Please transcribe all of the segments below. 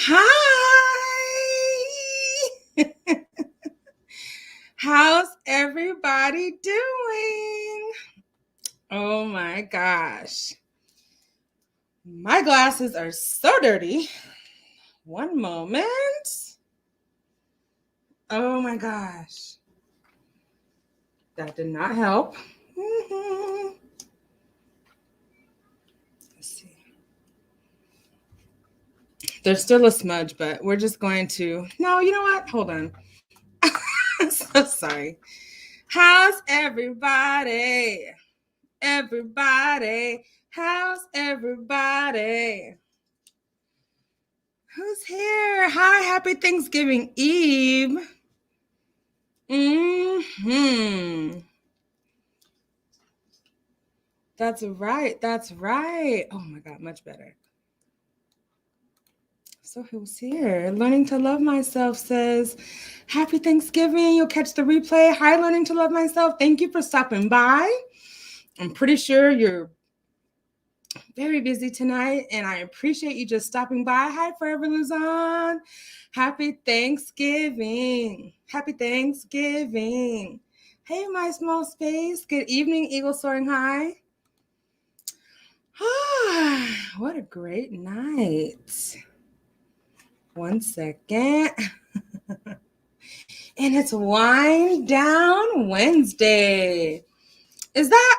Hi. How's everybody doing? Oh my gosh. My glasses are so dirty. One moment. Oh my gosh. That did not help. Let's see. There's still a smudge, but we're just going to. No, you know what? Hold on. I'm so sorry. How's everybody? Everybody, how's everybody? Who's here? Hi, happy Thanksgiving Eve. That's right. That's right. Oh my God, much better. So who's here? Learning to Love Myself says, happy Thanksgiving. You'll catch the replay. Hi, Learning to Love Myself. Thank you for stopping by. I'm pretty sure you're very busy tonight, and I appreciate you just stopping by. Hi, Forever Luzon. Happy Thanksgiving. Happy Thanksgiving. Hey, my small space. Good evening, Eagle Soaring High. What a great night. One second. And it's Wind Down Wednesday. Is that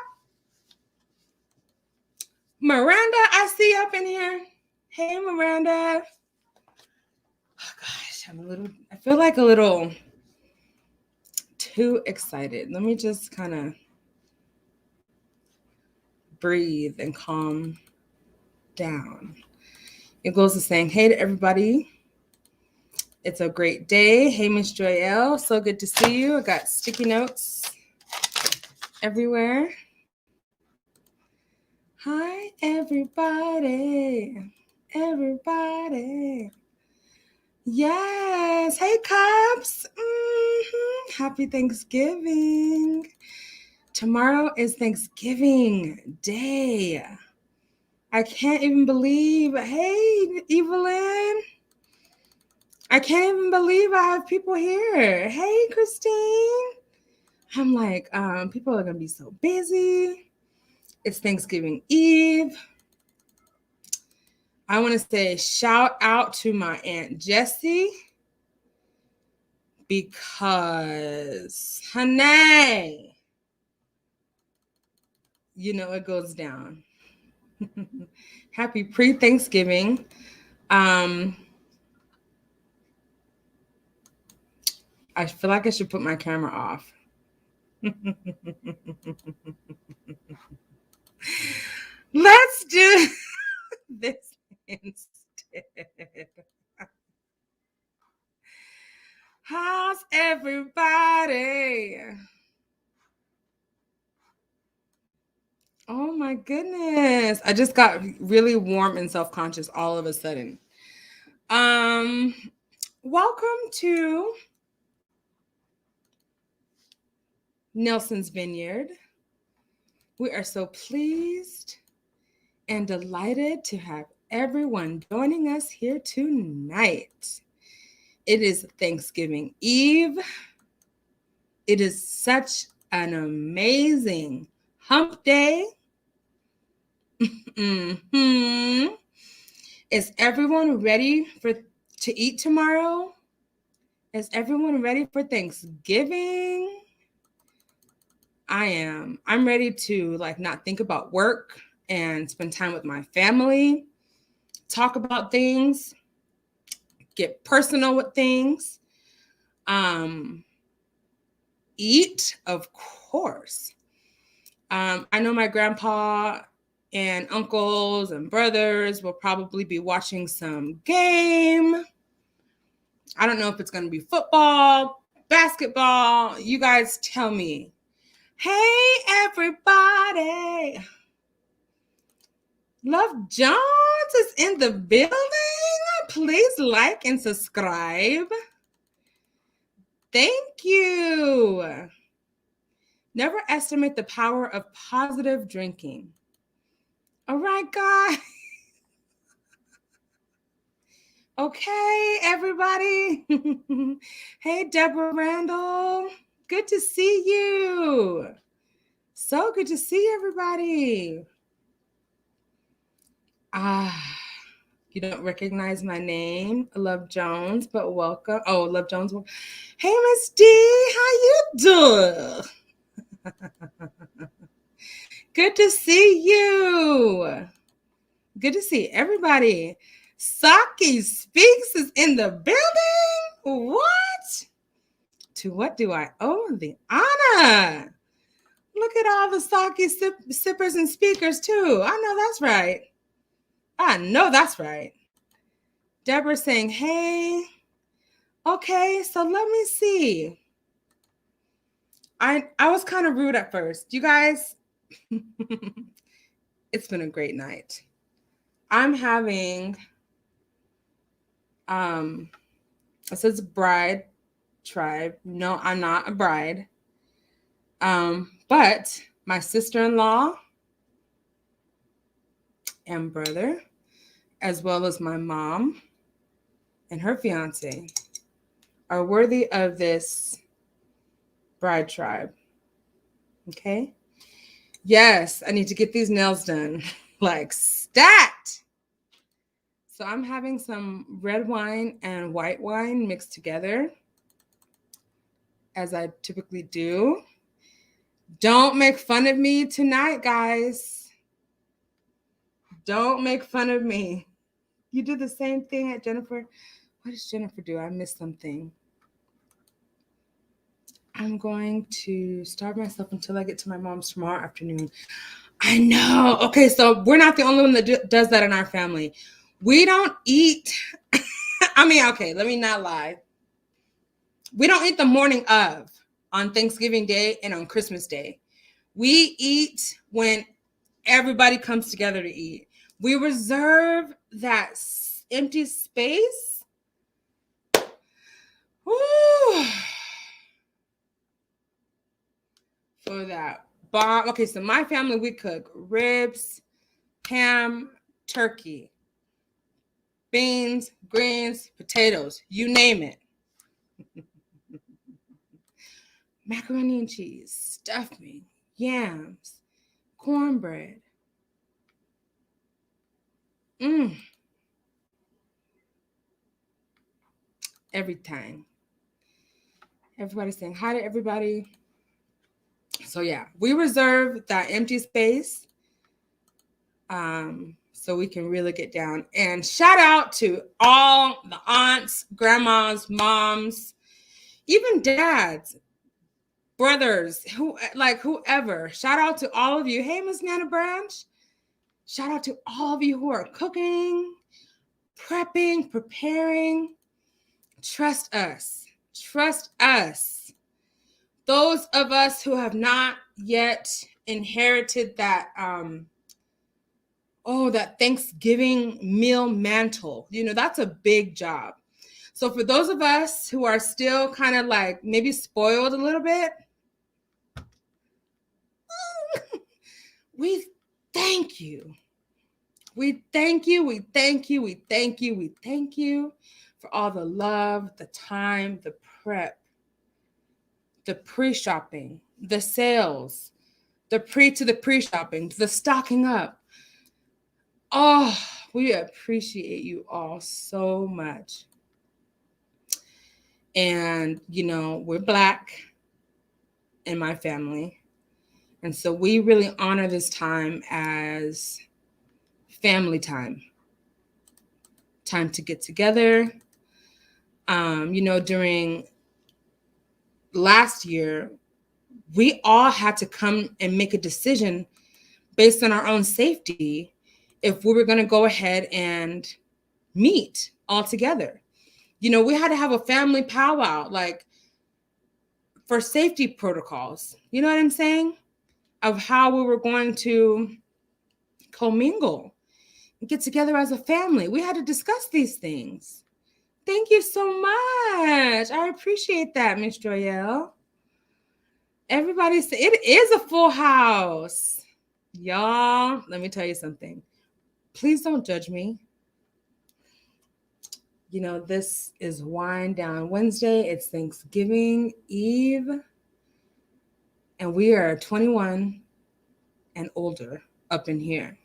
Miranda I see up in here? Hey, Miranda. Oh gosh, I feel like a little too excited. Let me just kind of breathe and calm down. It goes to saying, hey to everybody. It's a great day. Hey, Miss Joyelle. So good to see you. I got sticky notes everywhere. Hi, everybody. Everybody. Yes. Hey, Cops. Happy Thanksgiving. Tomorrow is Thanksgiving Day. I can't even believe. Hey, Evelyn. I can't even believe I have people here. Hey, Christine. I'm like, people are going to be so busy. It's Thanksgiving Eve. I want to say shout out to my Aunt Jessie because, honey, you know it goes down. Happy pre-Thanksgiving. I feel like I should put my camera off. Let's do this instead. How's everybody? Oh my goodness. I just got really warm and self-conscious all of a sudden. Welcome to Nelson's Vineyard. We are so pleased and delighted to have everyone joining us here tonight. It is Thanksgiving Eve. It is such an amazing hump day. Is everyone ready to eat tomorrow? Is everyone ready for Thanksgiving? I am. I'm ready to not think about work and spend time with my family, talk about things, get personal with things, eat, of course. I know my grandpa and uncles and brothers will probably be watching some game. I don't know if it's going to be football, basketball. You guys tell me. Hey, everybody. Love Jones is in the building. Please like and subscribe. Thank you. Never estimate the power of positive drinking. All right, guys. Okay, everybody. Hey, Deborah Randall. Good to see you. So good to see everybody. You don't recognize my name, Love Jones, but welcome. Oh, Love Jones. Hey, Miss D, how you doing? Good to see you. Good to see everybody. Saki Speaks is in the building. What? To what do I owe the honor? Look at all the Saki sippers and speakers, too. I know that's right. I know that's right. Deborah saying, hey. Okay, so let me see. I was kind of rude at first. You guys, it's been a great night. I'm having, it says bride tribe. No, I'm not a bride. But my sister-in-law and brother, as well as my mom and her fiance, are worthy of this bride tribe. Okay? Yes, I need to get these nails done. Like stat. So I'm having some red wine and white wine mixed together, as I typically do. Don't make fun of me tonight, guys. Don't make fun of me. You do the same thing at Jennifer. What does Jennifer do? I missed something. I'm going to starve myself until I get to my mom's tomorrow afternoon. I know. Okay, so we're not the only one that does that in our family. We don't eat. I mean, okay, let me not lie. We don't eat the morning of on Thanksgiving Day and on Christmas Day. We eat when everybody comes together to eat. We reserve that empty space. Woo, for that bomb. Okay, so my family, we cook ribs, ham, turkey, beans, greens, potatoes, you name it. Macaroni and cheese, stuffing, yams, cornbread. Every time. Everybody's saying hi to everybody. So yeah, we reserve that empty space so we can really get down. And shout out to all the aunts, grandmas, moms, even dads, brothers, whoever. Shout out to all of you. Hey, Miss Nana Branch. Shout out to all of you who are cooking, prepping, preparing. Trust us. Trust us. Those of us who have not yet inherited that that Thanksgiving meal mantle, that's a big job. So for those of us who are still kind of like maybe spoiled a little bit, we thank you. We thank you. We thank you. We thank you. We thank you for all the love, the time, the prep, the pre-shopping, the sales, the pre-shopping, the stocking up. Oh, we appreciate you all so much. And, we're Black in my family. And so we really honor this time as family time to get together. During last year, we all had to come and make a decision based on our own safety if we were going to go ahead and meet all together. We had to have a family powwow, like for safety protocols. You know what I'm saying? Of how we were going to commingle and get together as a family. We had to discuss these things. Thank you so much. I appreciate that, Miss Joyelle. Everybody say it is a full house. Y'all, let me tell you something. Please don't judge me. You know, this is Wine Down Wednesday. It's Thanksgiving Eve. And we are 21 and older up in here.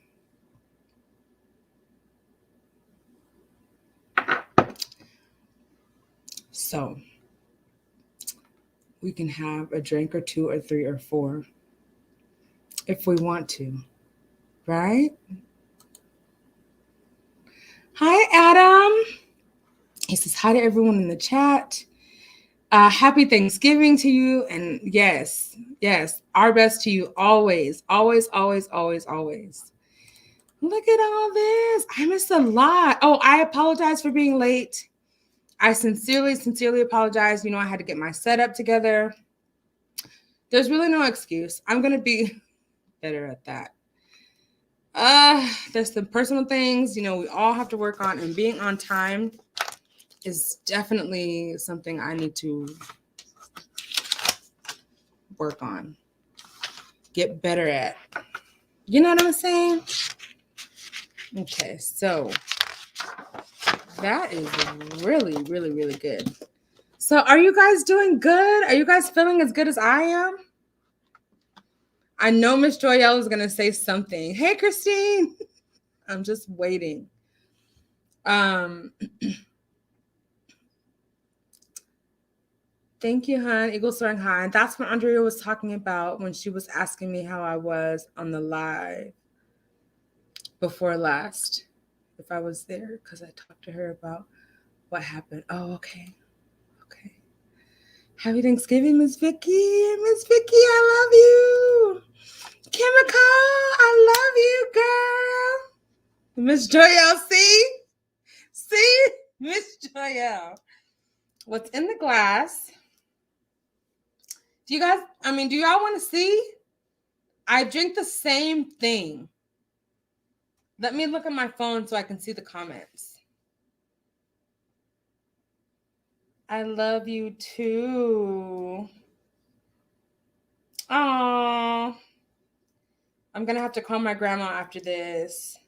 So we can have a drink or two or three or four if we want to, right? Hi, Adam. He says hi to everyone in the chat. Happy Thanksgiving to you. And yes, our best to you always, always, always, always, always. Look at all this. I missed a lot. Oh, I apologize for being late. I sincerely, sincerely apologize. You know, I had to get my setup together. There's really no excuse. I'm going to be better at that. There's some personal things, you know, we all have to work on, and being on time is definitely something I need to work on, get better at. You know what I'm saying? Okay, so that is really, really, really good. So are you guys doing good? Are you guys feeling as good as I am? I know Miss Joyelle is going to say something. Hey, Christine. I'm just waiting. Thank you, hon. Eagle soaring high. And that's what Andrea was talking about when she was asking me how I was on the live before last, if I was there, because I talked to her about what happened. Oh, okay. Okay. Happy Thanksgiving, Miss Vicky. Miss Vicky, I love you. Chemical, I love you, girl. Miss Joyelle, see? See? Miss Joyelle. What's in the glass? Do you guys, do y'all want to see? I drink the same thing. Let me look at my phone so I can see the comments. I love you too. Oh, I'm going to have to call my grandma after this.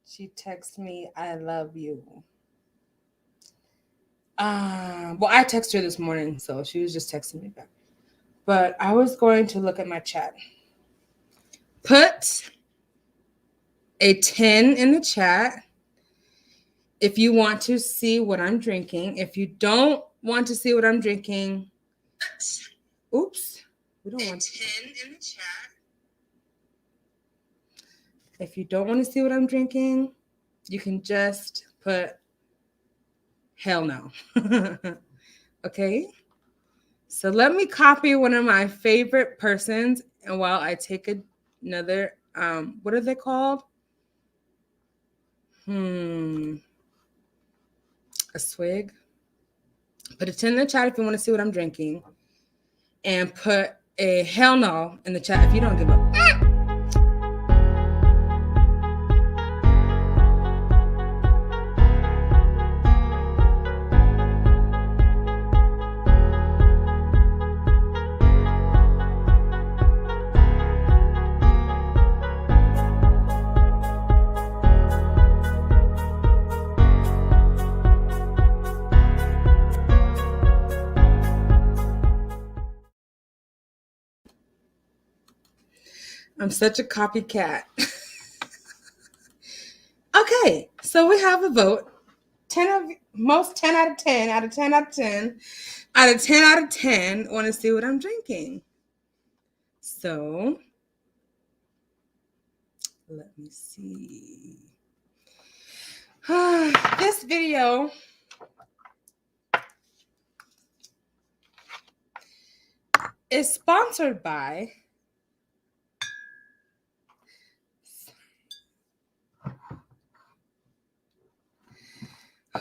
She texts me, I love you. Well, I texted her this morning, so she was just texting me back. But I was going to look at my chat. Put a 10 in the chat if you want to see what I'm drinking. If you don't want to see what I'm drinking, oops, we don't want 10 in the chat. If you don't want to see what I'm drinking, you can just put hell no. Okay? So let me copy one of my favorite persons, and while I take another, what are they called? A swig. Put a 10 in the chat if you want to see what I'm drinking. And put a hell no in the chat if you don't give a I'm such a copycat. Okay, so we have a vote. 10 out of 10 out of 10 out of 10 out of 10 out of 10 out of 10 want to see what I'm drinking. So let me see. This video is sponsored by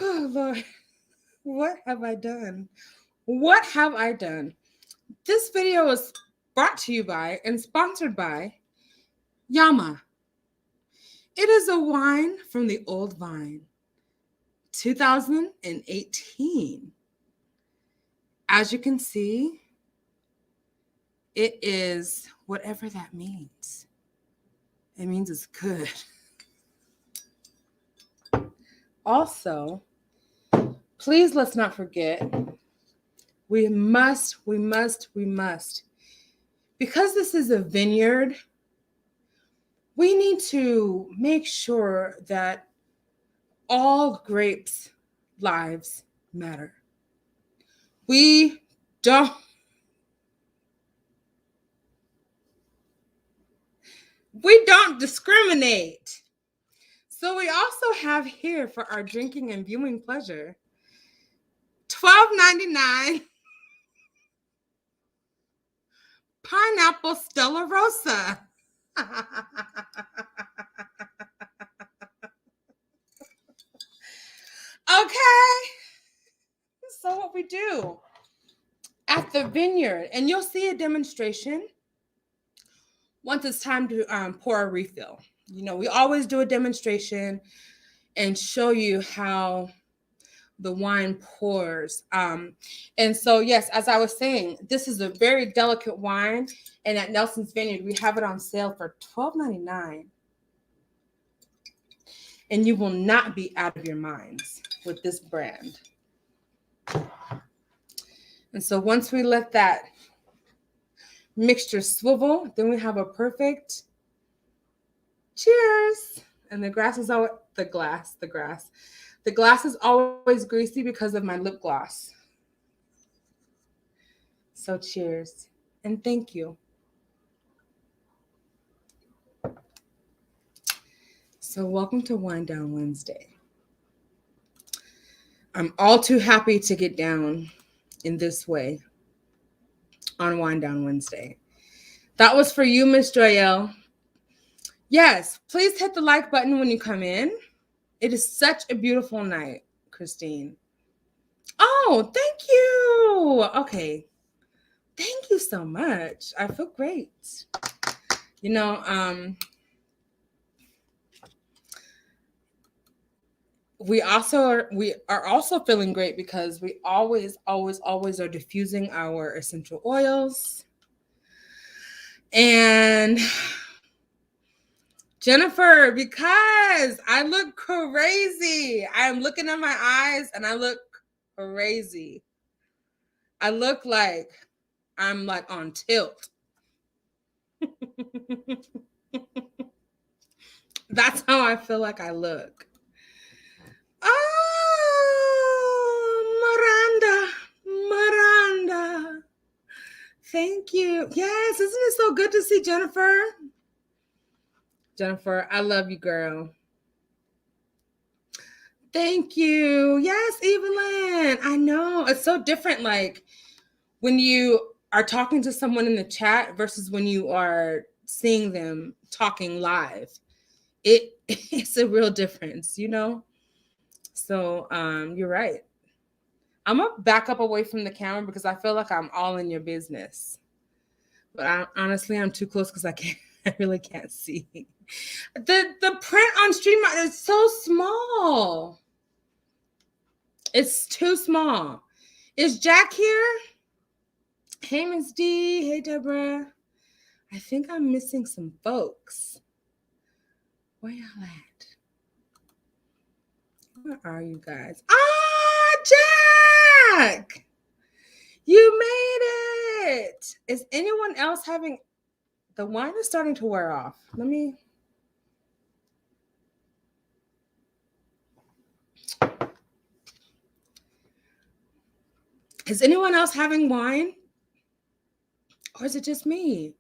oh Lord, what have I done? What have I done? This video is brought to you by and sponsored by Yama. It is a wine from the Old Vine, 2018. As you can see, it is whatever that means. It means it's good. Also, please let's not forget, we must, because this is a vineyard, we need to make sure that all grapes' lives matter. We don't discriminate. So we also have here for our drinking and viewing pleasure, $12.99 pineapple Stella Rosa. Okay. So what we do at the vineyard, and you'll see a demonstration once it's time to pour a refill. You know, we always do a demonstration and show you how the wine pours. And so, yes, as I was saying, this is a very delicate wine. And at Nelson's Vineyard, we have it on sale for $12.99. And you will not be out of your minds with this brand. And so once we let that mixture swivel, then we have a perfect cheers. And the glass is always greasy because of my lip gloss. So cheers and thank you. So welcome to Wine Down Wednesday. I'm all too happy to get down in this way on Wine Down Wednesday. That was for you, Miss Joyelle. Yes, please hit the like button when you come in. It is such a beautiful night, Christine. Oh, thank you. Okay. Thank you so much. I feel great. You know, we are also feeling great because we always are diffusing our essential oils. And Jennifer, because I look crazy. I'm looking at my eyes and I look crazy. I look like I'm like on tilt. That's how I feel like I look. Oh, Miranda. Thank you. Yes, isn't it so good to see Jennifer? Jennifer, I love you, girl. Thank you. Yes, Evelyn. I know. It's so different, like, when you are talking to someone in the chat versus when you are seeing them talking live. It's a real difference, you know? So you're right. I'm gonna back up away from the camera because I feel like I'm all in your business. But honestly, I'm too close because I really can't see. The print on StreamYard is so small. It's too small. Is Jack here? Hey, Miss D. Hey, Deborah. I think I'm missing some folks. Where y'all at? Where are you guys? Ah, Jack! You made it! Is anyone else having... The wine is starting to wear off. Let me... Is anyone else having wine? Or is it just me?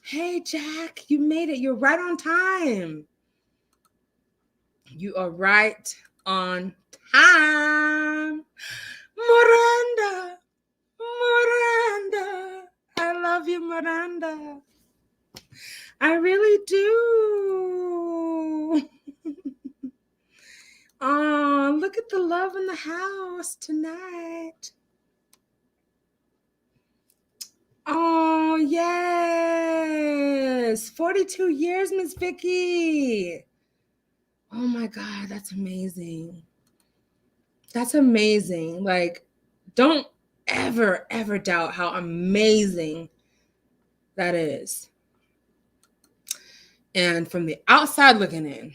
Hey, Jack, you made it. You're right on time. You are right on time. Miranda. I love you, Miranda. I really do. Oh, look at the love in the house tonight. Oh, yes. 42 years, Miss Vicky. Oh my God, that's amazing. That's amazing. Like, don't ever doubt how amazing that is. And from the outside looking in,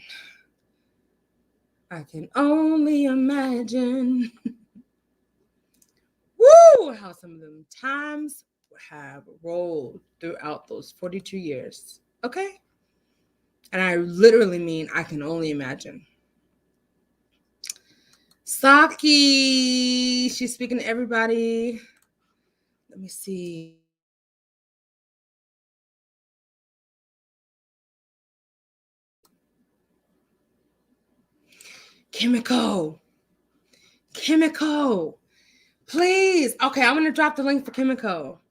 I can only imagine. Woo! How some of them times have rolled throughout those 42 years. Okay? And I literally mean I can only imagine. Saki, she's speaking to everybody. Let me see. Kimiko, please. Okay, I'm gonna drop the link for Kimiko.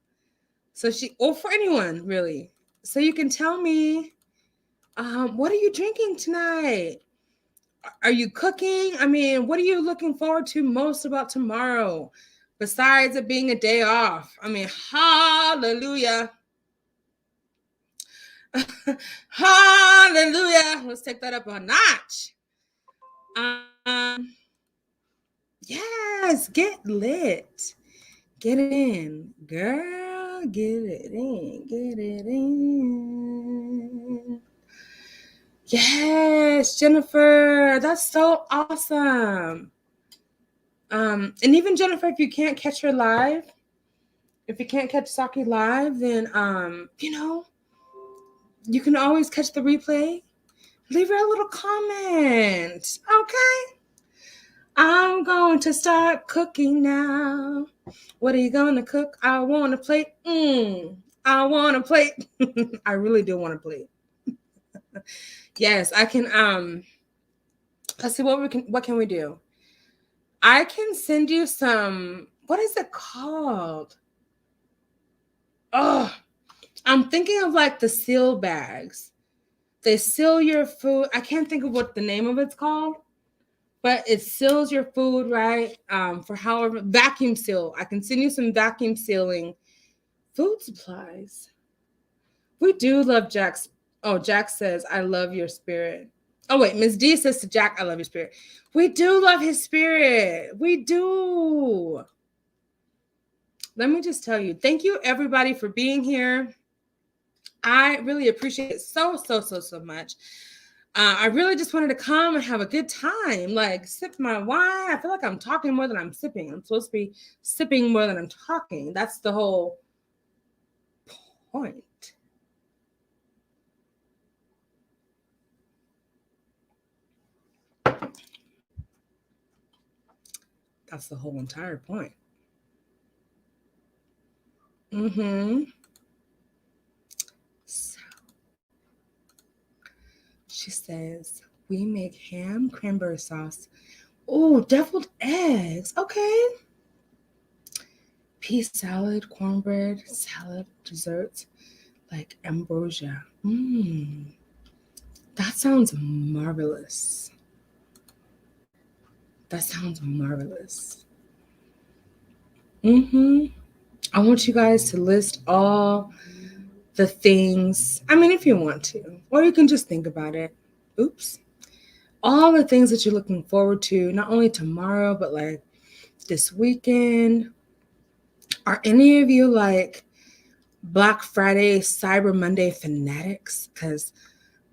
So or for anyone really. So you can tell me, what are you drinking tonight? Are you cooking? I mean, what are you looking forward to most about tomorrow? Besides it being a day off. I mean, hallelujah. Hallelujah. Let's take that up a notch. Yes, get lit. Get it in. Girl, get it in. Get it in. Yes, Jennifer. That's so awesome. And even Jennifer, if you can't catch her live, if you can't catch Saki live, then you can always catch the replay. Leave her a little comment. Okay. I'm going to start cooking now. What are you gonna cook? I want a plate. I want a plate. I really do want a plate. Yes, I can. Let's see what can we do. I can send you some. What is it called? Oh, I'm thinking of like the seal bags. They seal your food. I can't think of what the name of it's called, but it seals your food, right? For however vacuum seal. I can send you some vacuum sealing food supplies. We do love Jack's. Oh, Jack says, I love your spirit. Oh, wait. Ms. D says to Jack, I love your spirit. We do love his spirit. We do. Let me just tell you, thank you, everybody, for being here. I really appreciate it so much. I really just wanted to come and have a good time, like sip my wine. I feel like I'm talking more than I'm sipping. I'm supposed to be sipping more than I'm talking. That's the whole point. That's the whole entire point. So she says, we make ham, cranberry sauce. Oh, deviled eggs. Okay. Pea salad, cornbread, salad, desserts, like ambrosia. That sounds marvelous. That sounds marvelous. I want you guys to list all the things. I mean, if you want to, or you can just think about it. Oops. All the things that you're looking forward to, not only tomorrow, but like this weekend. Are any of you like Black Friday, Cyber Monday fanatics? Because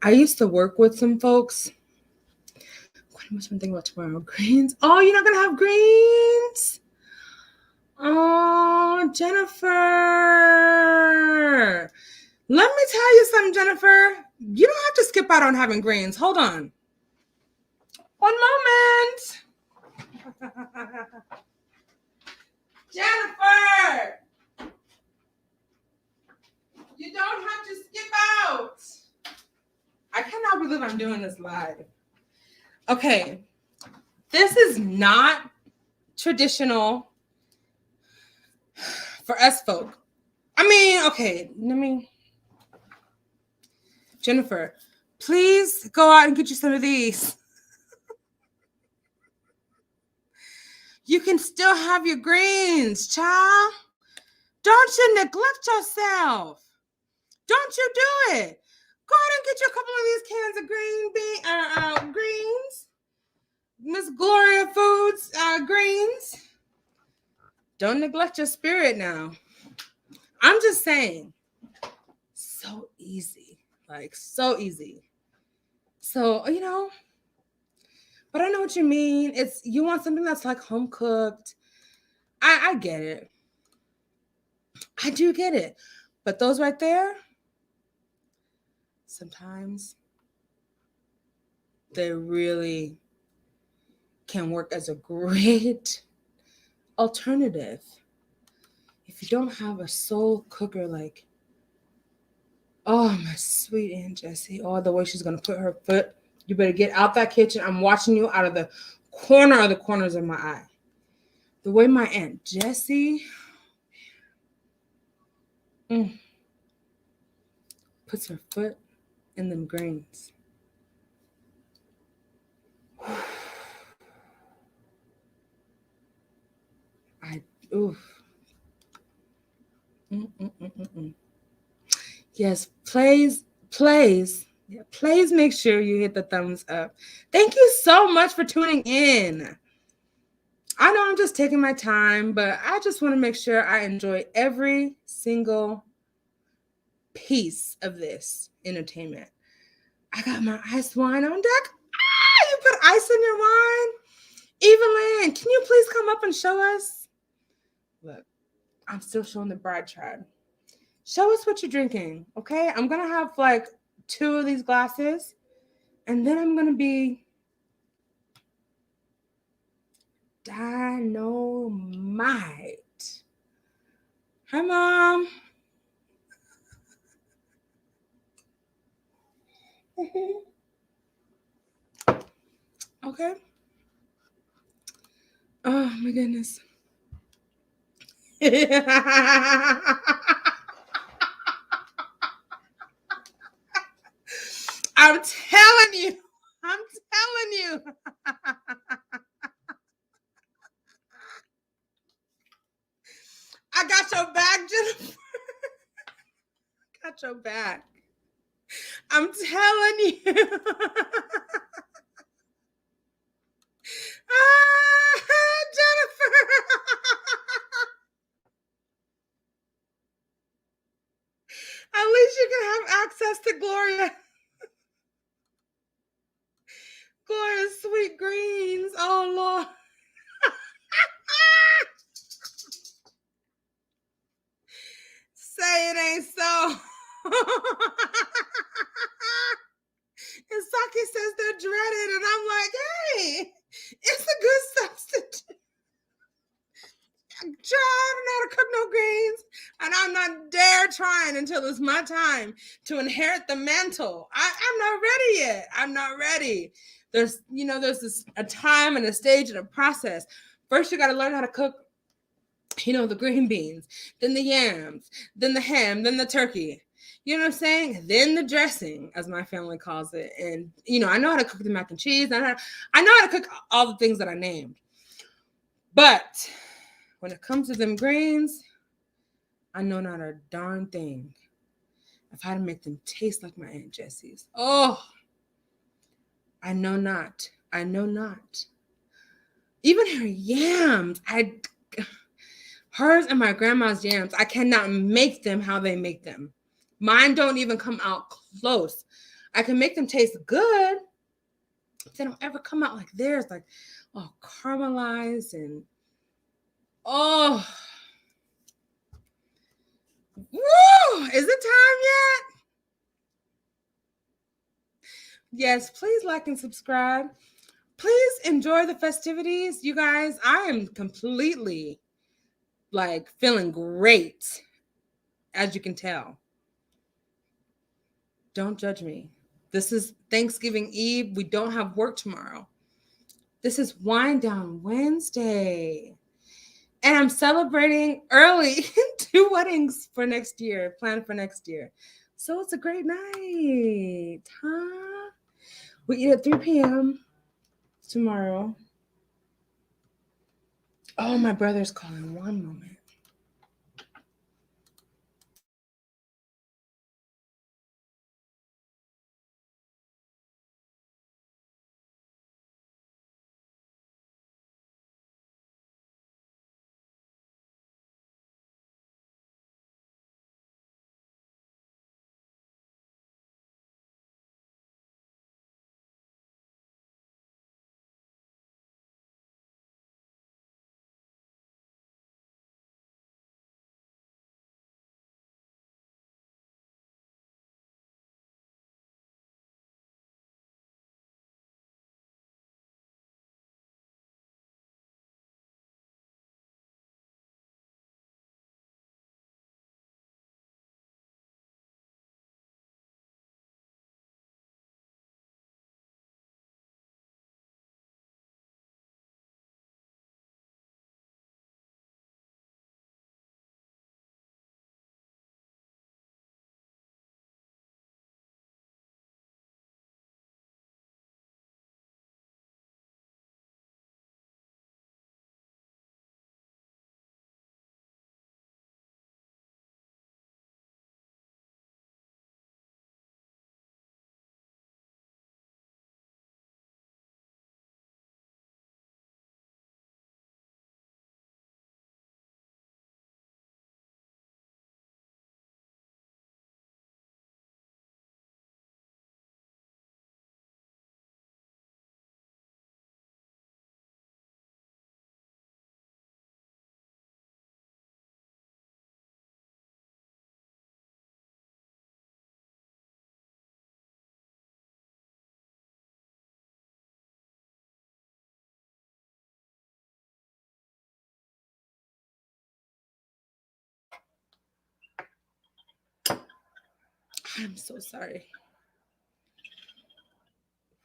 I used to work with some folks. What am I thinking about tomorrow? Greens? Oh, you're not going to have greens? Oh, Jennifer. Let me tell you something, Jennifer. You don't have to skip out on having greens. Hold on. One moment. Jennifer. You don't have to skip out. I cannot believe I'm doing this live. Okay. This is not traditional for us folk. I mean, okay, Jennifer, please go out and get you some of these. You can still have your greens, child. Don't you neglect yourself. Don't you do it. Go ahead and get you a couple of these cans of greens. Miss Gloria Foods greens. Don't neglect your spirit now. I'm just saying, so easy. Like, so easy. So, But I know what you mean. It's you want something that's like home cooked. I get it. I do get it. But those right there, sometimes they really can work as a great alternative. If you don't have a soul cooker like, oh, my sweet Aunt Jessie, oh, the way she's going to put her foot, you better get out that kitchen. I'm watching you out of the corner of the corners of my eye. The way my Aunt Jessie puts her foot in them greens. Oof. Yes, please make sure you hit the thumbs up. Thank you so much for tuning in. I know I'm just taking my time, but I just want to make sure I enjoy every single piece of this entertainment. I got my ice wine on deck. Ah, you put ice in your wine? Evelyn, can you please come up and show us? Look, I'm still showing the bride tribe. Show us what you're drinking, okay? I'm going to have like 2 of these glasses, and then I'm going to be dynamite. Hi, Mom. Okay. Oh, my goodness. I'm telling you. I got your back, Jennifer. Got your back. I'm telling you. Jennifer. At least you can have access to Gloria. Gloria's sweet greens. Oh, Lord. Say it ain't so. And Saki says they're dreaded, and I'm like, hey, it's a good substitute. Child, I don't know how to cook no greens, and I'm not dare trying until it's my time to inherit the mantle. I'm not ready yet. I'm not ready. There's a time and a stage and a process. First, you got to learn how to cook, the green beans, then the yams, then the ham, then the turkey. You know what I'm saying? Then the dressing, as my family calls it. And, I know how to cook the mac and cheese. I know how to cook all the things that I named. But when it comes to them greens, I know not a darn thing. I've had to make them taste like my Aunt Jessie's. Oh, I know not. Even her yams, hers and my grandma's yams, I cannot make them how they make them. Mine don't even come out close. I can make them taste good. They don't ever come out like theirs, like, oh, caramelized and, oh. Woo! Is it time yet? Yes, please like and subscribe. Please enjoy the festivities. You guys, I am completely feeling great, as you can tell. Don't judge me. This is Thanksgiving Eve. We don't have work tomorrow. This is Wind Down Wednesday. And I'm celebrating early 2 weddings for next year, planned for next year. So it's a great night, huh? We eat at 3 p.m. tomorrow. Oh, my brother's calling. One moment. I'm so sorry.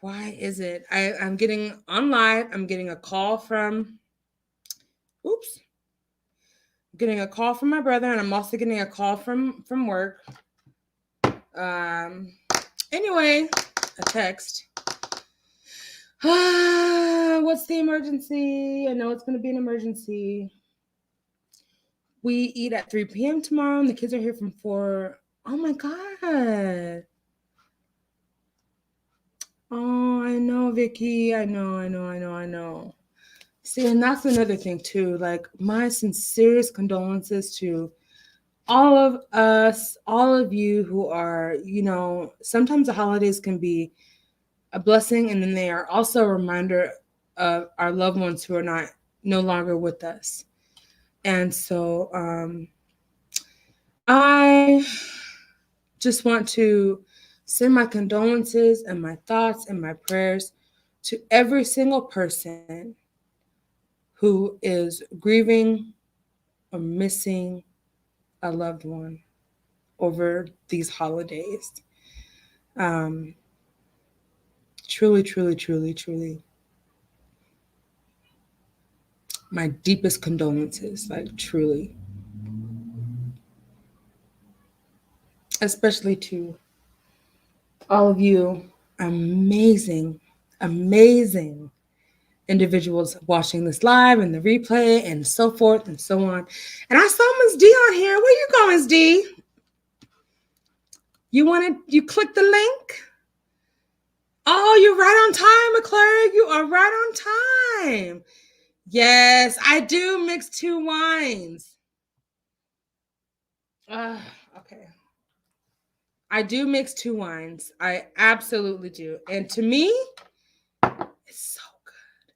Why is it? I'm getting on live. I'm getting a call from, oops, I'm getting a call from my brother, and I'm also getting a call from work. Um, anyway, a text. What's the emergency? I know it's going to be an emergency. We eat at 3 p.m. tomorrow, and the kids are here from 4. Oh my God. Oh, I know, Vicky. I know. See, and that's another thing too. Like, my sincerest condolences to all of us, all of you who are, sometimes the holidays can be a blessing, and then they are also a reminder of our loved ones who are no longer with us. And so I just want to send my condolences and my thoughts and my prayers to every single person who is grieving or missing a loved one over these holidays. Truly, truly, truly, truly, my deepest condolences, like truly. Especially to all of you amazing, amazing individuals watching this live and the replay and so forth and so on. And I saw Ms. D on here. Where you going, Ms. D? You click the link? Oh, you're right on time, McClure. You are right on time. Yes, I do mix 2 wines. Okay. I do mix 2 wines. I absolutely do. And to me, it's so good.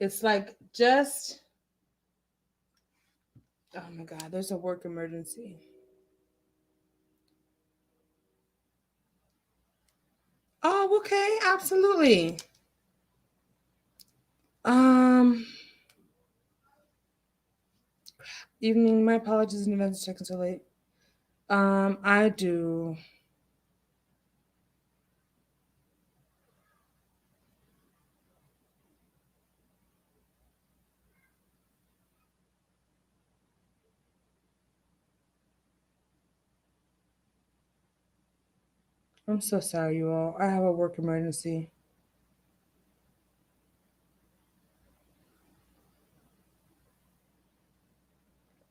It's like just, oh my God, there's a work emergency. Oh, okay, absolutely. Evening, my apologies in advance for checking so late. I do. I'm so sorry, you all. I have a work emergency.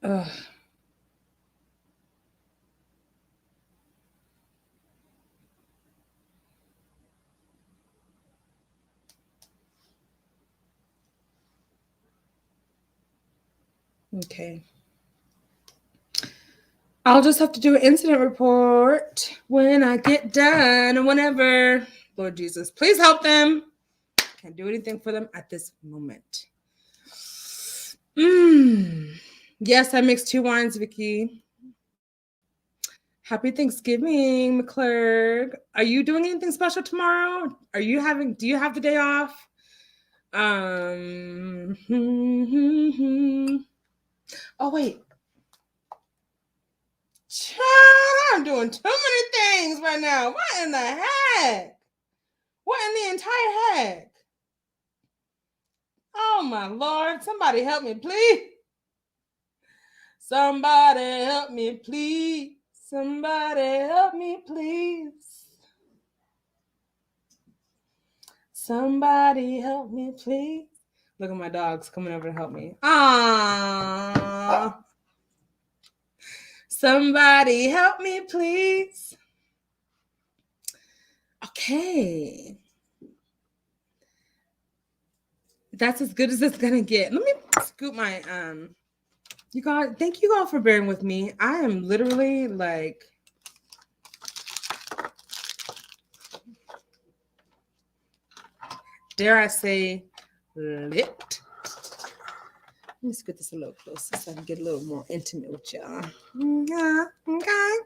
Ugh. Okay. I'll just have to do an incident report when I get done or whenever. Lord Jesus, please help them. Can't do anything for them at this moment. Yes, I mixed 2 wines, Vicky. Happy Thanksgiving, McClurg. Are you doing anything special tomorrow? Do you have the day off? Oh, wait. Child, I'm doing too many things right now. What in the heck? What in the entire heck? Oh, my Lord. Somebody help me, please. Somebody help me, please. Somebody help me, please. Somebody help me, please. Look at my dogs coming over to help me. Aww. Somebody help me, please. Okay. That's as good as it's gonna get. Let me scoop my you guys, thank you all for bearing with me. I am literally like, dare I say, lit. Let me scoot this a little closer so I can get a little more intimate with y'all. Yeah, okay.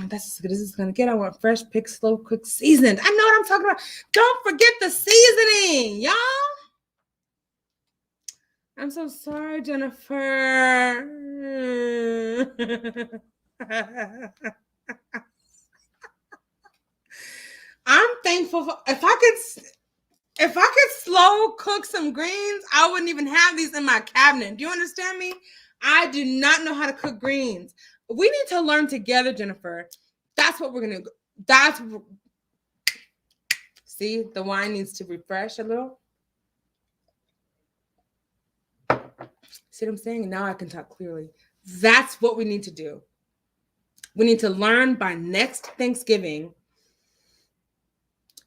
That's as good as it's gonna get. I want fresh, picked, slow, quick, seasoned. I know what I'm talking about. Don't forget the seasoning, y'all. I'm so sorry, Jennifer. I'm thankful for if I could slow cook some greens, I wouldn't even have these in my cabinet. Do you understand me? I do not know how to cook greens. We need to learn together, Jennifer. That's what we're gonna. That's see, the wine needs to refresh a little. See what I'm saying? Now I can talk clearly. That's what we need to do. We need to learn by next Thanksgiving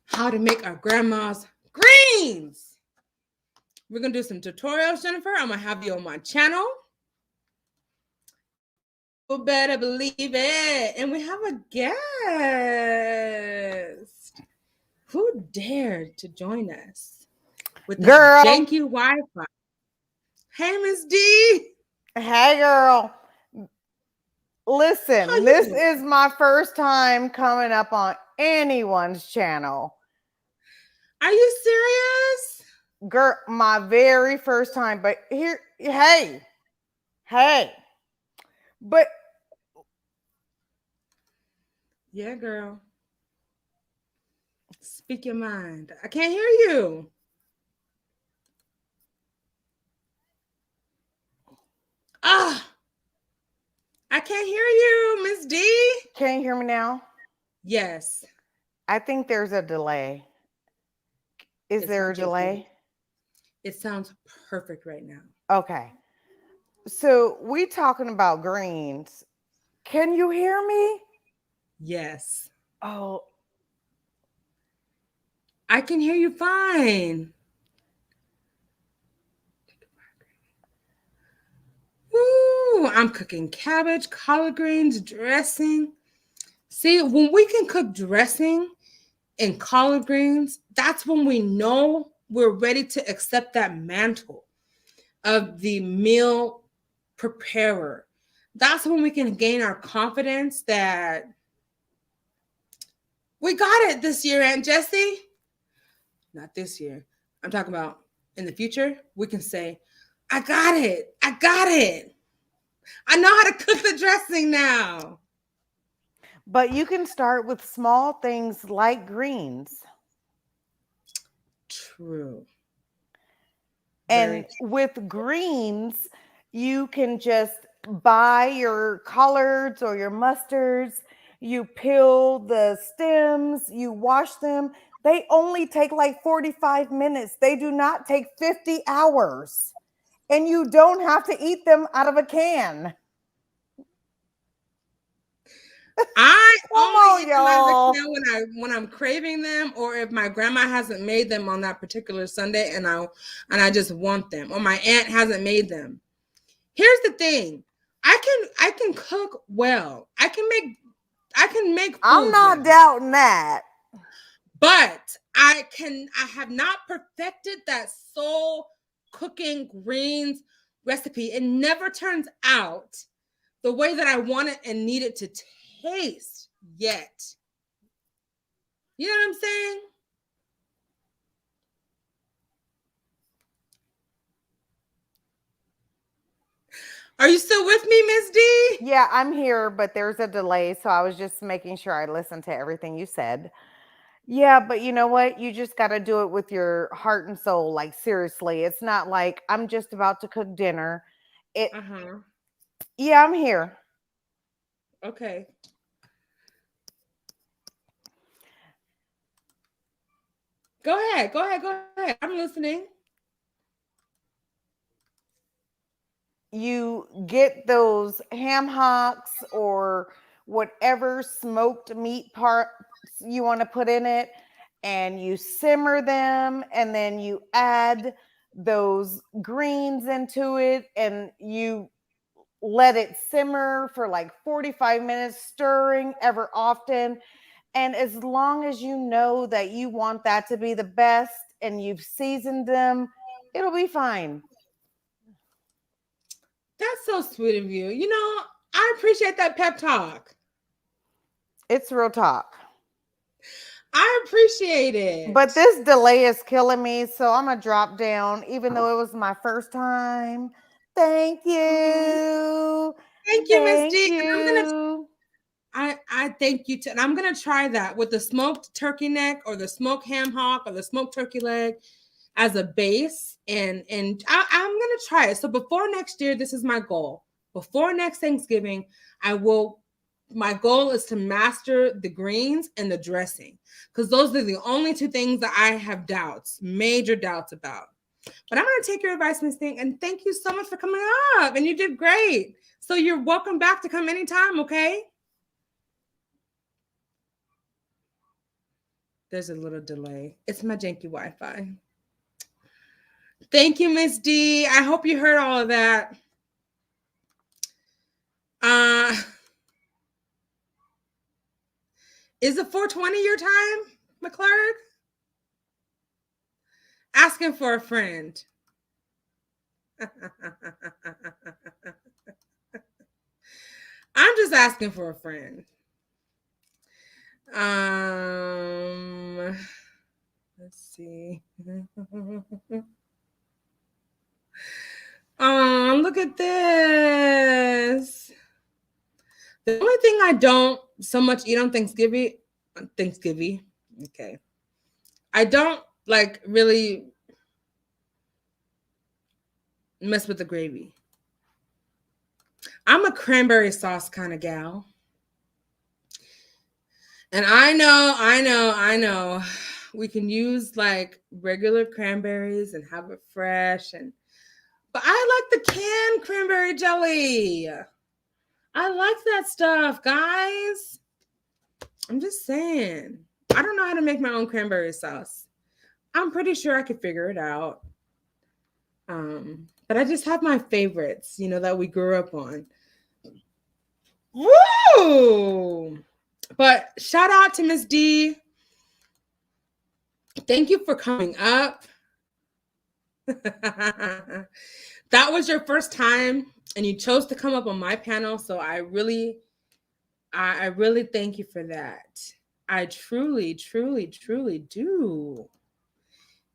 how to make our grandma's greens. We're going to do some tutorials, Jennifer. I'm going to have you on my channel. You better believe it. And we have a guest. Who dared to join us with the janky Wi-Fi? Hey, Miss D. Hey, girl. Listen, this is my first time coming up on anyone's channel. Are you serious? Girl, my very first time. But here, hey. But yeah, girl. Speak your mind. I can't hear you. Ah, I can't hear you, Miss D. Can you hear me now? Yes. I think there's a delay. Is there a delay? It sounds perfect right now. Okay. So we talking about greens. Can you hear me? Yes. Oh. I can hear you fine. Ooh, I'm cooking cabbage, collard greens, dressing. See, when we can cook dressing and collard greens, that's when we know we're ready to accept that mantle of the meal preparer. That's when we can gain our confidence that we got it this year, Aunt Jessie. Not this year. I'm talking about in the future. We can say, I got it. I got it. I know how to cook the dressing now. But you can start with small things like greens. True. And with greens, you can just buy your collards or your mustards. You peel the stems, you wash them. They only take like 45 minutes. They do not take 50 hours. And you don't have to eat them out of a can. I only eat them out of a can when I'm craving them, or if my grandma hasn't made them on that particular Sunday and I just want them, or my aunt hasn't made them. Here's the thing. I can cook well. I can make food. I'm not doubting that. But I have not perfected that soul cooking greens recipe. It never turns out the way that I want it and need it to taste yet. You know what I'm saying? Are you still with me, Miss D? Yeah, I'm here, but there's a delay. So I was just making sure I listened to everything you said. Yeah, but you know what? You just got to do it with your heart and soul. Like, seriously, it's not like I'm just about to cook dinner. Yeah, I'm here. Okay. Go ahead. I'm listening. You get those ham hocks or whatever smoked meat parts you want to put in it, and you simmer them, and then you add those greens into it, and you let it simmer for like 45 minutes, stirring ever often. And as long as you know that you want that to be the best and you've seasoned them, it'll be fine. That's so sweet of you. You know, I appreciate that pep talk. It's real talk. I appreciate it. But this delay is killing me, so I'm going to drop down, even though it was my first time. Thank you. Thank you, Miss Thank D. you. I thank you too. And I'm gonna try that with the smoked turkey neck or the smoked ham hock or the smoked turkey leg as a base. And I'm gonna try it. So before next year, this is my goal. Before next Thanksgiving, my goal is to master the greens and the dressing, because those are the only two things that I have major doubts about. But I'm going to take your advice, Miss Thing, and thank you so much for coming up. And you did great. So you're welcome back to come anytime, okay? There's a little delay. It's my janky Wi-Fi. Thank you, Miss D. I hope you heard all of that. Is it 4:20 your time, McClurg? Asking for a friend. I'm just asking for a friend. Let's see. Oh, look at this. The only thing I don't so much eat on Thanksgiving, okay. I don't like really mess with the gravy. I'm a cranberry sauce kind of gal. And I know we can use like regular cranberries and have it fresh, but I like the canned cranberry jelly. I like that stuff, guys. I'm just saying. I don't know how to make my own cranberry sauce. I'm pretty sure I could figure it out. But I just have my favorites, that we grew up on. Woo! But shout out to Miss D. Thank you for coming up. That was your first time and you chose to come up on my panel. So I really thank you for that. I truly, truly, truly do.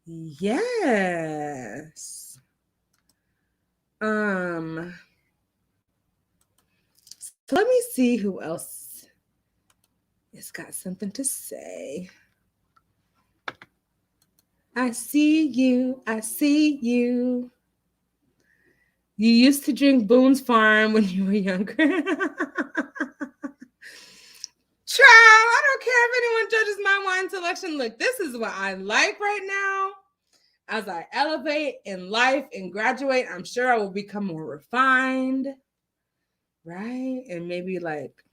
Yes. So let me see who else has got something to say. I see you. I see you. You used to drink Boone's Farm when you were younger. Child, I don't care if anyone judges my wine selection. Look, this is what I like right now. As I elevate in life and graduate, I'm sure I will become more refined, right? And maybe like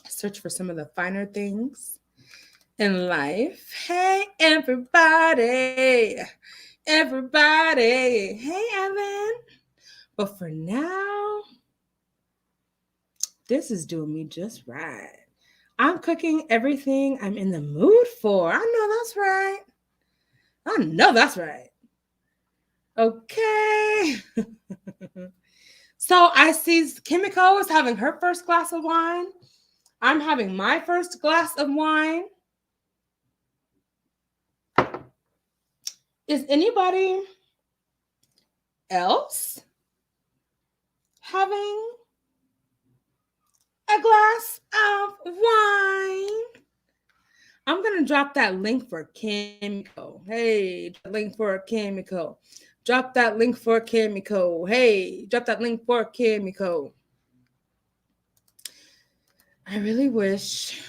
search for some of the finer things in life. Hey, everybody. Hey, Evan. But for now, this is doing me just right. I'm cooking everything I'm in the mood for. I know that's right. Okay. So I see Kimiko is having her first glass of wine. I'm having my first glass of wine. Is anybody else having a glass of wine? I'm going to drop that link for Kimiko. Hey, link for Kimiko. Drop that link for Kimiko. Hey, drop that link for Kimiko. I really wish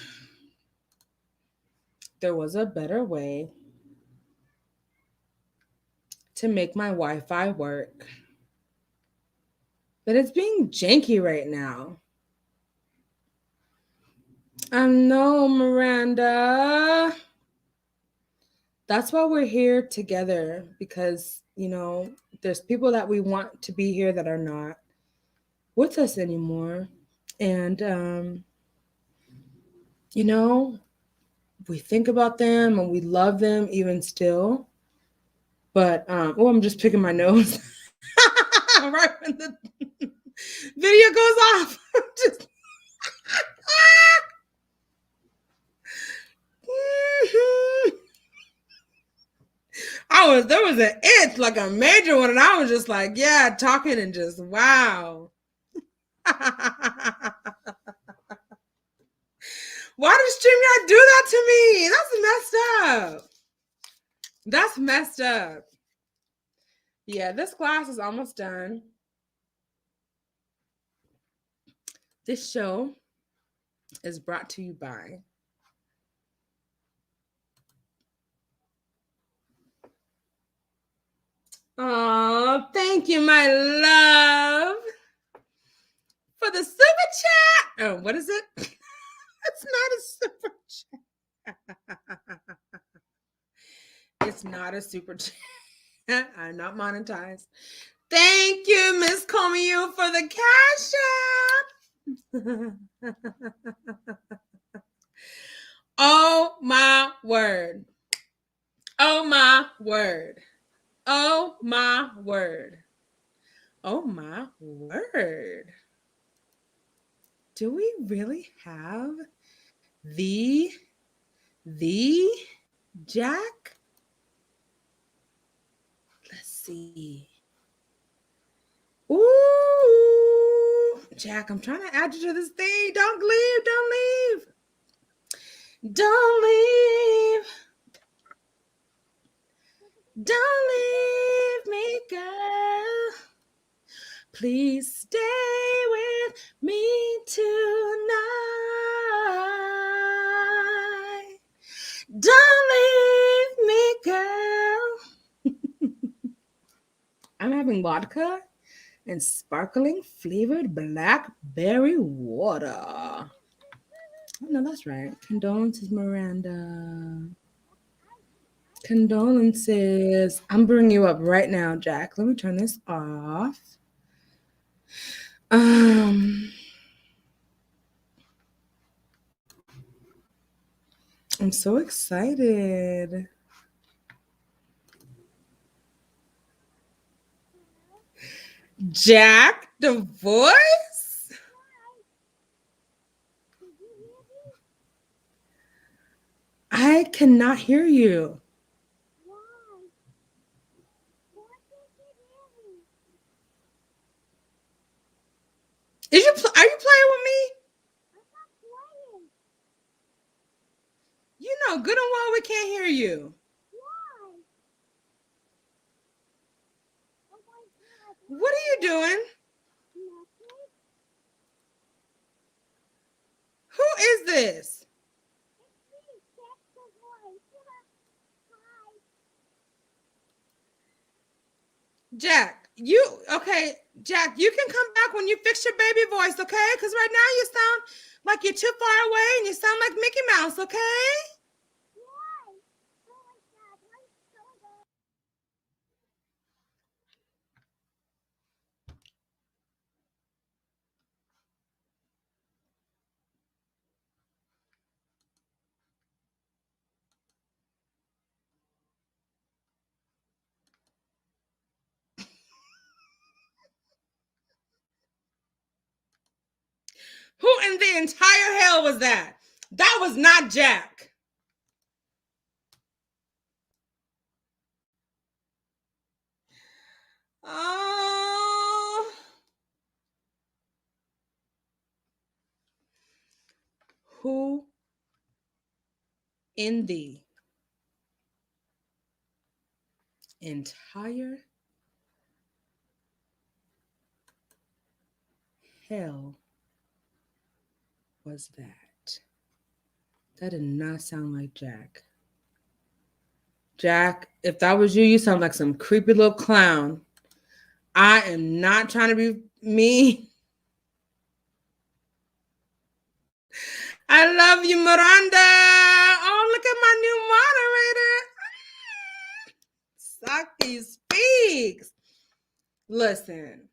there was a better way to make my Wi-Fi work. But it's being janky right now. I know, Miranda. That's why we're here together, because, there's people that we want to be here that are not with us anymore. And, we think about them and we love them even still. But, I'm just picking my nose right when the video goes off. There was an itch, like a major one, and I was just like, yeah, talking and just wow. Why did StreamYard do that to me? That's messed up. That's messed up. Yeah, this class is almost done. This show is brought to you by Oh, thank you, my love, for the super chat. Oh, what is it? It's not a super chat. It's not a super chat. I'm not monetized. Thank you, Miss Comiu, for the cash app. Oh my word. Oh my word. Oh my word. Oh my word. Do we really have the Jack? Let's see. Ooh, Jack, I'm trying to add you to this thing. Don't leave. Don't leave. Don't leave. Don't leave me, girl. Please stay with me tonight. Don't leave me, girl. I'm having vodka and sparkling flavored blackberry water. Oh, no, that's right. Condolences, Miranda. Condolences. I'm bringing you up right now, Jack. Let me turn this off. I'm so excited. Jack, the voice? I cannot hear you. Are you playing with me? You know good and well we can't hear you. What are you doing? Who is this? Jack, Jack, you can come back when you fix your baby voice, okay? Because right now you sound like you're too far away and you sound like Mickey Mouse, okay? Who in the entire hell was that? That was not Jack. Oh. Who in the entire hell was that? That did not sound like Jack. Jack, if that was you, you sound like some creepy little clown. I am not trying to be mean. I love you, Miranda. Oh, look at my new moderator. Saki speaks. Listen,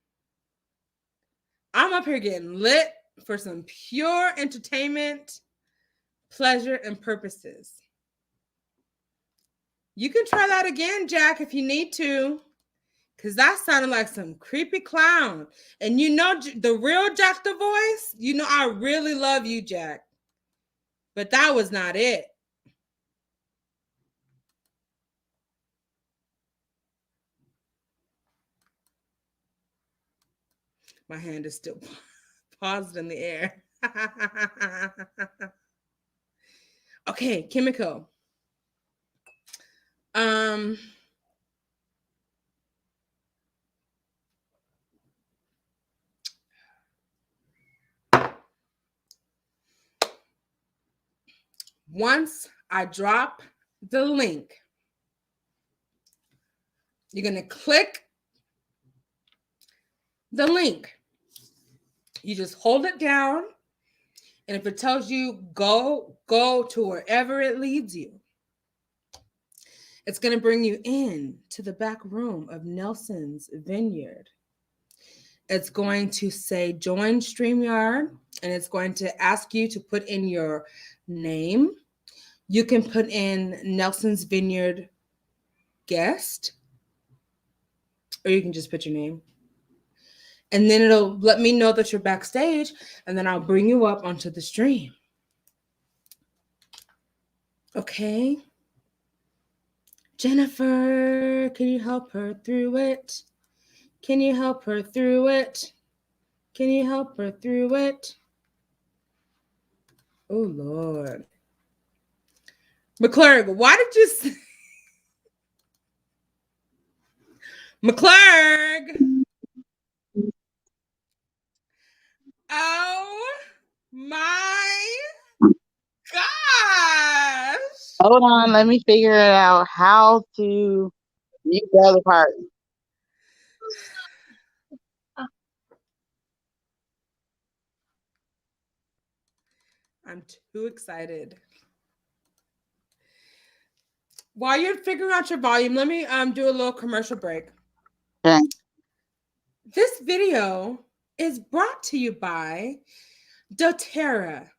I'm up here getting lit for some pure entertainment, pleasure, and purposes. You can try that again, Jack, if you need to. Because that sounded like some creepy clown. And you know the real Jack the voice? You know I really love you, Jack. But that was not it. My hand is still paused in the air. Okay, Kimiko. Um, once I drop the link, you're going to click the link. You just hold it down. And if it tells you go to wherever it leads you, it's going to bring you in to the back room of Nelson's Vineyard. It's going to say join StreamYard, and it's going to ask you to put in your name. You can put in Nelson's Vineyard guest, or you can just put your name. And then it'll let me know that you're backstage, and then I'll bring you up onto the stream. Okay. Jennifer, can you help her through it? Can you help her through it? Can you help her through it? Oh, Lord. McClurg, why did you say... McClurg! Oh, my gosh! Hold on, let me figure it out how to mute the other part. I'm too excited. While you're figuring out your volume, let me do a little commercial break. Okay. This video is brought to you by doTERRA,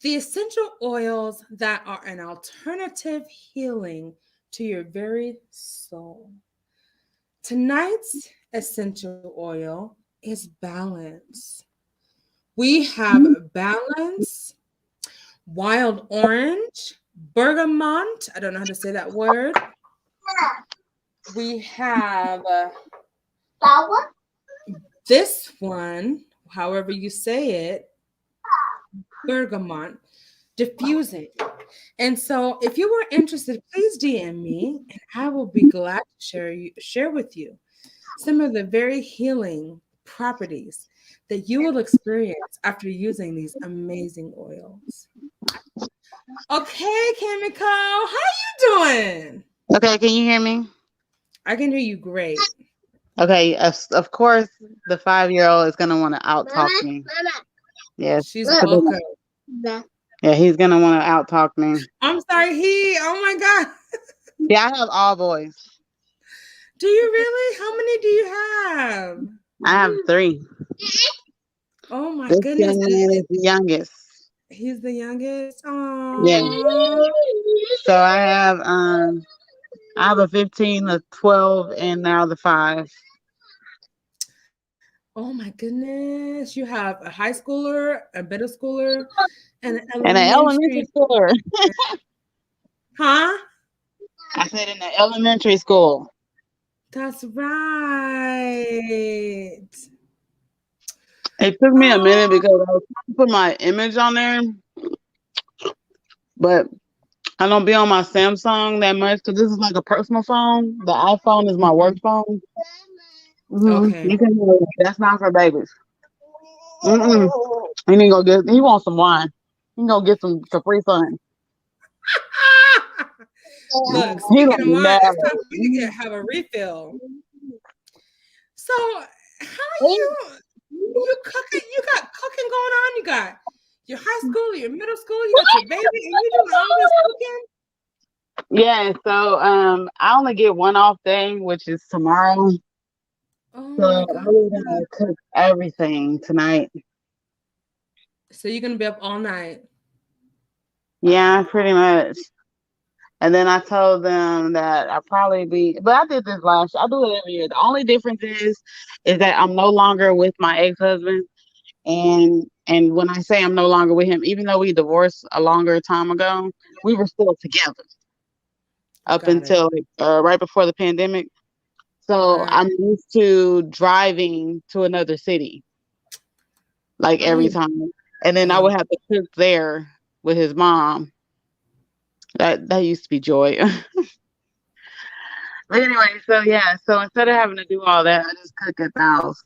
the essential oils that are an alternative healing to your very soul. Tonight's essential oil is balance. We have balance, wild orange, bergamot. I don't know how to say that word. We have this one, however you say it, bergamot, diffusing. And so if you were interested, please DM me and I will be glad to share with you some of the very healing properties that you will experience after using these amazing oils. Okay, Kimiko, how you doing? Okay, can you hear me? I can hear you great. Okay, of course, the 5-year-old is gonna want to out-talk me. Yes, She's welcome. Yeah, he's gonna want to out-talk me. I'm sorry, oh my God. Yeah, I have all boys. Do you really? How many do you have? I have 3. Oh my This goodness. young man is the youngest. He's the youngest. Aww. Yeah. So I have a 15, a 12, and now the 5. Oh my goodness. You have a high schooler, a middle schooler, and an elementary schooler. Huh? I said in the elementary school. That's right. It took me a minute because I was trying to put my image on there, but I don't be on my Samsung that much because this is like a personal phone. The iPhone is my work phone. Okay. You can hear it. That's not for babies. He wants some wine. He gonna get some Capri Sun. Look, speaking of wine, it's time for me to have a refill. So, how are you? You cooking? You got cooking going on? You got your high school, your middle school, you got your baby, and you doing all this cooking? Yeah. So, I only get one off thing, which is tomorrow. Oh so I'm gonna cook everything tonight. So you're gonna be up all night? Yeah, pretty much. And then I told them that I'll probably be, but I did this last year. I do it every year. The only difference is that I'm no longer with my ex-husband. And when I say I'm no longer with him, even though we divorced a longer time ago, we were still together up until right before the pandemic. So I'm used to driving to another city. like every Oh, time. And then I yeah. would have to cook there with his mom. That used to be joy. But anyway, so yeah, so instead of having to do all that, I just cook at the house.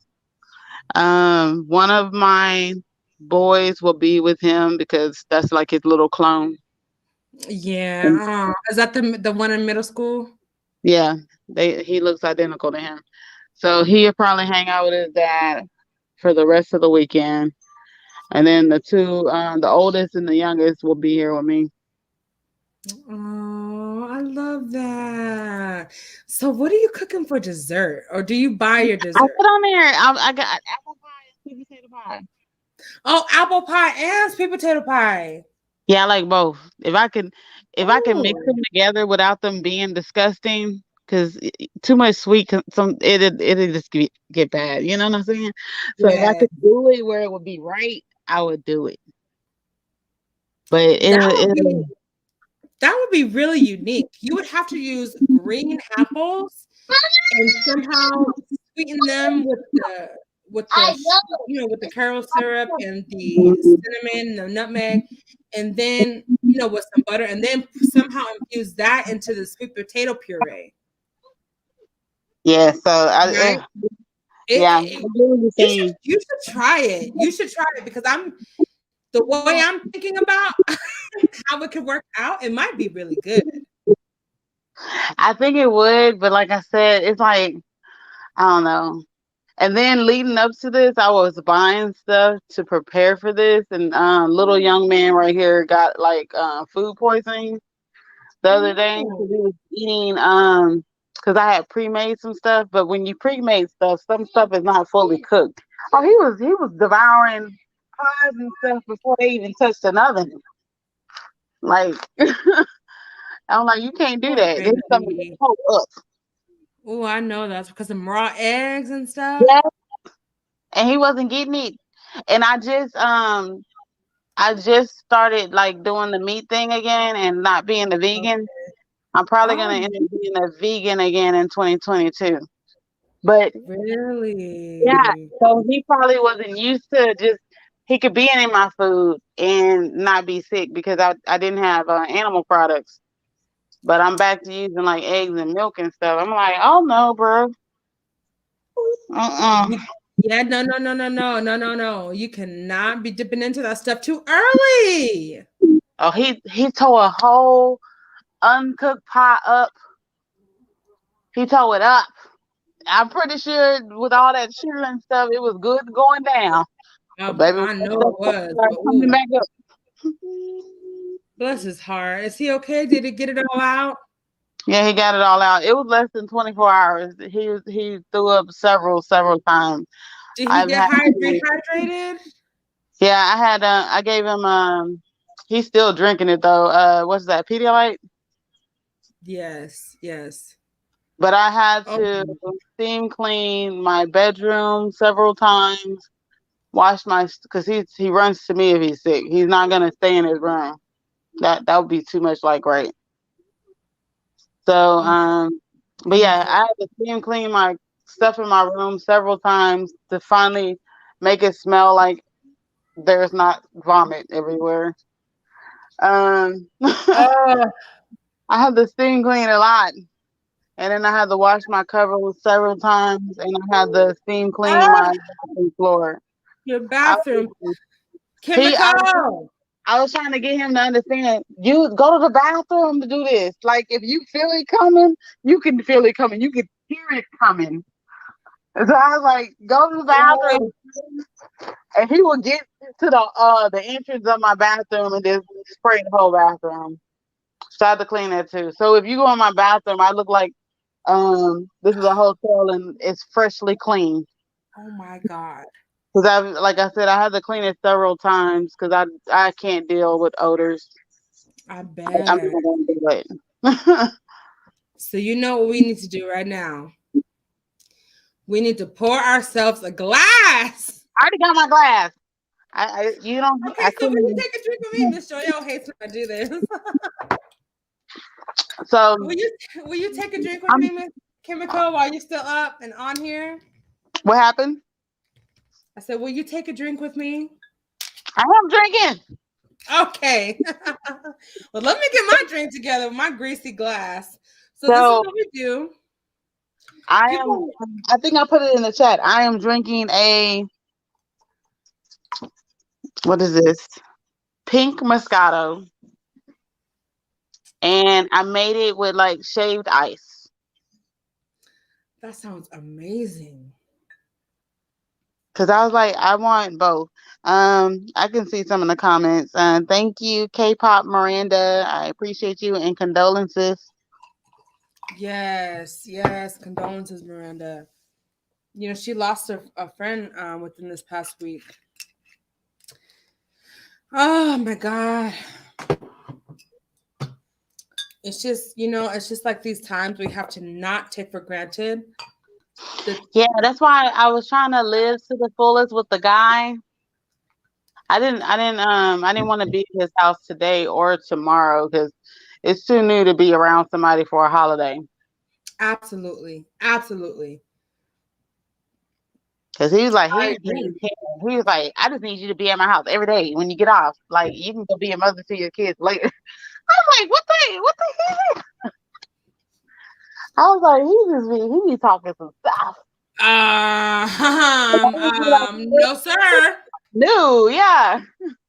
One of my boys will be with him because that's like his little clone. And Yeah. Is that the one in middle school? yeah, he looks identical to him. So he'll probably hang out with his dad for the rest of the weekend. And then the two, the oldest and the youngest will be here with me. Oh, I love that. So what are you cooking for dessert? Or do you buy your I dessert? put on there. I got apple pie and sweet potato pie. Oh, apple pie and sweet potato pie. Yeah, I like both. If I can mix Oh, them together without them being disgusting, because too much sweet, it'll just get bad. You know what I'm saying? So if I yeah. could do it where it would be right, I would do it. But That would it be that would be really unique. You would have to use green apples and somehow sweeten them with with the caramel syrup and the cinnamon, the nutmeg, and then with some butter, and then somehow infuse that into the sweet potato puree, yeah. So right? yeah, I It, get what you're you should saying. you should try it. You should try it because the way I'm thinking about how it could work out. It might be really good. I think it would, but like I said, it's like I don't know. And then leading up to this, I was buying stuff to prepare for this, and little young man right here got like food poisoning the Oh other day because no. he was eating because I had pre-made some stuff, but when you pre-made stuff, some stuff is not fully cooked. Oh, he was devouring pies and stuff before they even touched the oven. Like I'm like, you can't do Poor that. This is something to baby. coat up. Oh, I know that's because of raw eggs and stuff. Yeah, and he wasn't getting it. And I just started like doing the meat thing again and not being a vegan. I'm probably Oh, gonna end up being a vegan again in 2022. But yeah, really? so he probably wasn't used to just he could be in my food and not be sick because I didn't have animal products. But I'm back to using like eggs and milk and stuff. I'm like, oh no, bro. Uh-uh. Yeah, no, no, no, no, no, no, no, no. You cannot be dipping into that stuff too early. Oh, he tore a whole uncooked pie up. He tore it up. I'm pretty sure with all that sugar and stuff, it was good going down. But baby, when I that know stuff it was, started but coming ooh, back up. bless his heart. Is he okay? Did he get it all out? Yeah, he got it all out. It was less than 24 hours. He threw up several times. Did he I've get had to, rehydrated? yeah, I gave him he's still drinking it though. What's that, Pedialyte? Yes, yes. But I had Oh, to steam clean my bedroom several times, wash my because he runs to me if he's sick. He's not gonna stay in his room. That would be too much like right. So but yeah, painful. I had to steam clean my stuff in my room several times to finally make it smell like there's not vomit everywhere. I Oh, had to steam clean a lot. And then I had to wash my covers several times and I had to steam clean ah, my bathroom floor. your I bathroom was, he chemical. I was trying to get him to understand. You go to the bathroom to do this. Like if you feel it coming, you can feel it coming. You can hear it coming. And so I was like, go to the bathroom, Oh, and he would get to the entrance of my bathroom and just spray the whole bathroom. So I had to clean that too. So if you go in my bathroom, I look like this is a hotel and it's freshly clean. oh my God. Because like I said, I had to clean it several times because I can't deal with odors. I I'm bet. not gonna do it. So you know what we need to do right now? We need to pour ourselves a glass. I already got my glass. I you don't Okay, I so will you couldn't. take a drink with me? Miss Joyo hates when I do this. So Will you take a drink with I'm me, Miss Chemical, while you're still up and on here? what happened? I said, will you take a drink with me? I am drinking. Okay. Well, let me get my drink together with my greasy glass. So this is So what we do. I am. People, I think I put it in the chat. I am drinking a, what is this? Pink Moscato, and I made it with like shaved ice. that sounds amazing. Cause I was like, I want both. I can see some in the comments. Thank you, K-pop Miranda. I appreciate you and condolences. Yes, yes. Condolences, Miranda. You know, she lost a friend within this past week. Oh my God. It's just, you know, it's just like these times we have to not take for granted. Yeah, that's why I was trying to live to the fullest with the guy. I didn't want to be at his house today or tomorrow because it's too new to be around somebody for a holiday. Absolutely. Absolutely. Cause he was like, I he agree. he was like, I just need you to be at my house every day when you get off. Like you can go be a mother to your kids later. I'm like, what the hell? I was like, he be talking some stuff. No, sir. No, yeah.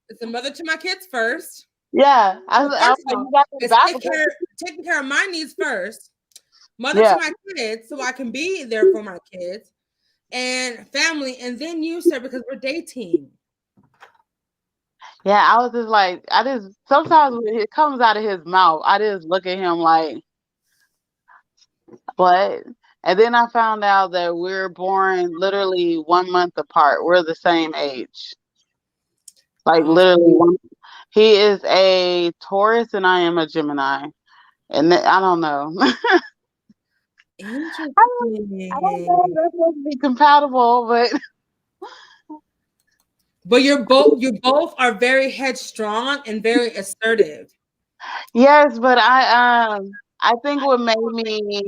It's a mother to my kids first. Yeah. Well, I was first like, of you all, got this it's backwards. taking care of my needs first. Mother Yeah. to my kids, so I can be there for my kids and family, and then you, sir, because we're dating. Yeah, I was just like, sometimes when it comes out of his mouth, I just look at him like, what? And then I found out that we're born literally 1 month apart. We're the same age. Like literally Awesome. one. He is a Taurus and I am a Gemini. And I don't know. Interesting. I don't know if that's supposed to be compatible, but But you both are very headstrong and very assertive. yes, but I think what made me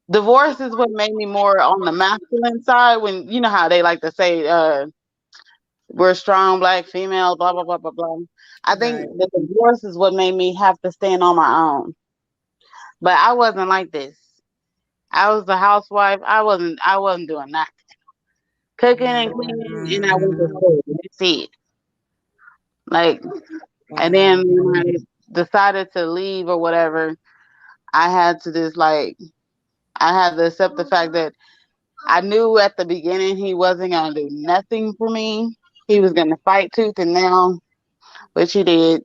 divorce is what made me more on the masculine side when you know how they like to say we're strong black female, blah blah blah blah blah. I think Right. the divorce is what made me have to stand on my own. But I wasn't like this. I was the housewife. I wasn't doing nothing. Cooking and cleaning and I went to Wow. school. That's it. Like and then Wow. when I decided to leave or whatever, I had to just like I had to accept the fact that I knew at the beginning he wasn't gonna do nothing for me. He was gonna fight tooth and nail, which he did.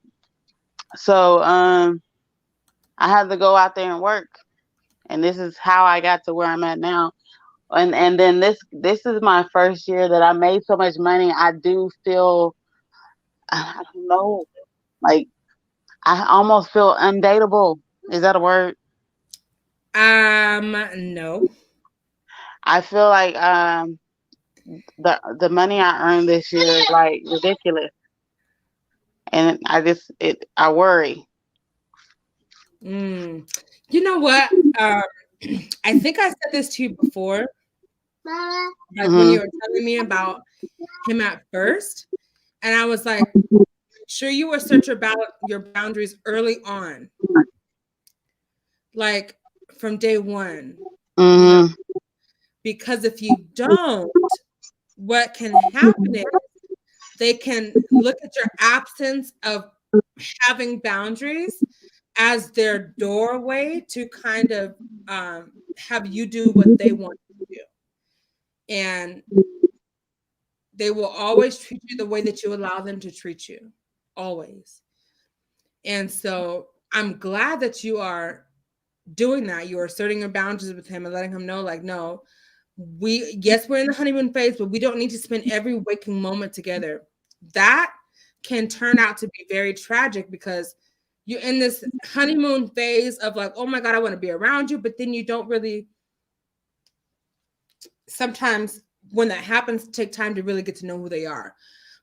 So I had to go out there and work. And this is how I got to where I'm at now. And then this is my first year that I made so much money. I do feel I don't know, like I almost feel undateable. Is that a word? No. I feel like the money I earned this year is like ridiculous. And I worry. You know what? I think I said this to you before, like when Hmm. you were telling me about him at first, and I was like, sure, you assert your boundaries early on, like from day one, you know, Hmm. because if you don't, what can happen is they can look at your absence of having boundaries as their doorway to kind of have you do what they want you to do. And they will always treat you the way that you allow them to treat you, always. And so I'm glad that you are doing that. You are asserting your boundaries with him and letting him know, like, no, yes, we're in the honeymoon phase, but we don't need to spend every waking moment together. That can turn out to be very tragic because you're in this honeymoon phase of like, oh my God, I want to be around you, but then you don't really sometimes when that happens, take time to really get to know who they are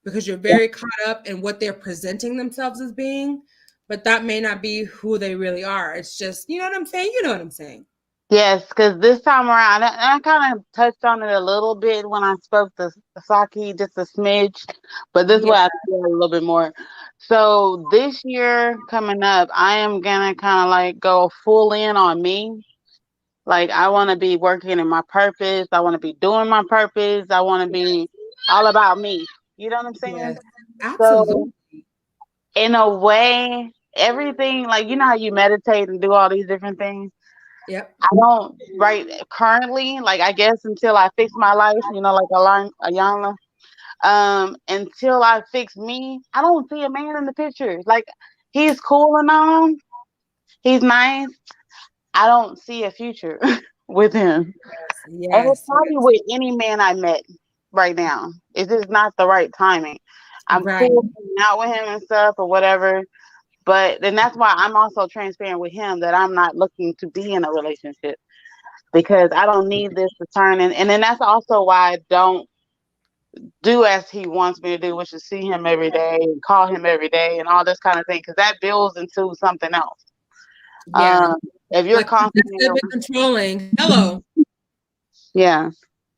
because you're very caught up in what they're presenting themselves as being, but that may not be who they really are. It's just, you know what I'm saying? You know what I'm saying? Yes, because this time around, and I kind of touched on it a little bit when I spoke to Saki, just a smidge, but this Yeah. way I feel a little bit more. So this year coming up, I am gonna kind of like go full in on me. Like I want to be working in my purpose. I want to be doing my purpose. I want to be all about me. You know what I'm saying? Yes. So Absolutely. in a way, everything like you know how you meditate and do all these different things. Yep. I don't right currently, like I guess until I fix my life, you know, like Ayana, until I fix me, I don't see a man in the picture. Like he's cool and all, he's nice. I don't see a future with him. And it's Yes. probably Yes. with any man I met right now. It's just not the right timing. I'm Right. cool hanging out with him and stuff or whatever. But then that's why I'm also transparent with him that I'm not looking to be in a relationship because I don't need this to turn in. And then that's also why I don't do as he wants me to do, which is see him every day and call him every day and all this kind of thing, because that builds into something else. Yeah. Um, if you're Like constantly, possessive and controlling. Hello. yeah,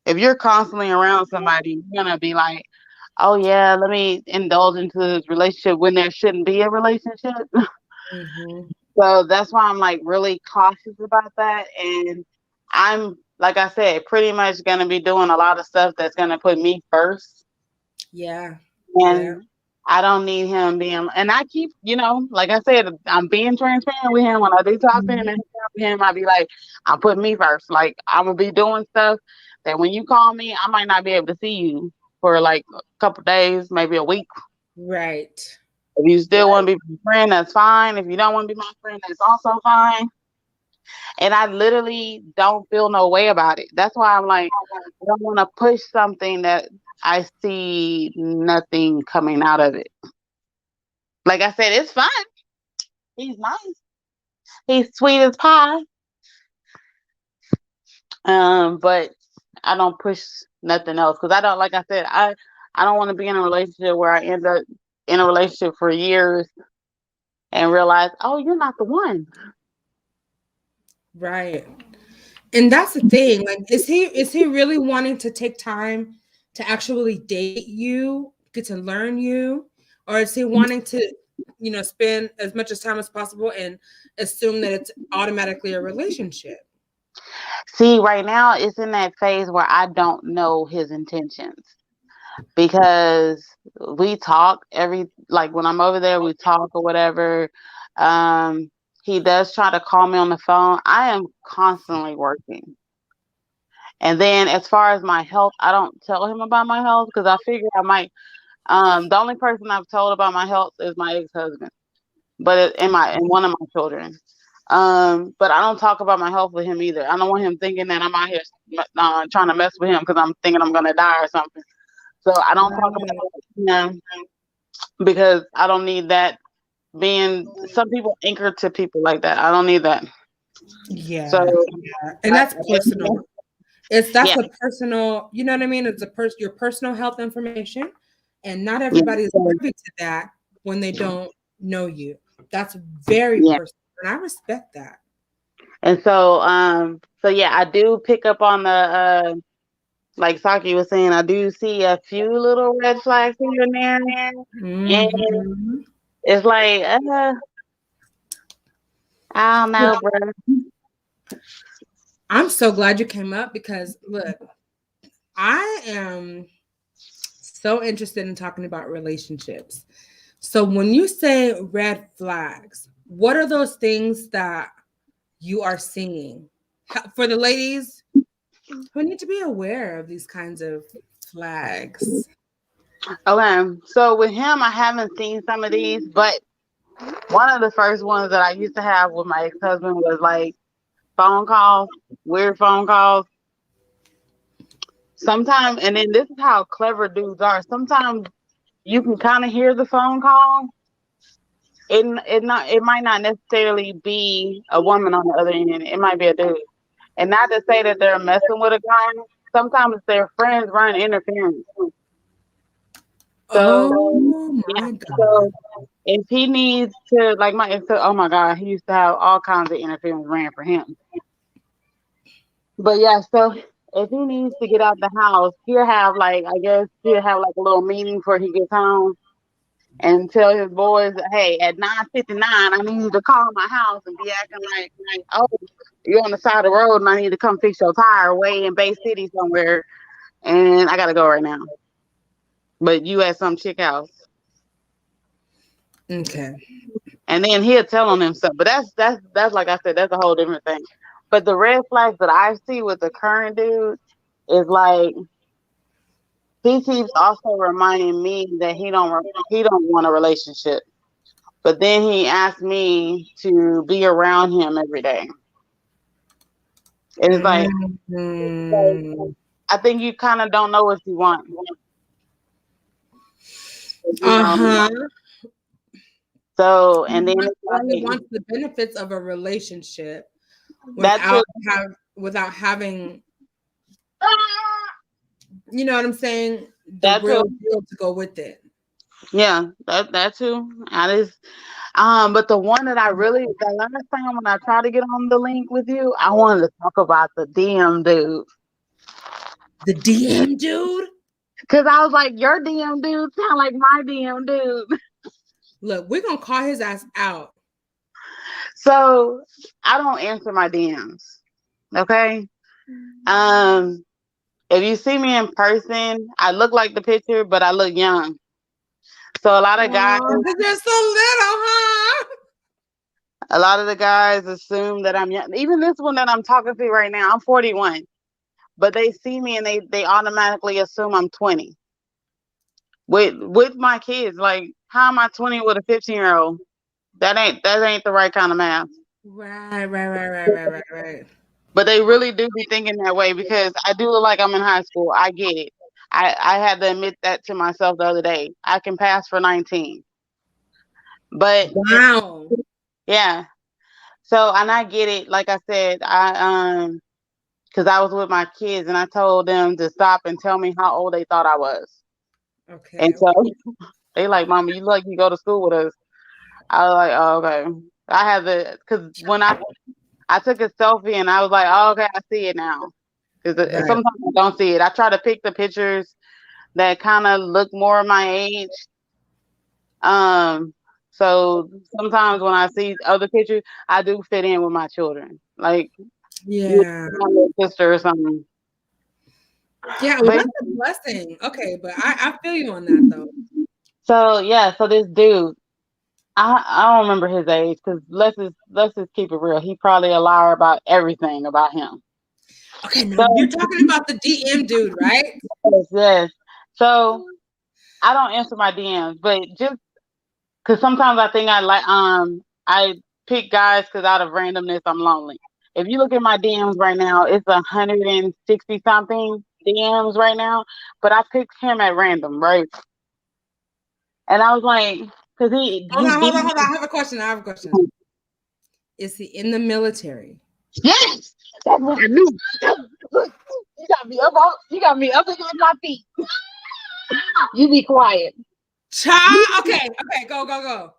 if you're constantly around somebody, you're gonna be like, oh yeah, let me indulge into this relationship when there shouldn't be a relationship. Hmm. So that's why I'm like really cautious about that. And I'm, like I said, pretty much going to be doing a lot of stuff that's going to put me first. Yeah. Yeah. And I don't need him being, and I keep, you know, like I said, I'm being transparent with him. When I do talk to him Mhm. and him, I be like, I'm putting me first. Like I'm going to be doing stuff that when you call me, I might not be able to see you for like a couple days, maybe a week. Right. If you still Right. want to be my friend, that's fine. If you don't want to be my friend, that's also fine. And I literally don't feel no way about it. That's why I'm like, I don't want to push something that I see nothing coming out of it. Like I said, it's fun. He's nice. He's sweet as pie. But I don't push nothing else because I don't. Like I said, I don't want to be in a relationship where I end up in a relationship for years and realize, oh, you're not the one. Right. And that's the thing. Like, is he really wanting to take time to actually date you, get to learn you, or is he wanting to, spend as much as time as possible and assume that it's automatically a relationship? See, right now it's in that phase where I don't know his intentions. Because we talk every like when I'm over there, we talk or whatever. Um, he does try to call me on the phone. I am constantly working. And then as far as my health, I don't tell him about my health because I figure I might. The only person I've told about my health is my ex-husband, but in one of my children. But I don't talk about my health with him either. I don't want him thinking that I'm out here trying to mess with him because I'm thinking I'm gonna die or something. So I don't talk about Right. it, because I don't need that being some people anchor to people like that. I don't need that. So Yeah. Yeah. And that's personal. That's yeah, a personal, you know what I mean? It's your personal health information. And not yeah, everybody is so, privy to that when they don't know you. That's very yeah. personal. And I respect that. And so yeah, I do pick up on the like Saki was saying, I do see a few little red flags here and there, and Mhm. it's like I don't know, bro. I'm so glad you came up because look, I am so interested in talking about relationships. So when you say red flags, what are those things that you are seeing? For the ladies who need to be aware of these kinds of flags. Okay, so with him, I haven't seen some of these, but one of the first ones that I used to have with my ex husband was like phone calls, weird phone calls. Sometimes, and then this is how clever dudes are. Sometimes you can kind of hear the phone call. It might not necessarily be a woman on the other end. It might be a dude. And not to say that they're messing with a guy. Sometimes their friends run interference. So Oh yeah. my God. So if he needs to, like oh my God, he used to have all kinds of interference ran for him. But yeah, so if he needs to get out the house, he'll have like I guess he'll have like a little meeting before he gets home and tell his boys, hey, at 9:59, I need you to call my house and be acting like, oh, you're on the side of the road and I need to come fix your tire way in Bay City somewhere, and I gotta go right now. But you at some chick house, Okay. and then he'll tell on himself. But that's like I said, that's a whole different thing. But the red flags that I see with the current dude is like he keeps also reminding me that he don't want a relationship. But then he asked me to be around him every day. It's like Mhm. I think you kind of don't know what you want. You know. Uh-huh. So and then it's Or he like wants the benefits of a relationship that too. without having, you know what I'm saying, the That too. real deal to go with it. Yeah, that too. I just but the one that the last time when I tried to get on the link with you, I wanted to talk about the DM dude. The DM dude? Cause I was like, your DM dude sound like my DM dude. Look, we're gonna call his ass out. So I don't answer my DMs. Okay. If you see me in person, I look like the picture, but I look young. So a lot of guys, Oh, 'cause you're so little, huh? a lot of the guys assume that I'm young. Even this one that I'm talking to right now, I'm 41. But they see me and they automatically assume I'm 20. With my kids, like how am I 20 with a 15-year-old? That ain't the right kind of math. Right. But they really do be thinking that way because I do look like I'm in high school. I get it. I had to admit that to myself the other day. I can pass for 19. But Wow. yeah. So and I get it. Like I said, because I was with my kids and I told them to stop and tell me how old they thought I was. And Okay. so they like, Mama, you look like you go to school with us. I was like, oh, okay. I had because when I took a selfie and I was like, oh, okay, I see it now. Because Right. sometimes I don't see it. I try to pick the pictures that kind of look more my age. So sometimes when I see other pictures, I do fit in with my children. Like you Yeah. my little sister or something. Yeah, well, But that's a blessing. Okay, but I feel you on that though. so yeah, so this dude, I don't remember his age because let's just keep it real. He probably a liar about everything about him. Okay, now So you're talking about the DM dude, right? yes. So I don't answer my DMs, but just because sometimes I think I pick guys because out of randomness I'm lonely. If you look at my DMs right now, it's 160 something DMs right now, but I picked him at random, right? And I was like, because Hold on. I have a question. Is he in the military? yes, that's what I knew. You got me up against my feet. You be quiet. Child. Okay. Go.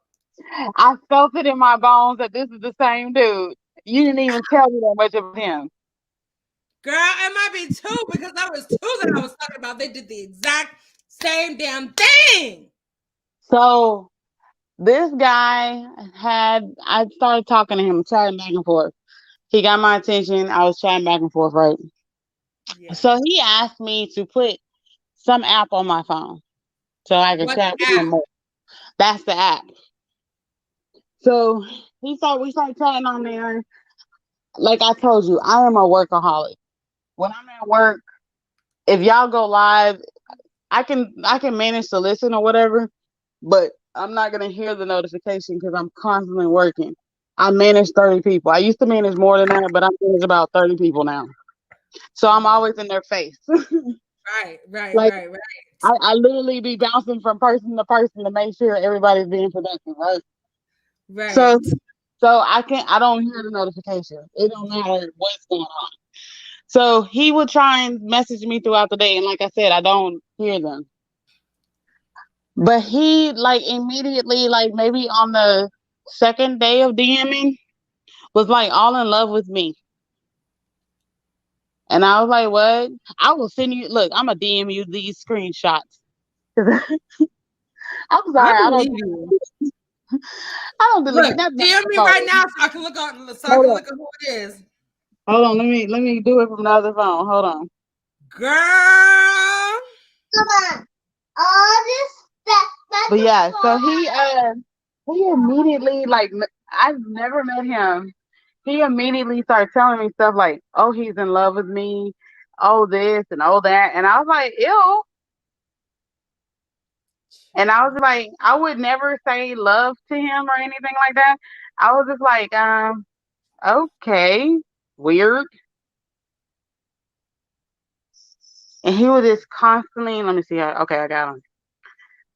I felt it in my bones that this is the same dude. You didn't even tell me that much about him. Girl, it might be two because that was two that I was talking about. They did the exact same damn thing. So this guy I started talking to him, chatting back and forth. He got my attention. I was chatting back and forth, right? Yeah. So he asked me to put some app on my phone so I could What chat with him app? more. That's the app. So we started chatting on there. Like I told you, I am a workaholic. When I'm at work, if y'all go live, I can manage to listen or whatever, but I'm not gonna hear the notification because I'm constantly working. I manage 30 people. I used to manage more than that, but I manage about 30 people now. So I'm always in their face. Like Right. I literally be bouncing from person to person to make sure everybody's being productive, right? So Right. so I don't hear the notification. It don't matter what's going on. So he would try and message me throughout the day, and like I said, I don't hear them. But he like immediately, like maybe on the second day of DMing, was like all in love with me. And I was like, what? I will send you. Look, I'm gonna DM you these screenshots. I'm I sorry, believe you. I don't delete Look, nothing. DM me right now so I can look on so I Hold can on, look at who it is. hold on. Let me do it from the other phone. Hold on. Girl. Come on. All this stuff. But yeah, so he immediately like I've never met him. He immediately started telling me stuff like, "Oh, he's in love with me, oh this and oh that," and I was like, "Ew." And I was like, I would never say love to him or anything like that. I was just like, okay, weird. And he was just constantly, let me see. Okay, I got him.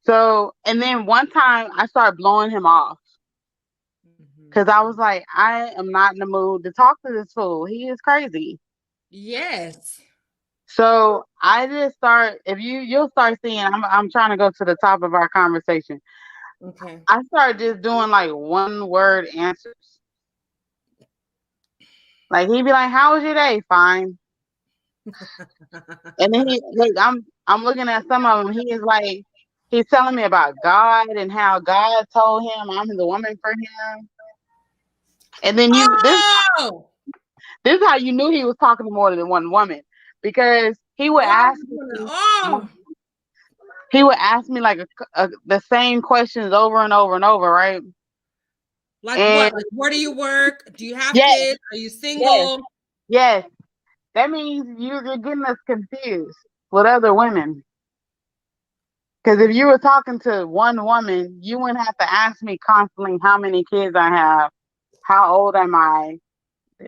So, and then one time I started blowing him off because I was like, I am not in the mood to talk to this fool. He is crazy. Yes. So I just start. If you'll start seeing. I'm trying to go to the top of our conversation. Okay. I started just doing like one word answers. Like he'd be like, "How was your day?" Fine. And then I'm looking at some of them. He is like, he's telling me about God and how God told him I'm the woman for him. And then Oh, this is how you knew he was talking to more than one woman, because he would ask me, oh, like the same questions over and over and over, right? like And what? Like, where do you work? Do you have yes, kids? Are you single? yes, that means you're getting us confused with other women. Because if you were talking to one woman, you wouldn't have to ask me constantly how many kids I have, how old am I,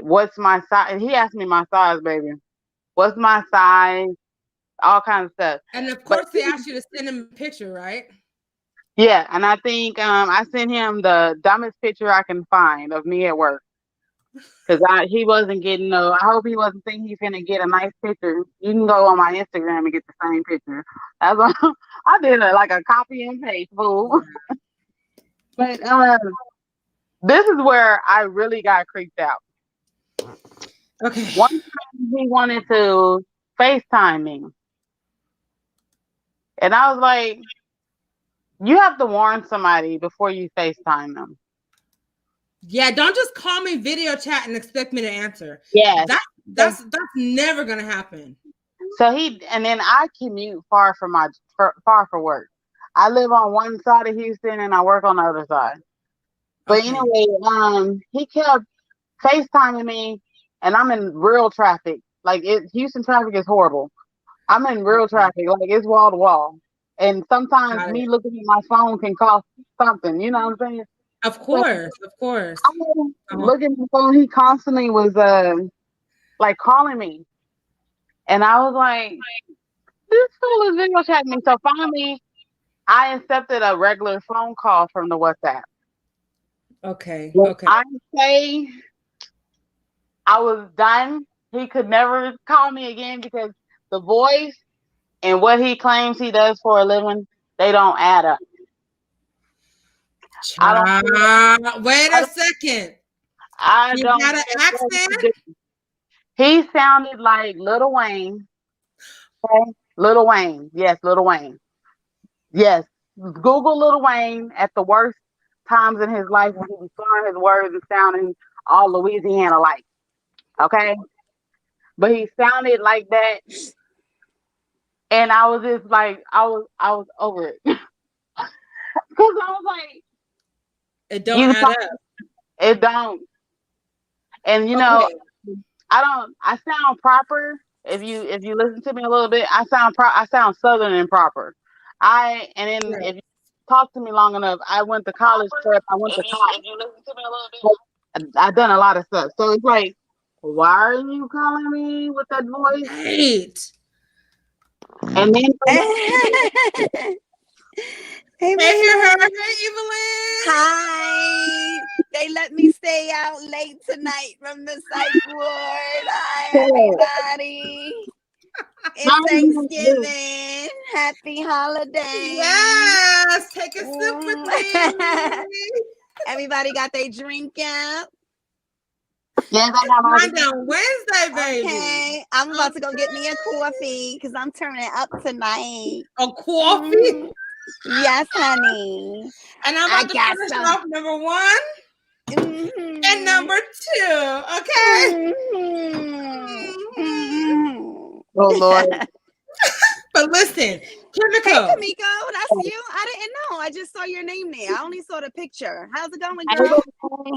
what's my size. He asked me my size, baby. What's my size? All kinds of stuff. And of But course, they ask you to send him a picture, right? yeah, and I think I sent him the dumbest picture I can find of me at work. Because he wasn't getting no. I hope he wasn't thinking he's gonna get a nice picture. You can go on my Instagram and get the same picture. That's all. I did it like a copy and paste, fool. But this is where I really got creeped out. Okay. One time he wanted to FaceTime me, and I was like, "You have to warn somebody before you FaceTime them." Yeah, don't just call me video chat and expect me to answer. Yeah, That's never gonna happen. So and then I commute far for work. I live on one side of Houston and I work on the other side. But Okay. anyway, he kept FaceTiming me, and I'm in real traffic. Like Houston traffic is horrible. I'm in real traffic, like it's wall to wall. And sometimes Got me it. looking at my phone can cost something. You know what I'm saying? Of So course, of course. I'm looking at my phone. He constantly was like calling me, and I was like, "This fool is video chatting me." So finally, I accepted a regular phone call from the WhatsApp. Okay. When Okay. I say I was done, he could never call me again because the voice and what he claims he does for a living, they don't add up. Wait a second. I He don't had an care what he accent? did. He sounded like Lil Wayne. Okay? Lil Wayne. Yes, Lil Wayne. Yes. Google Lil Wayne at the worst times in his life when he was slurring his words and sounding all Louisiana like. Okay? But he sounded like that. And I was just like, I was over it. Because I was like, It don't add up. it don't. And Okay. I sound proper. If you listen to me a little bit, I sound southern and proper. And then Right. if you talk to me long enough, I went to college prep. I went to college. If you listen to me a little bit. I've done a lot of stuff. So it's like, why are you calling me with that voice? Right. And then Hey, Hey, hear her. Evelyn. Hey, Evelyn. Hi. They let me stay out late tonight from the psych ward. Hi, everybody. It's Thanksgiving. Happy holidays. Yes. Take a sip with me. Everybody got their drink out. Yes, I got my Mine down Wednesday, baby. Okay, I'm about to go get me a coffee because I'm turning up tonight. A coffee. Mhm. Yes, honey. And I'm I about to got finish some. off number 1 Mhm. and number 2. Okay. Mhm. Mhm. Mhm. Oh Lord. But listen, Hey, Kimiko. Kamiko, that's you. I didn't know. I just saw your name there. I only saw the picture. How's it going, girl?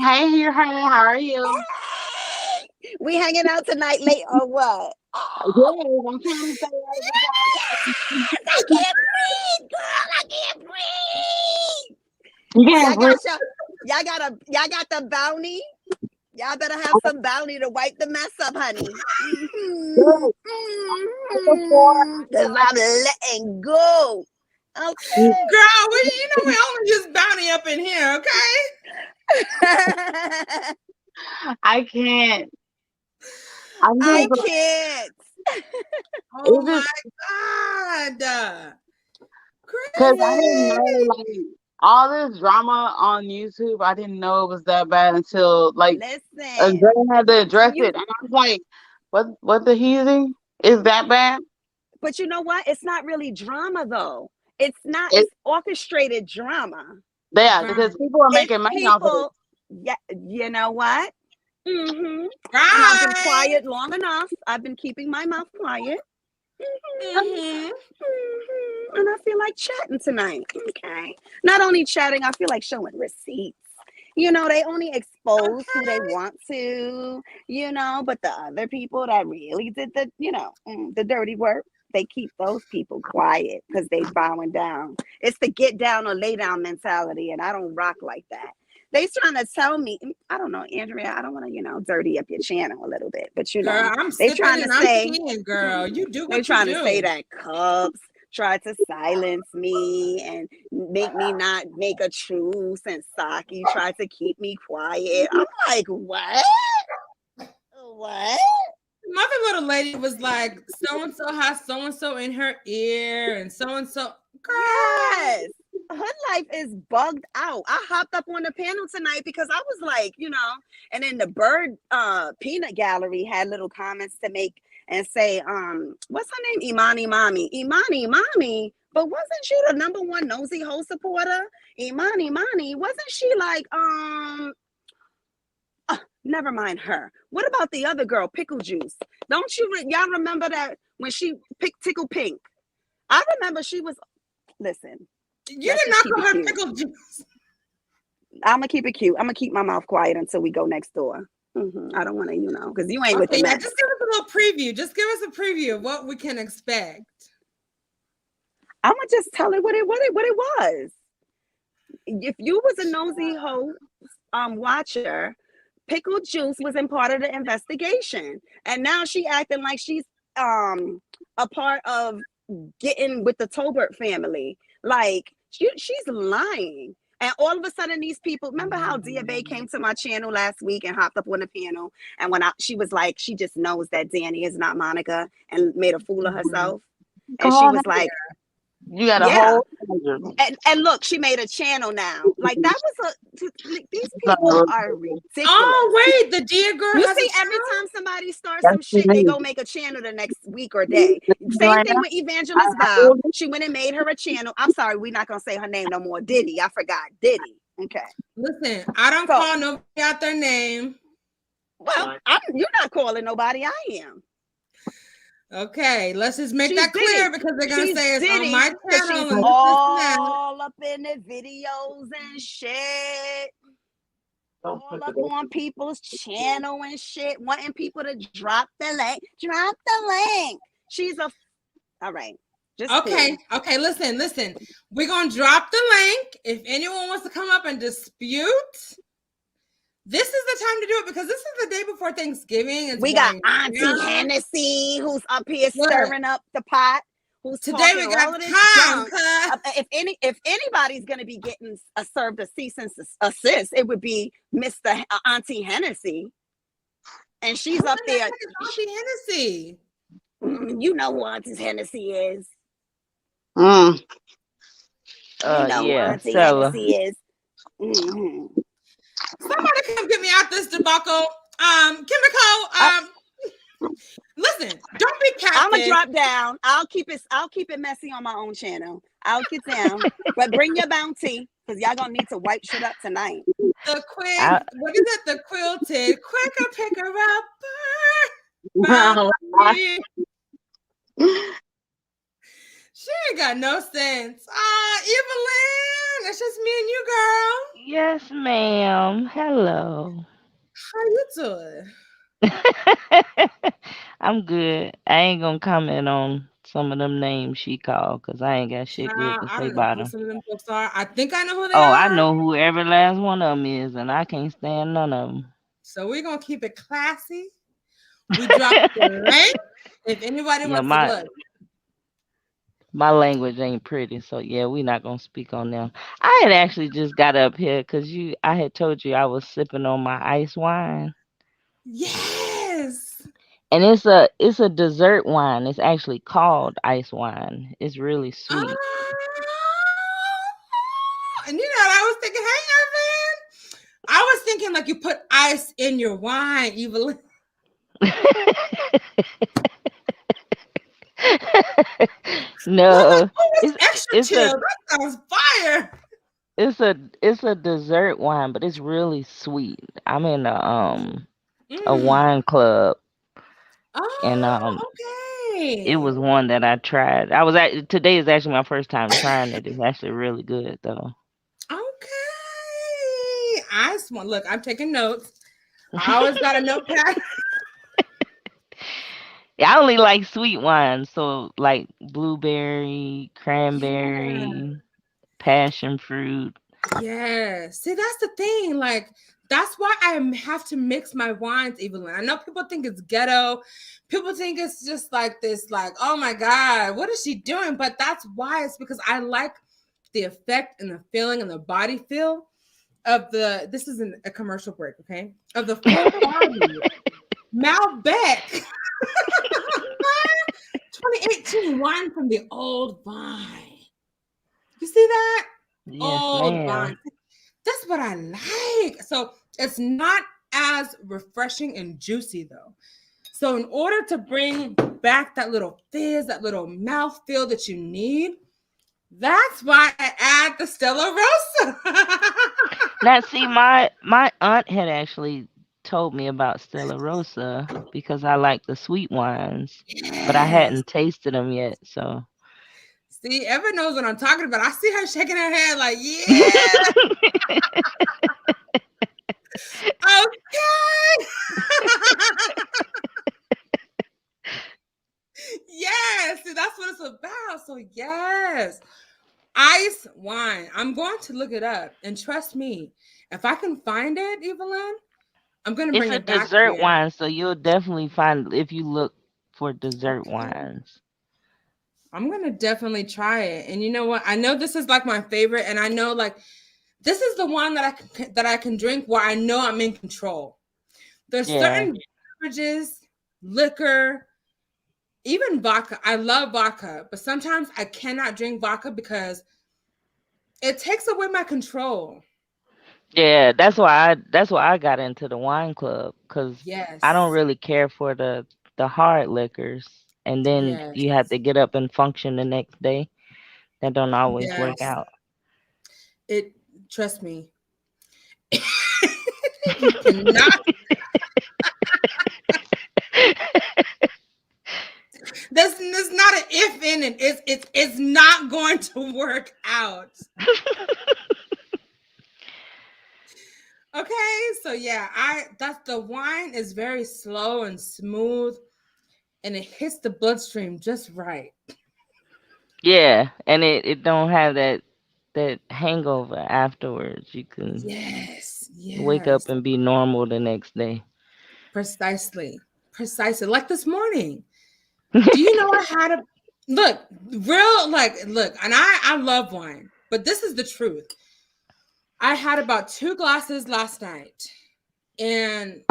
Hey, here, honey. How are you? Hey, we hanging out tonight late or what? Yes, I'm trying to say Yes, I can't breathe, girl. I can't breathe. you can't breathe. Y'all got the bounty. Y'all better have some bounty to wipe the mess up, honey. Yes. Cause I'm letting go. Okay. Girl, we only use bounty up in here, okay? I can't. I'm I just, can't. Oh it's my just God. because I didn't Crazy. know, like, all this drama on YouTube. I didn't know it was that bad until, like, a Listen, girl had to address you it, and I was like, "What the heathen is that bad?" but you know what? It's not really drama though. It's not, It, it's orchestrated drama. yeah, Right. because people are It's making money off of it. people, yeah, you know what? And I've been Right. quiet long enough. I've been keeping my mouth quiet. Mm-hmm. And I feel like chatting tonight. Okay. Not only chatting, I feel like showing receipts. You know, they only expose who they want to, but the other people that really did the dirty work, they keep those people quiet because they bowing down. It's the get down or lay down mentality, and I don't rock like that. They trying to tell me, I don't know, Andrea, I don't want to, dirty up your channel a little bit, but Girl, I'm they sipping trying to and I'm say, peeing, girl. You do they what you trying to say do. that Cubs tried to silence me and make me not make a truce, and Saki tried to keep me quiet. I'm like, what? What? Mother little lady was like, so and so has so and so in her ear, and so and so. Girl. Yes. Hood life is bugged out. I hopped up on the panel tonight because I was like, and then the Bird Peanut Gallery had little comments to make and say, what's her name? Imani Mommy. But wasn't she the number one nosy hoe supporter? Imani Mommy, wasn't she like, never mind her. What about the other girl, Pickle Juice? Don't y'all remember that when she picked Tickle Pink? I remember she was, listen. You did not call her pickle juice. I'm gonna keep it cute. I'm gonna keep my mouth quiet until we go next door. I don't want to, because you ain't with the mess. Just give us a little preview. Just give us a preview of what we can expect. I'm gonna just tell it what it was. If you was a nosy hoe watcher, Pickle Juice was in part of the investigation, and now she acting like she's a part of getting with the Tolbert family. Like she's lying. And all of a sudden, these people, remember how Dia Bay came to my channel last week and hopped up on the panel? And when she was like, she just knows that Danny is not Monica and made a fool of herself. And she was like, you got a whole and look, she made a channel now. Like that was these people are ridiculous. Oh wait, the Dia girl. You see, every time somebody starts some shit, they go make a channel the next week or day. Same thing with Evangelist Val. She went and made her a channel. I'm sorry, we're not gonna say her name no more. Diddy, I forgot. Diddy. Okay. Listen, I don't call nobody out their name. Well, you're not calling nobody. I am. Okay, let's just make that clear because they're gonna say it's on my channel. She's all up in the videos and shit. All up on people's channel and shit, wanting people to drop the link. Drop the link. She's a all right. Just okay. Listen. We're gonna drop the link. If anyone wants to come up and dispute, this is the time to do it because this is the day before Thanksgiving. It's we got Auntie Hennessy who's up here stirring up the pot. Who's today we got time. If anybody's gonna be getting served a cease and assist, it would be Mr. Auntie Hennessy, and she's up there. Auntie Hennessy. You know who Auntie Hennessy is. Yeah, Auntie Hennessy is. Somebody come get me out this debacle. Kimiko, listen, don't be I'm gonna catfish. drop down. I'll keep it messy on my own channel. I'll get down, but bring your bounty because y'all gonna need to wipe shit up tonight. The what is it? The quilted quicker picker upper. Bounty. She ain't got no sense. Evelyn, it's just me and you, girl. Yes, ma'am. Hello. How you doing? I'm good. I ain't gonna comment on some of them names she called because I ain't got shit good to I say don't know about who them. some of them folks are. I think I know who they Oh, are. I know who every last one of them is, and I can't stand none of them. So we're gonna keep it classy. We drop the link if anybody Yeah, wants to look. my language ain't pretty, so yeah, we not gonna speak on them. I had actually just got up here because I had told you I was sipping on my ice wine. Yes. And it's a dessert wine. It's actually called ice wine. It's really sweet. And you know what I was thinking? Hey, Evan. I was thinking like you put ice in your wine, Evelyn. No, Like, oh, it's extra chill. That sounds fire. It's a dessert wine, but it's really sweet. I'm in a Mm. wine club, and Okay. it was one that I tried. Today is actually my first time trying it. It's actually really good though. Okay. Look, I'm taking notes. I always got a notepad. Yeah, I only like sweet wines, so like blueberry, cranberry, passion fruit. Yeah. See, that's the thing. Like, that's why I have to mix my wines, Evelyn. I know people think it's ghetto. People think it's just like this, like, oh my God, what is she doing? But that's why. It's because I like the effect and the feeling and the body feel of this isn't a commercial break, okay? Of the full body. Malbec. 2018 wine from the old vine. You see that? Yes, Old ma'am. vine. That's what I like. So it's not as refreshing and juicy though. So in order to bring back that little fizz, that little mouthfeel that you need, that's why I add the Stella Rosa. Now, see, my aunt had actually told me about Stella Rosa because I like the sweet wines, but I hadn't tasted them yet. So, see, Evan knows what I'm talking about. I see her shaking her head like, yeah. Okay. Yes, see, that's what it's about. So yes, ice wine. I'm going to look it up, and trust me, if I can find it, Evelyn, I'm going to bring it back. It's a dessert wine, so you'll definitely find if you look for dessert wines. I'm going to definitely try it. And you know what? I know this is like my favorite, and I know like this is the one that I can drink where I know I'm in control. There's certain beverages, liquor, even vodka. I love vodka, but sometimes I cannot drink vodka because it takes away my control. Yeah, that's why I got into the wine club because I don't really care for the hard liquors, and then you have to get up and function the next day. That don't always work out. Trust me. You cannot. There's not an if in it. It's not going to work out. Okay, so yeah, the wine is very slow and smooth, and it hits the bloodstream just right. Yeah, and it don't have that hangover afterwards. You can wake up and be normal the next day. Precisely. Like this morning. Do you know I had look, and I love wine, but this is the truth. I had about 2 glasses last night. And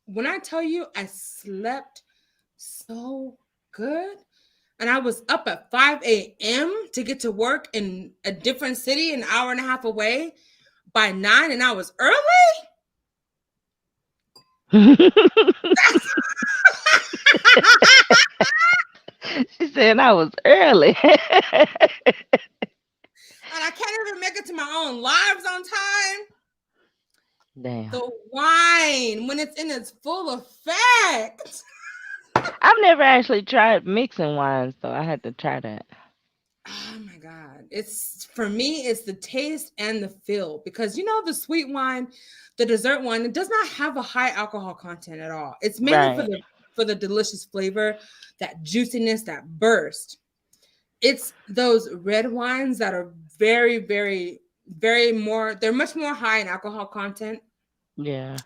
when I tell you I slept so good, and I was up at 5 a.m. to get to work in a different city, an hour and a half away by 9, and I was early. She said I was early. And I can't even make it to my own lives on time. Damn. The wine, when it's in its full effect. I've never actually tried mixing wines, so I had to try that. Oh my God. It's for me, it's the taste and the feel, because you know the sweet wine, the dessert wine, it does not have a high alcohol content at all. It's mainly for the delicious flavor, that juiciness, that burst. It's those red wines that are very, very, very more, they're much more high in alcohol content. Yeah.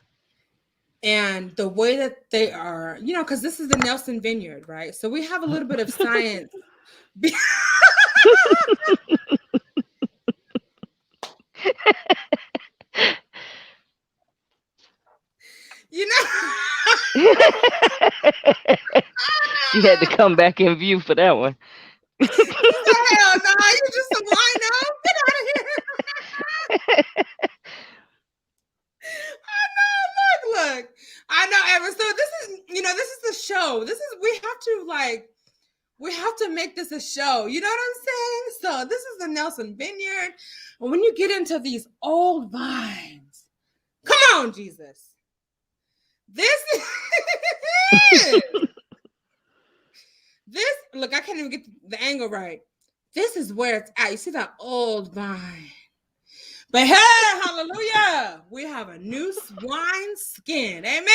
And the way that they are, you know, because this is the Nelson Vineyard, right? So we have a little bit of science. You know, she had to come back in view for that one. Hell no, you just a wino. Get out of here. Look. I know, Evan. So this is, you know, this is the show. We have to make this a show. You know what I'm saying? So this is the Nelson Vineyard. And when you get into these old vines, come on, Jesus. This is this. Look, I can't even get the angle right. This is where it's at. You see that old vine. But hey, hallelujah, we have a new wine skin. Amen?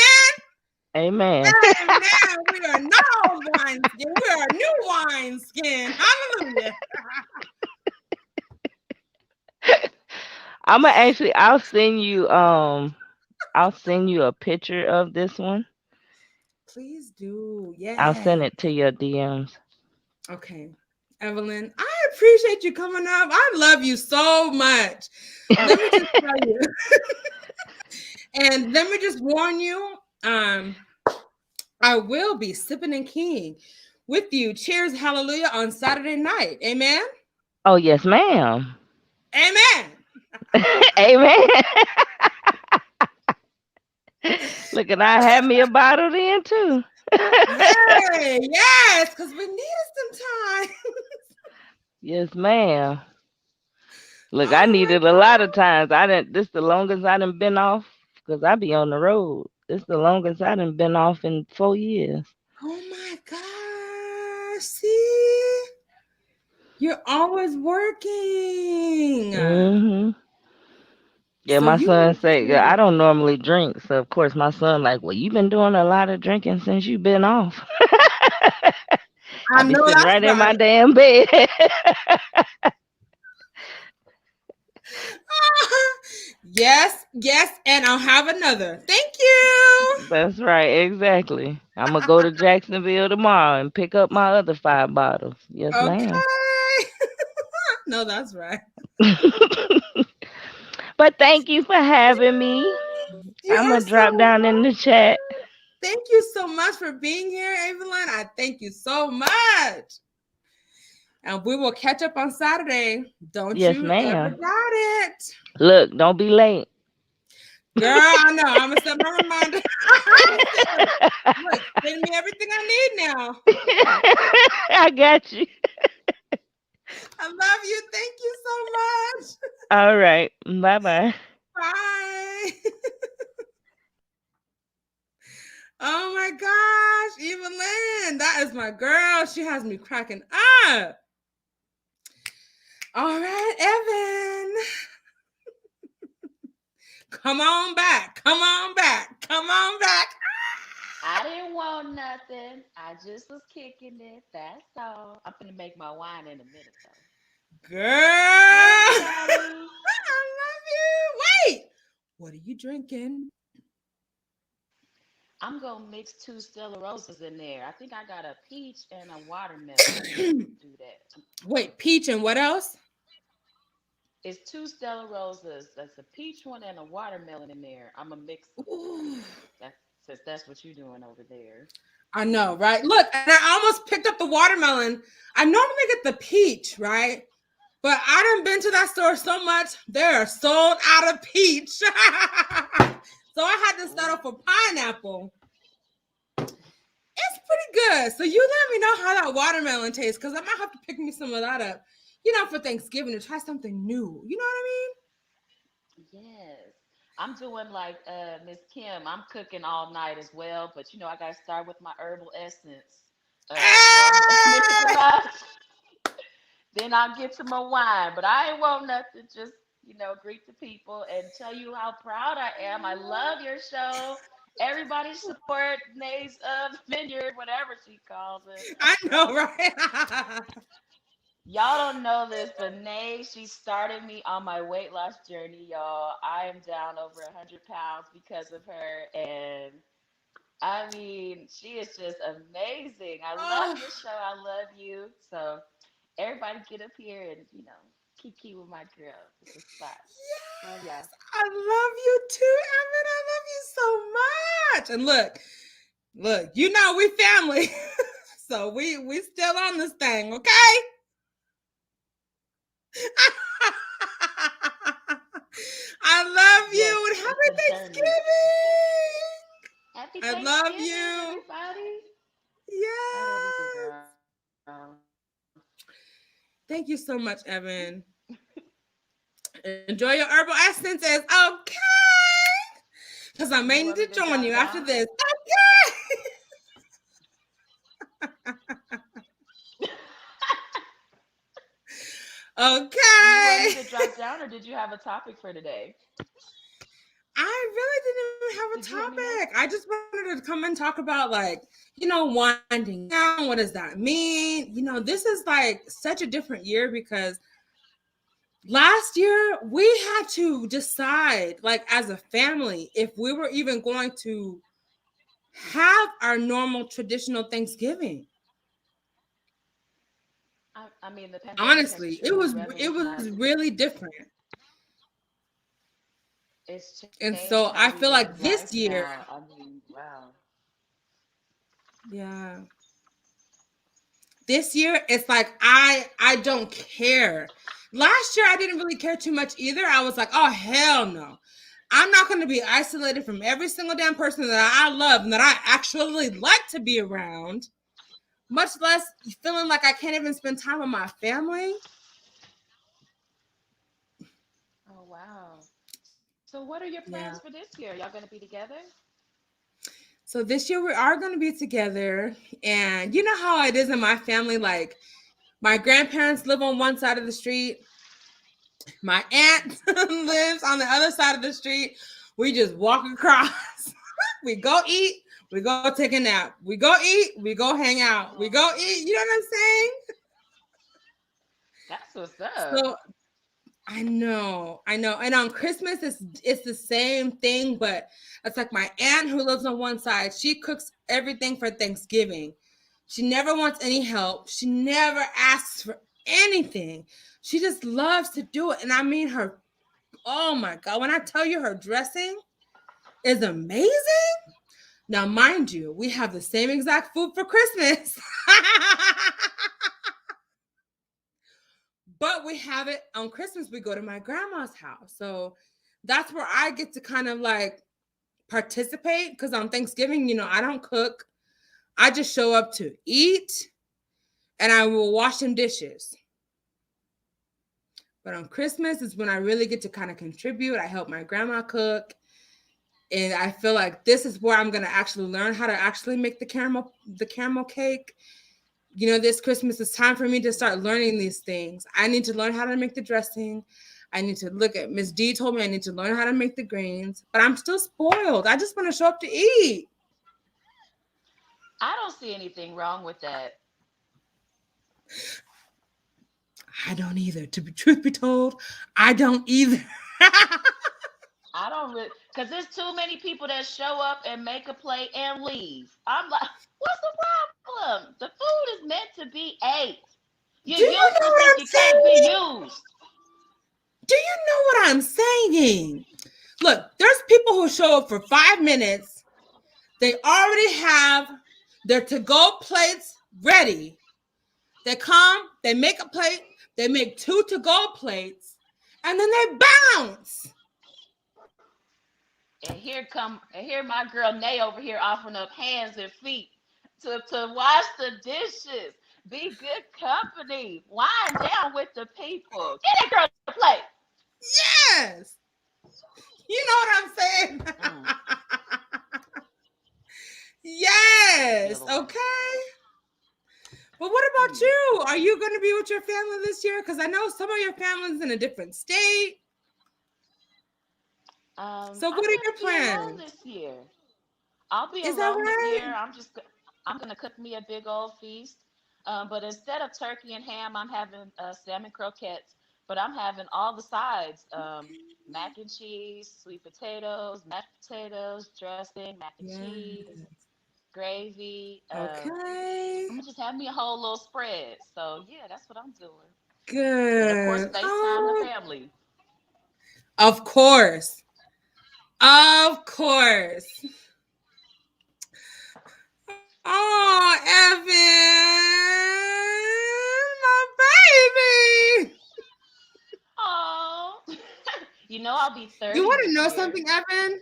Amen. Amen. We are not old wine skin. We are a new wine skin. Hallelujah. I'll send you a picture of this one. Please do. Yeah. I'll send it to your DMs. Okay. Evelyn, I appreciate you coming up. I love you so much. Let me just tell you. And let me just warn you, I will be sipping and keying with you. Cheers, hallelujah, on Saturday night. Amen? Oh, yes, ma'am. Amen. Amen. Look, and I had me a bottle then, too. Hey, yes, because we needed some time. Yes, ma'am. Look, I needed a lot of times. This the longest I done been off, because I be on the road. This the longest I done been off in 4 years. Oh my gosh. See? You're always working. Mm-hmm. Yeah, So my son say, I don't normally drink. So, of course, my son like, well, you've been doing a lot of drinking since you've been off. I be know sitting that's right in my damn bed. Yes, and I'll have another. Thank you. That's right, exactly. I'm gonna go to Jacksonville tomorrow and pick up my other 5 bottles. Yes, ma'am. No, that's right. But thank you for having me. I'm gonna drop down in the chat. Thank you so much for being here, Evelyn. I thank you so much. And we will catch up on Saturday. Don't you ever doubt it. Look, don't be late. Girl, I know. I'm going to set my reminder. Look, send me everything I need now. I got you. I love you. Thank you so much. All right. Bye-bye. Bye. Oh my gosh, Evelyn, that is my girl. She has me cracking up. All right, Evan. Come on back. I didn't want nothing. I just was kicking it. That's all. I'm gonna make my wine in a minute, though. Girl, I love you. Wait, what are you drinking? I'm gonna mix 2 Stella Rosas in there. I think I got a peach and a watermelon. Do that. Wait, peach and what else? It's 2 Stella Rosas. That's a peach one and a watermelon in there. I'm gonna mix that, since that's what you're doing over there. I know, right? Look, and I almost picked up the watermelon. I normally get the peach, right? But I done been to that store so much, they're sold out of peach. So So I had to start off with pineapple. It's pretty good. So you let me know how that watermelon tastes, because I might have to pick me some of that up, for Thanksgiving, to try something new. You know what I mean? Yes. I'm doing like Miss Kim. I'm cooking all night as well, but I gotta start with my herbal essence. So I'm mixing it up. Then I'll get to my wine. But I ain't want nothing. Just greet the people and tell you how proud I am. I love your show. Everybody support Nays Vineyard, whatever she calls it. I know, right? Y'all don't know this, but Nay, she started me on my weight loss journey, y'all. I am down over 100 pounds because of her. And I mean, she is just amazing. I love your show. I love you. So everybody get up here and, kiki with my girl. It's a spot. Yes, yeah. I love you too, Evan. I love you so much. And look, we family. So we still on this thing, okay? I love you and happy Thanksgiving. Happy I Thanksgiving, love you. everybody. Yes. Thank you so much, Evan. Enjoy your herbal essences, okay? Because I may need to join you after this. Okay. Okay. You ready to drop down, or did you have a topic for today? I really didn't even have a topic. I just wanted to come and talk about, winding down. What does that mean? This is such a different year, because last year we had to decide, as a family, if we were even going to have our normal traditional Thanksgiving. I mean, the pandemic honestly, it was really different. And so I feel like this year, I mean, wow. Yeah. This year, it's like I don't care. Last year, I didn't really care too much either. I was like, oh, hell no. I'm not going to be isolated from every single damn person that I love and that I actually like to be around, much less feeling like I can't even spend time with my family. Oh, wow. So what are your plans for this year? Y'all going to be together? So this year we are going to be together. And you know how it is in my family, like my grandparents live on one side of the street. My aunt lives on the other side of the street. We just walk across. We go eat. We go take a nap. We go eat. We go hang out. We go eat. You know what I'm saying? That's what's up. So I know. And on Christmas, it's the same thing, but it's like my aunt who lives on one side, she cooks everything for Thanksgiving. She never wants any help. She never asks for anything. She just loves to do it. And I mean, oh my God, when I tell you her dressing is amazing. Now, mind you, we have the same exact food for Christmas. But we have it on Christmas. We go to my grandma's house. So that's where I get to kind of like participate, because on Thanksgiving, I don't cook. I just show up to eat and I will wash some dishes. But on Christmas is when I really get to kind of contribute. I help my grandma cook. And I feel like this is where I'm going to actually learn how to actually make the caramel cake. This Christmas is time for me to start learning these things. I need to learn how to make the dressing. I need to look at Miss D told me I need to learn how to make the greens, but I'm still spoiled. I just want to show up to eat. I don't see anything wrong with that. I don't either. Truth be told, I don't either. I don't really, because there's too many people that show up and make a plate and leave. I'm like, what's the problem? The food is meant to be ate. You use it if you can't be used. Do you know what I'm saying? Look, there's people who show up for 5 minutes. They already have their to-go plates ready. They come, they make a plate, they make 2 to-go plates, and then they bounce. And here my girl Nay over here offering up hands and feet to wash the dishes. Be good company. Wind down with the people. Get that girl to play. Yes. You know what I'm saying? Yes. Okay. But what about you? Are you going to be with your family this year? Because I know some of your family's in a different state. So what are your plans this year? I'll be Is that alone right? this year. I'm gonna cook me a big old feast. But instead of turkey and ham, I'm having salmon croquettes. But I'm having all the sides: mac and cheese, sweet potatoes, mashed potatoes, dressing, mac and cheese, gravy. Okay. I'm gonna just have me a whole little spread. So yeah, that's what I'm doing. Good. And of course, FaceTime the family. Of course. Of course. Oh, Evan, my baby. Oh, you know I'll be 30. You want to know year. something, Evan?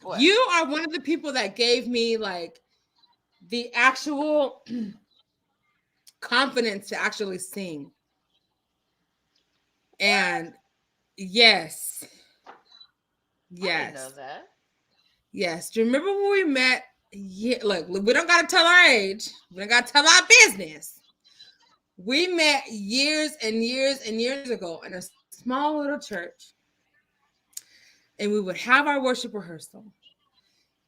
What? You are one of the people that gave me like the actual confidence to actually sing. And yes. Yes. I didn't know that. Yes. Do you remember when we met? Yeah, look, we don't got to tell our age. We don't got to tell our business. We met years and years and years ago in a small little church. And we would have our worship rehearsal.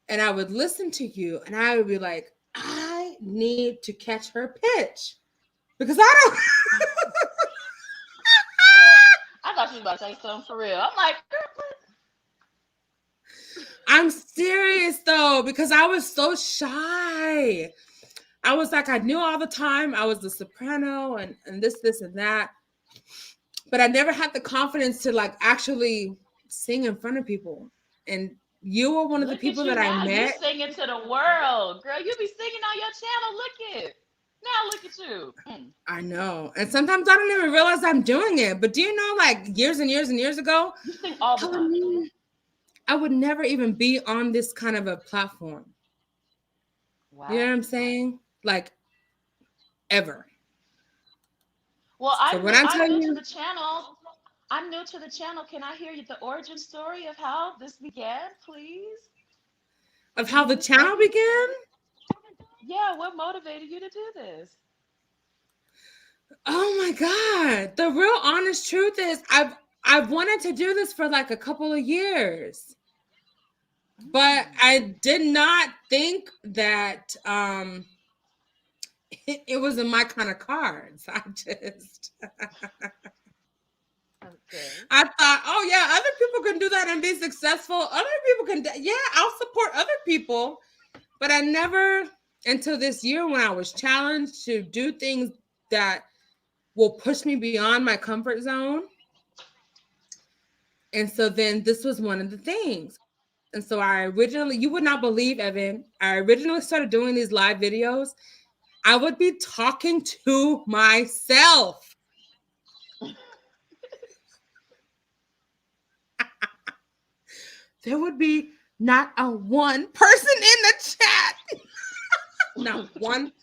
And I would listen to you and I would be like, I need to catch her pitch. Because I don't. I thought you was about to say something for real. I'm like, I'm serious though, because I was so shy. I was like, I knew all the time I was the soprano and this and that. But I never had the confidence to like actually sing in front of people. And you were one of the people that I met. You're singing to the world, girl. You be singing on your channel. Look at now. Look at you. I know. And sometimes I don't even realize I'm doing it. But do you know, like years and years and years ago, you sing all the time. I would never even be on this kind of a platform. Wow. You know what I'm saying? Like ever. Well, I'm new to the channel. I'm new to the channel. Can I hear the origin story of how this began, please? Of how the channel began? Yeah, what motivated you to do this? Oh my God. The real honest truth is I've wanted to do this for like a couple of years. But I did not think that it was in my kind of cards. I just I thought, oh yeah, other people can do that and be successful. Other people can, yeah, I'll support other people. But I never, until this year when I was challenged to do things that will push me beyond my comfort zone. And so then this was one of the things. And so I originally, you would not believe, Evan, I originally started doing these live videos. I would be talking to myself. There would be not a one person in the chat. Not one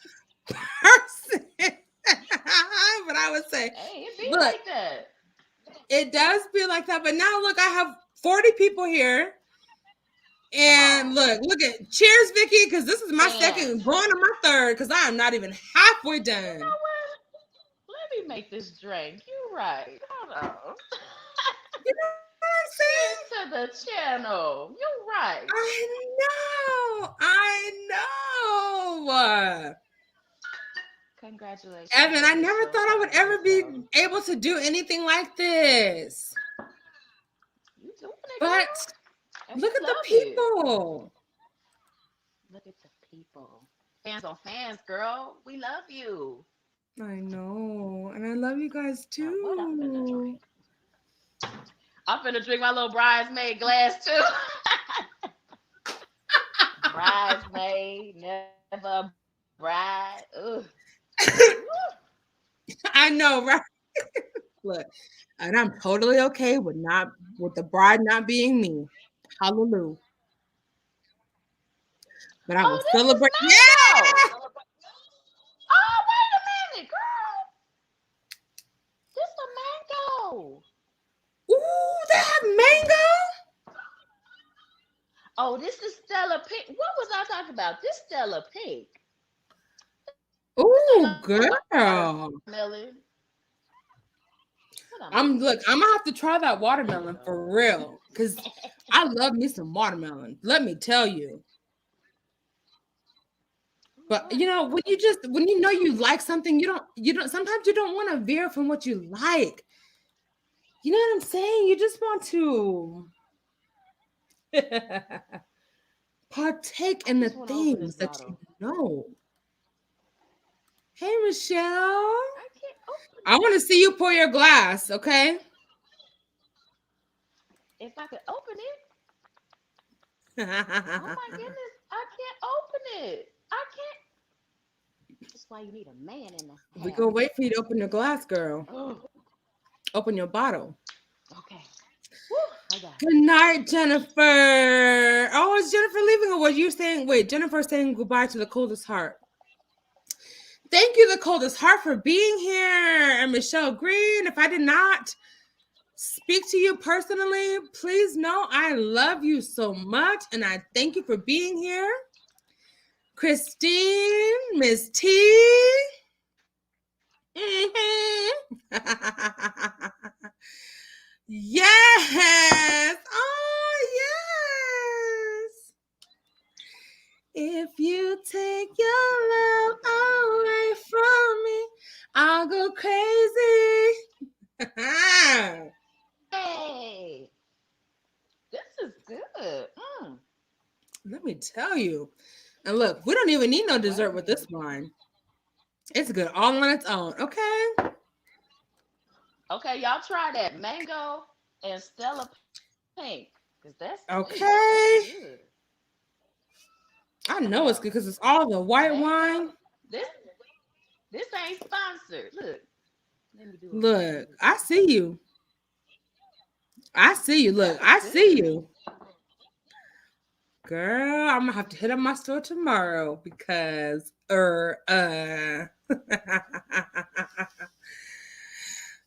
person. But I would say, hey, it be like that. It does be like that. But now look, I have 40 people here. And look at cheers, Vicky, because this is my second, going on my third, because I am not even halfway done. You know what? Let me make this drink. You're right. Hold on. You know what I'm saying? To the channel. You're right. I know. Congratulations. Evan, I never thought I would ever be able to do anything like this. You doing it, but girl. Look at the people. Look at the people. Fans on fans, girl. We love you. I know. And I love you guys too. What I'm gonna drink. I'm gonna drink my little bridesmaid glass too. Bridesmaid, never bride. Ugh. I know, right? Look, and I'm totally okay with the bride not being me. Hallelujah. But I will Oh, this celebrate. is Yeah. mango. Oh, wait a minute, girl. This a mango. Ooh, they have mango. Oh, this is Stella Pink. What was I talking about? This Stella Pink. Ooh, girl. Watermelon. I'm gonna have to try that watermelon for real. Cause I love me some watermelon. Let me tell you. But you know, when you know you like something, you don't sometimes you don't want to veer from what you like. You know what I'm saying? You just want to partake in the things that you know. Hey, Michelle. I want to see you pour your glass, okay? If I could open it. Oh my goodness, I can't open it. I can't. That's why you need a man in the house. We gonna wait for you to open your glass, girl. Open your bottle. Okay. Good night, Jennifer. Oh, is Jennifer leaving, or was you saying? Wait, Jennifer saying goodbye to the coldest heart. Thank you, the coldest heart, for being here, and Michelle Green. If I did not speak to you personally, please know I love you so much, and I thank you for being here. Christine, Miss T. Yes. Oh, yes. If you take your love away from me, I'll go crazy. Hey, this is good. Let me tell you. And look, we don't even need no dessert with this wine. It's good all on its own. Okay. Okay, y'all try that mango and Stella Pink, because that's okay. That's good. I know it's good because it's all the white wine. This ain't sponsored. Look. Let me do it. Look, I see you. I see you. Look, I see you. Girl, I'm gonna have to hit up my store tomorrow because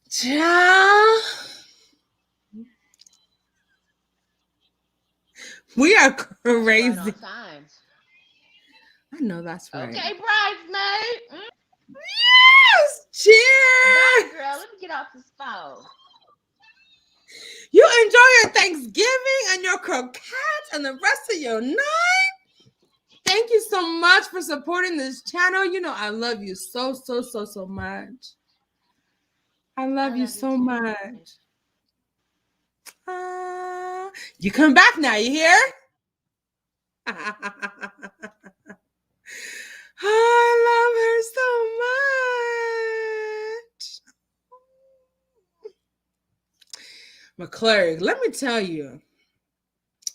Child. We are crazy. Right on time. I know that's right. Okay, bridesmaid. Yes! Cheers! Bye, girl. Let me get off this phone. You enjoy your Thanksgiving and your croquettes and the rest of your night. Thank you so much for supporting this channel. You know I love you so much. I love you so much. You come back now, you hear? I love her so much. McClurg, let me tell you,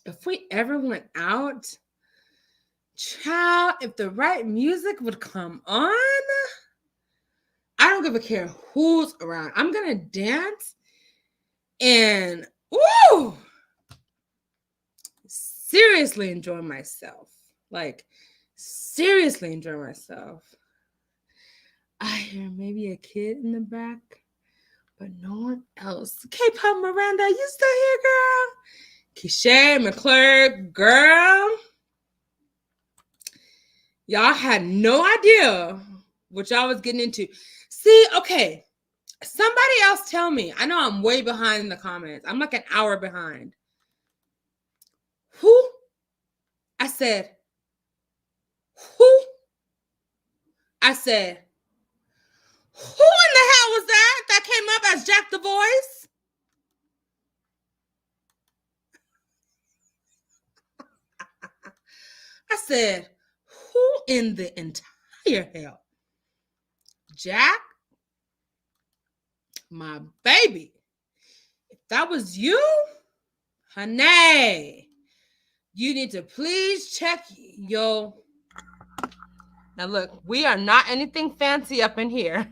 if we ever went out, child, if the right music would come on, I don't give a care who's around. I'm gonna dance and seriously enjoy myself. Like, seriously enjoy myself. I hear maybe a kid in the back, but no one else. K-Pop Miranda, you still here, girl? Keisha McClurg, girl. Y'all had no idea what y'all was getting into. See, okay. Somebody else tell me. I know I'm way behind in the comments. I'm like an hour behind. Who? I said, who? I said, who in the hell was that came up as Jack the Voice? I said, who in the entire hell? Jack? My baby. If that was you, honey, you need to please check your... Now look, we are not anything fancy up in here.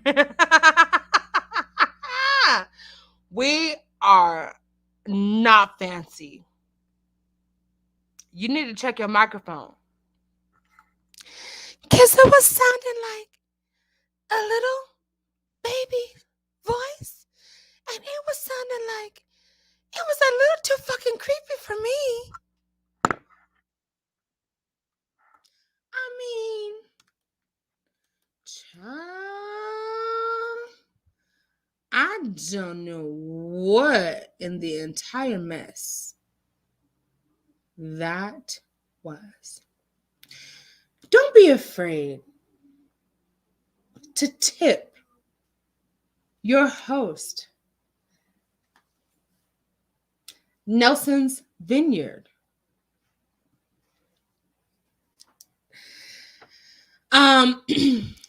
We are not fancy. You need to check your microphone. Because it was sounding like a little baby voice. And it was sounding like it was a little too fucking creepy for me. I mean, child, I don't know what in the entire mess that was. Don't be afraid to tip your host, Nelson's Vineyard.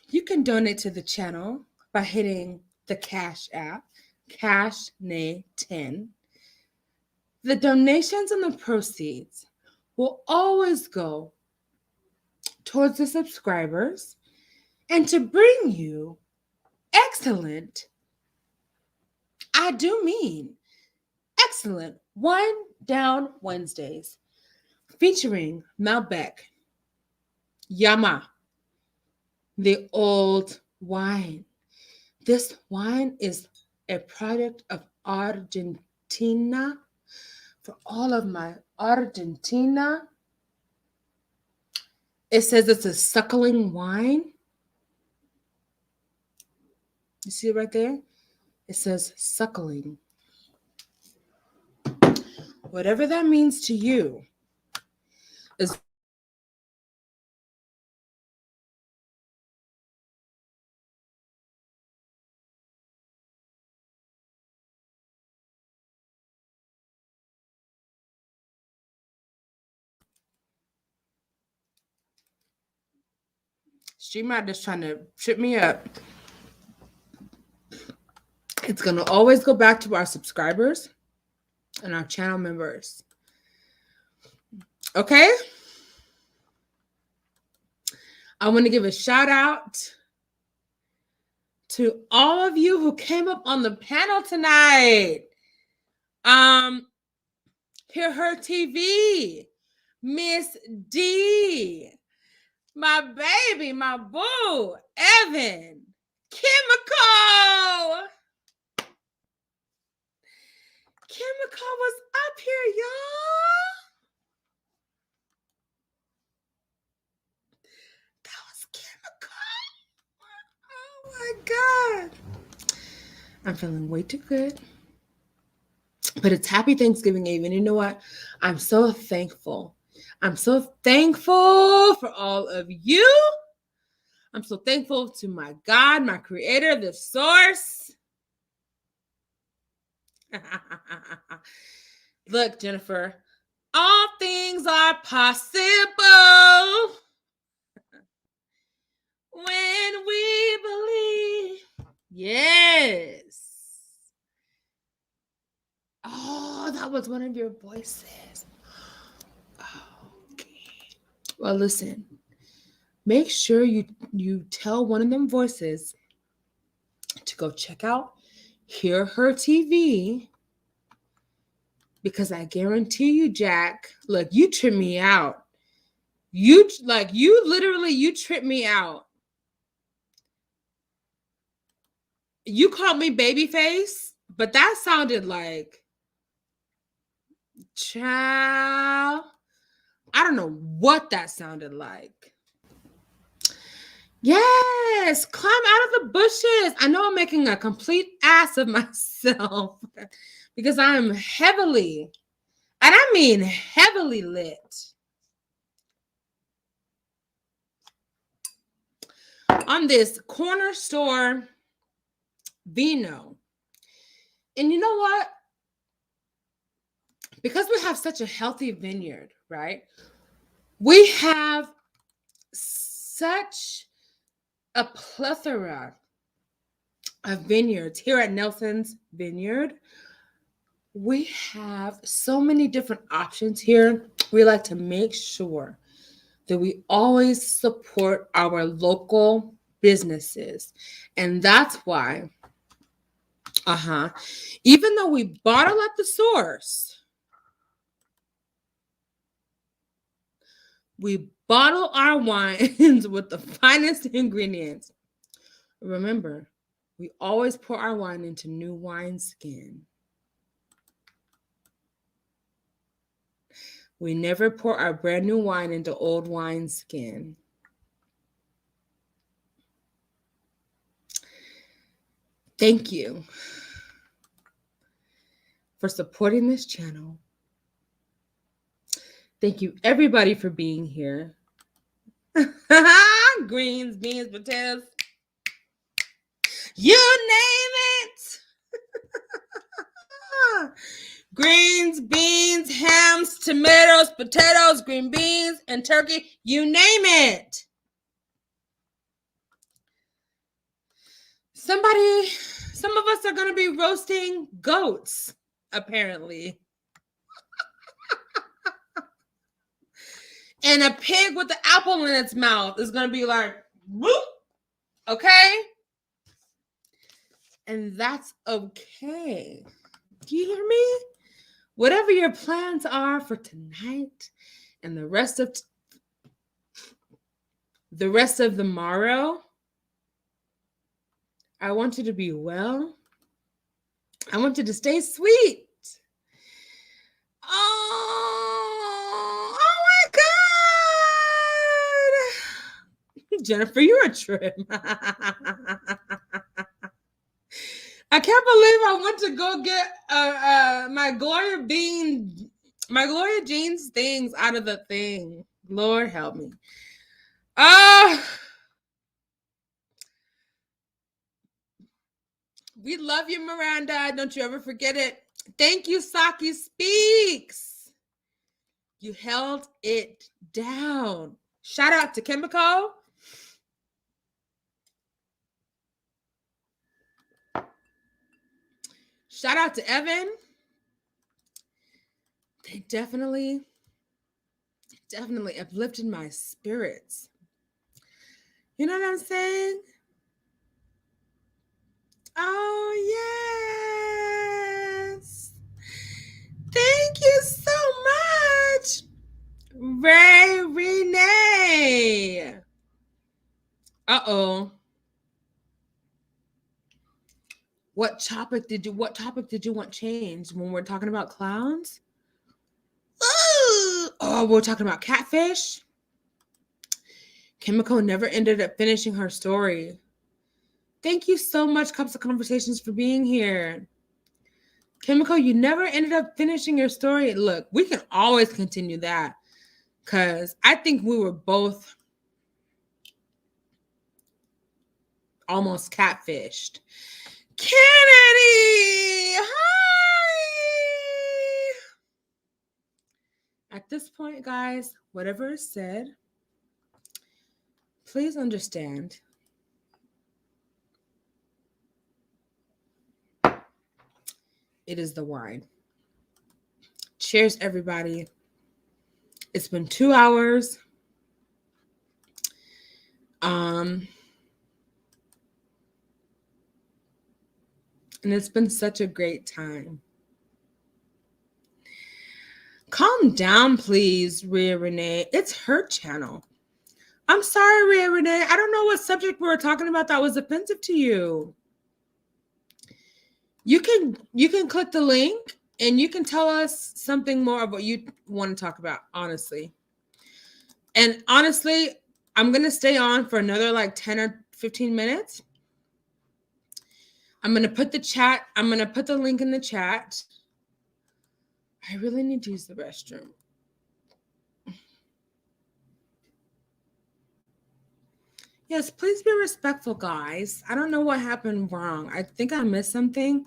You can donate to the channel by hitting the Cash app, CashNay10. The donations and the proceeds will always go towards the subscribers and to bring you excellent, I do mean excellent, Wine Down Wednesdays featuring Malbec, Yama, the old wine. This wine is a product of Argentina. For all of my Argentina, it says it's a suckling wine. You see it right there? It says suckling. Whatever that means to you is StreamYard is trying to trip me up. It's going to always go back to our subscribers and our channel members. Okay? I want to give a shout out to all of you who came up on the panel tonight. Hear Her TV, Miss D, my baby, my boo, Evan, Chemical. Chemical was up here, y'all. That was Chemical. Oh my God. I'm feeling way too good. But it's Happy Thanksgiving Eve. And you know what? I'm so thankful. I'm so thankful for all of you. I'm so thankful to my God, my creator, the source. Look, Jennifer, all things are possible when we believe. Yes. Oh, that was one of your voices. Okay. Well, listen. Make sure you tell one of them voices to go check out Hear Her TV, because I guarantee you, Jack, look, you trip me out. You trip me out. You called me babyface, but that sounded like, child, I don't know what that sounded like. Yes, climb out of the bushes. I know I'm making a complete ass of myself because I'm heavily, and I mean heavily lit on this corner store vino. And you know what? Because we have such a healthy vineyard, right? We have such a plethora of vineyards here at Nelson's Vineyard. We have so many different options here. We like to make sure that we always support our local businesses. And that's why, even though we bottle at the source, We bottle our wines with the finest ingredients. Remember, we always pour our wine into new wineskin. We never pour our brand new wine into old wineskin. Thank you for supporting this channel. Thank you, everybody, for being here. Greens, beans, potatoes. You name it. Greens, beans, hams, tomatoes, potatoes, green beans, and turkey. You name it. Some of us are going to be roasting goats, apparently. And a pig with the apple in its mouth is going to be like, whoop, okay? And that's okay. Do you hear me? Whatever your plans are for tonight and the rest of the morrow, I want you to be well. I want you to stay sweet. Oh my God. Jennifer, you're a trip. I can't believe I went to go get my Gloria Jeans things out of the thing. Lord help me. We love you, Miranda. Don't you ever forget it. Thank you, Saki Speaks. You held it down. Shout out to Kimiko. Shout out to Evan. They definitely uplifted my spirits. You know what I'm saying? Oh, yes. Thank you so much, Ray Renee. Uh-oh. What topic did you want changed when we're talking about clowns? Ooh. Oh, we're talking about catfish? Kimiko never ended up finishing her story. Thank you so much, Cups of Conversations, for being here. Kimiko, you never ended up finishing your story. Look, we can always continue that because I think we were both almost catfished. Kennedy! Hi! At this point, guys, whatever is said, please understand it is the wine. Cheers, everybody. It's been 2 hours. And it's been such a great time. Calm down, please, Rhea Renee. It's her channel. I'm sorry, Rhea Renee. I don't know what subject we were talking about that was offensive to you. You can click the link and you can tell us something more of what you want to talk about, honestly. And honestly, I'm going to stay on for another like 10 or 15 minutes. I'm going to put the link in the chat. I really need to use the restroom. Yes, please be respectful, guys. I don't know what happened wrong. I think I missed something.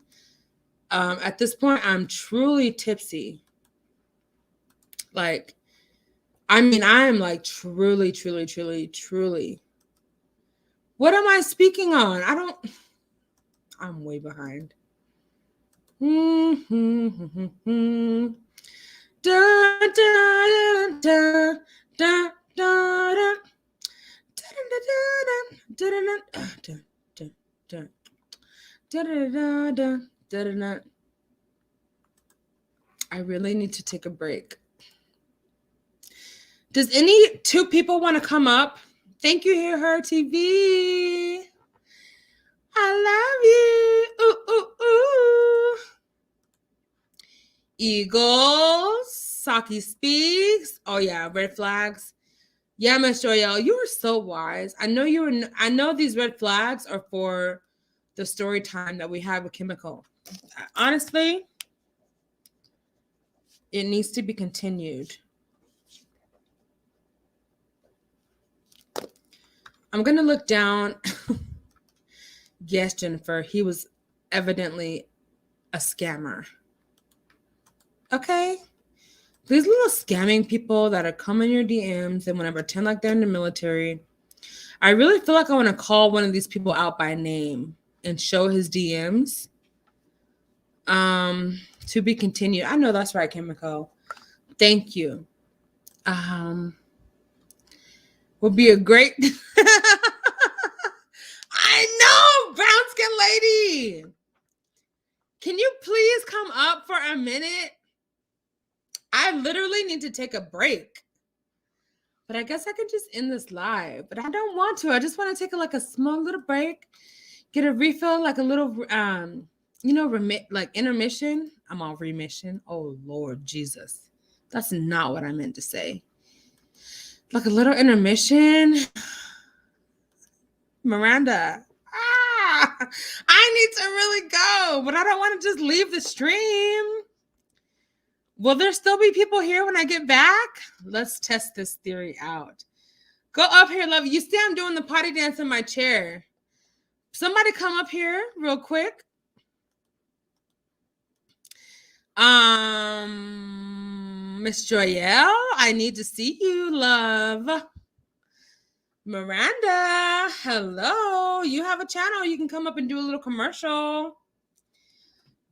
At this point, I'm truly tipsy. Like, I mean, I am like truly. What am I speaking on? I'm way behind. I really need to take a break. Does any two people want to come up? Thank you, Hear Her TV. I love you. Ooh, ooh, ooh. Eagles. Saki speaks. Oh yeah, red flags. Yeah, Miss Joyelle, you were so wise. I know these red flags are for the story time that we have with Chemical. Honestly, it needs to be continued. I'm gonna look down. Yes, Jennifer, he was evidently a scammer. Okay? These little scamming people that are coming your DMs and want to pretend like they're in the military. I really feel like I want to call one of these people out by name and show his DMs. To be continued. I know that's right, Chemical. Thank you. Will be a great. I know, brown skin lady. Can you please come up for a minute? I literally need to take a break. But I guess I could just end this live. But I don't want to. I just want to take a small little break, get a refill, like a little like intermission. I'm on remission. Oh Lord Jesus. That's not what I meant to say. Like a little intermission. Miranda. I need to really go, but I don't want to just leave the stream. Will there still be people here when I get back? Let's test this theory out. Go up here, love. You see I'm doing the potty dance in my chair. Somebody come up here real quick. Miss Joyelle, I need to see you, love. Miranda, hello. You have a channel. You can come up and do a little commercial.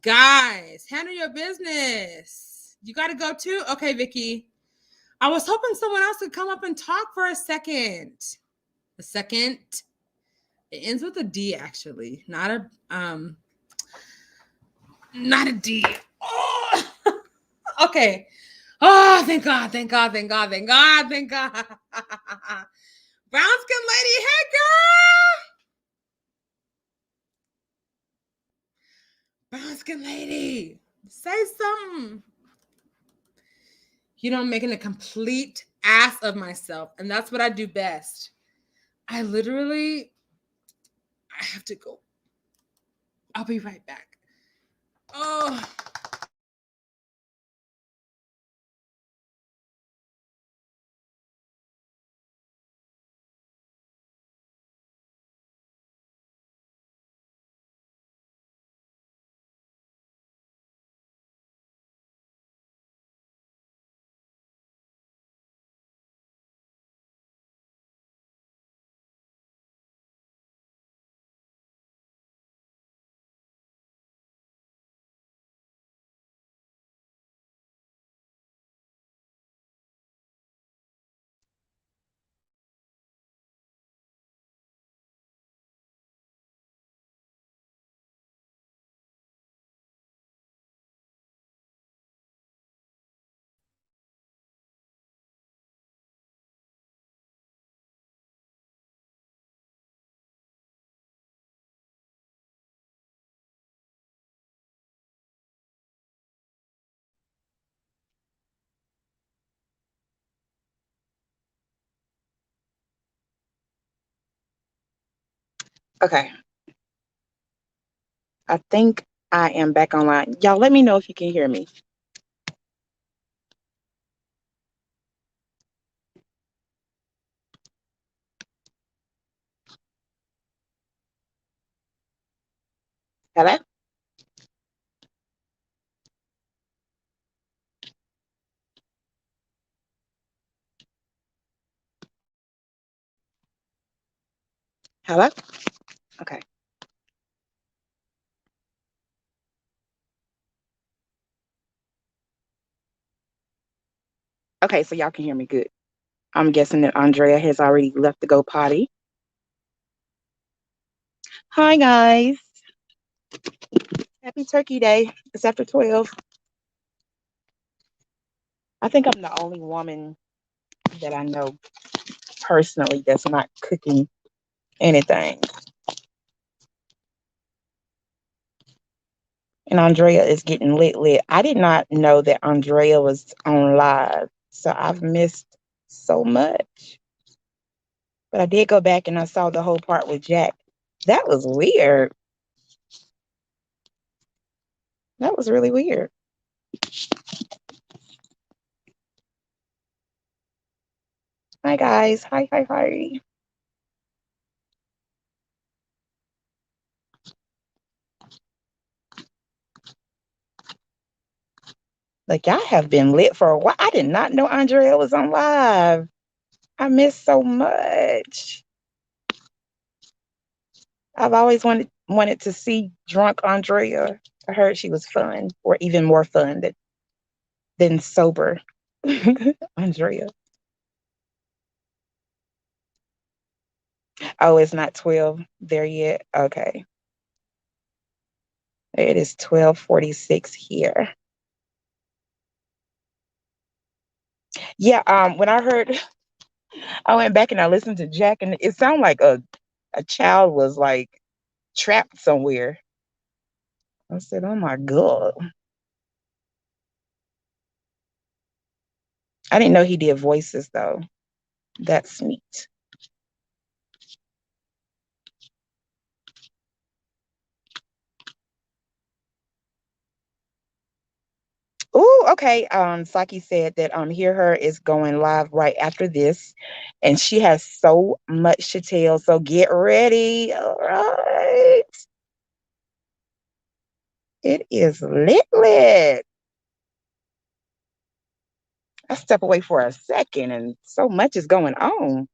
Guys, handle your business. You got to go too? Okay, Vicky. I was hoping someone else would come up and talk for a second. A second. It ends with a D, actually. Not a D. Oh. Okay. Oh, thank God, thank God, thank God, thank God, thank God. Brown skin lady, hey girl. Brown skin lady, say something. You know, I'm making a complete ass of myself, and that's what I do best. I have to go. I'll be right back. Oh. Okay. I think I am back online. Y'all let me know if you can hear me. Hello? Hello? Okay. Okay, so y'all can hear me good. I'm guessing that Andrea has already left to go potty. Hi, guys. Happy Turkey Day. It's after 12. I think I'm the only woman that I know personally that's not cooking anything. And Andrea is getting lit. I did not know that Andrea was on live, so I've missed so much. But I did go back and I saw the whole part with Jack. That was weird. That was really weird. Hi, guys. Hi. Like, I have been lit for a while. I did not know Andrea was on live. I missed so much. I've always wanted to see drunk Andrea. I heard she was fun, or even more fun than sober Andrea. Oh, it's not 12 there yet. Okay. It is 12:46 here. Yeah, when I heard, I went back and I listened to Jack, and it sounded like a child was like trapped somewhere. I said, "Oh my God." I didn't know he did voices though. That's neat. Oh, okay. Saki said that Hear Her is going live right after this, and she has so much to tell. So get ready. All right. It is lit. I step away for a second, and so much is going on.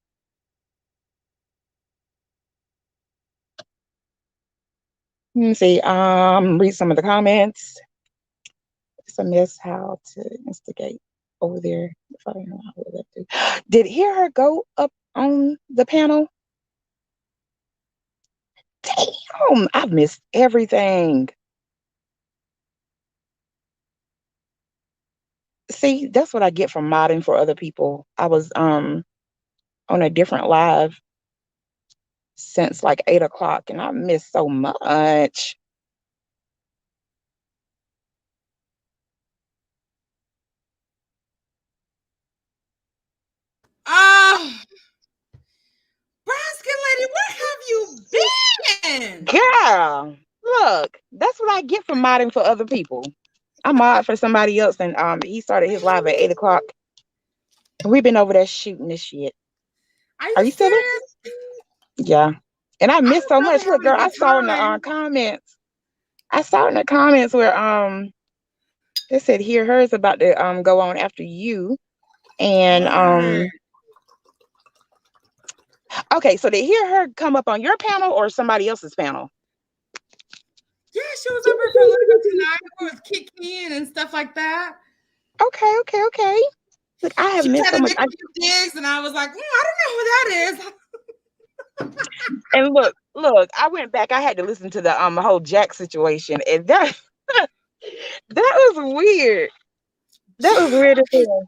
Let me see. Read some of the comments. It's a mess how to instigate over there. If I don't know how to do. Did Hear Her go up on the panel? Damn, I've missed everything. See, that's what I get from modding for other people. I was on a different live since like 8 o'clock, and I missed so much. Oh, Braskin lady, where have you been? Girl, look, that's what I get from modding for other people. I mod for somebody else, and he started his live at 8 o'clock. We've been over there shooting this shit. Are you still there? Yeah. And I missed so much. Look, girl, I saw in the comments. I saw in the comments where they said Hear Her is about to go on after you. And okay, so did Hear Her come up on your panel or somebody else's panel? Yeah, she was over for a little bit tonight with Kiki and stuff like that. Okay. Look, I have missed so much. Digs, and I was like, I don't know who that is. And look, I went back. I had to listen to the whole Jack situation, and that was weird. That was weird as hell.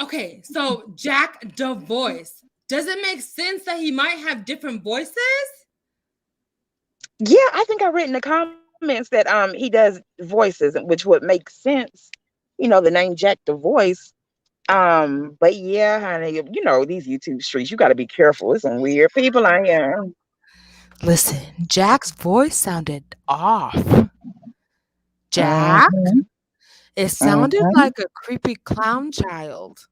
Okay, so Jack the voice. Does it make sense that he might have different voices? Yeah, I think I read in the comments that he does voices, which would make sense. You know, the name Jack the Voice. But yeah, honey, you know, these YouTube streets, you got to be careful. There's some weird people out here. Listen, Jack's voice sounded off. Jack? It sounded like a creepy clown child.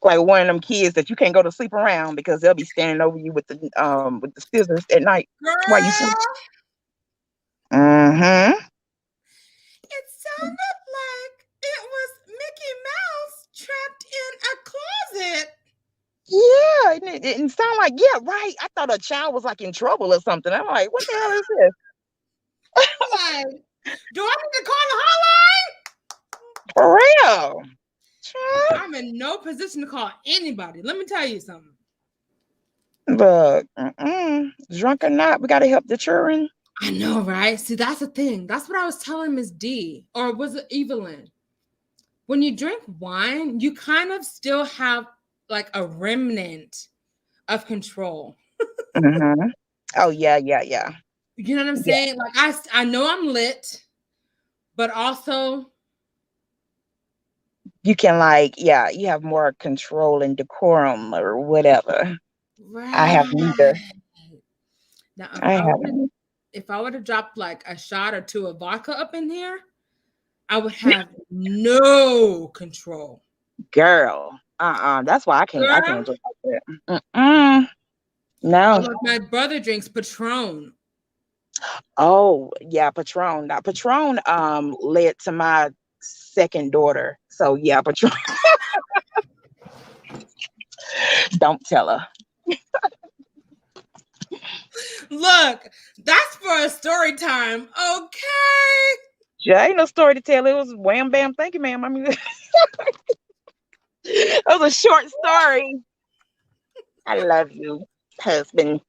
Like one of them kids that you can't go to sleep around because they'll be standing over you with the scissors at night. Girl, while you sleep. It sounded like it was Mickey Mouse trapped in a closet. Yeah, it didn't sound like, yeah, right. I thought a child was like in trouble or something. I'm like, what the hell is this? Like, do I need to call the hotline? For real. I'm in no position to call anybody. Let me tell you something. Look, drunk or not, we got to help the children. I know, right? See, that's the thing. That's what I was telling Miss D. Or was it Evelyn? when you drink wine, you kind of still have like a remnant of control. Mm-hmm. Oh yeah. You know what I'm saying? Like I know I'm lit, but also you can you have more control and decorum or whatever. right. I have neither. Now, haven't. If I were to drop like a shot or two of vodka up in here, I would have no control. Girl, that's why I can't drink like that. No. Like my brother drinks Patron. Oh yeah, Patron. Now Patron led to my second daughter. So yeah, Patron. Don't tell her. Look, that's for a story time. Okay. Yeah, ain't no story to tell. It was wham bam. Thank you, ma'am. I mean, it was a short story. I love you, husband.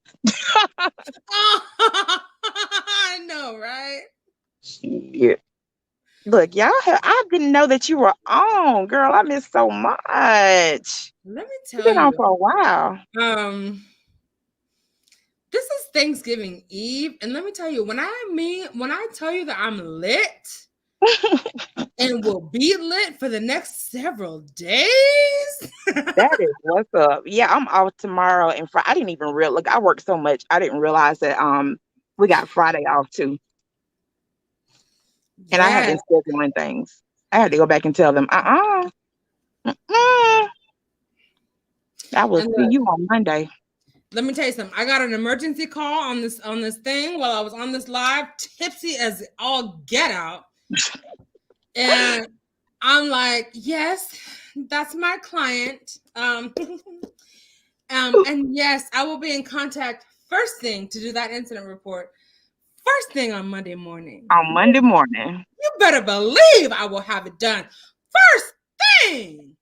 I know, right? Yeah. Look, I didn't know that you were on, girl. I missed so much. Let me tell You've been on you. for a while. This is Thanksgiving Eve, and let me tell you, when I tell you that I'm lit and will be lit for the next several days. That is what's up. Yeah, I'm off tomorrow and Friday. I didn't even realize. Look, I work so much. I didn't realize that we got Friday off too. And I have been scheduling things. I had to go back and tell them, I will see you on Monday. Let me tell you something. I got an emergency call on this thing while I was on this live, tipsy as all get out. And I'm like, yes, that's my client. And yes, I will be in contact first thing to do that incident report. First thing on Monday morning. On Monday morning. You better believe I will have it done. First thing.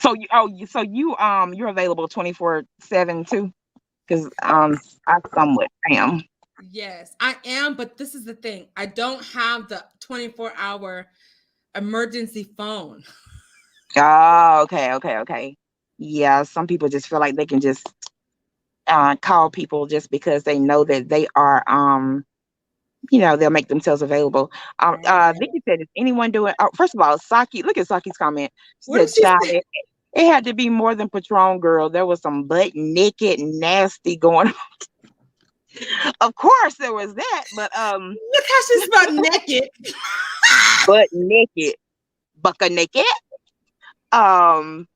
So you're available 24/7 too? Because I somewhat am. Yes, I am, but this is the thing. I don't have the 24-hour emergency phone. Oh, okay. Yeah, some people just feel like they can just call people just because they know that they are they'll make themselves available. Vicky said, is anyone doing first of all, Saki, look at Saki's comment. She said, child, it had to be more than Patron, girl. There was some butt naked nasty going on. Of course there was that, but look how she's butt naked. Butt naked. Bucka naked. And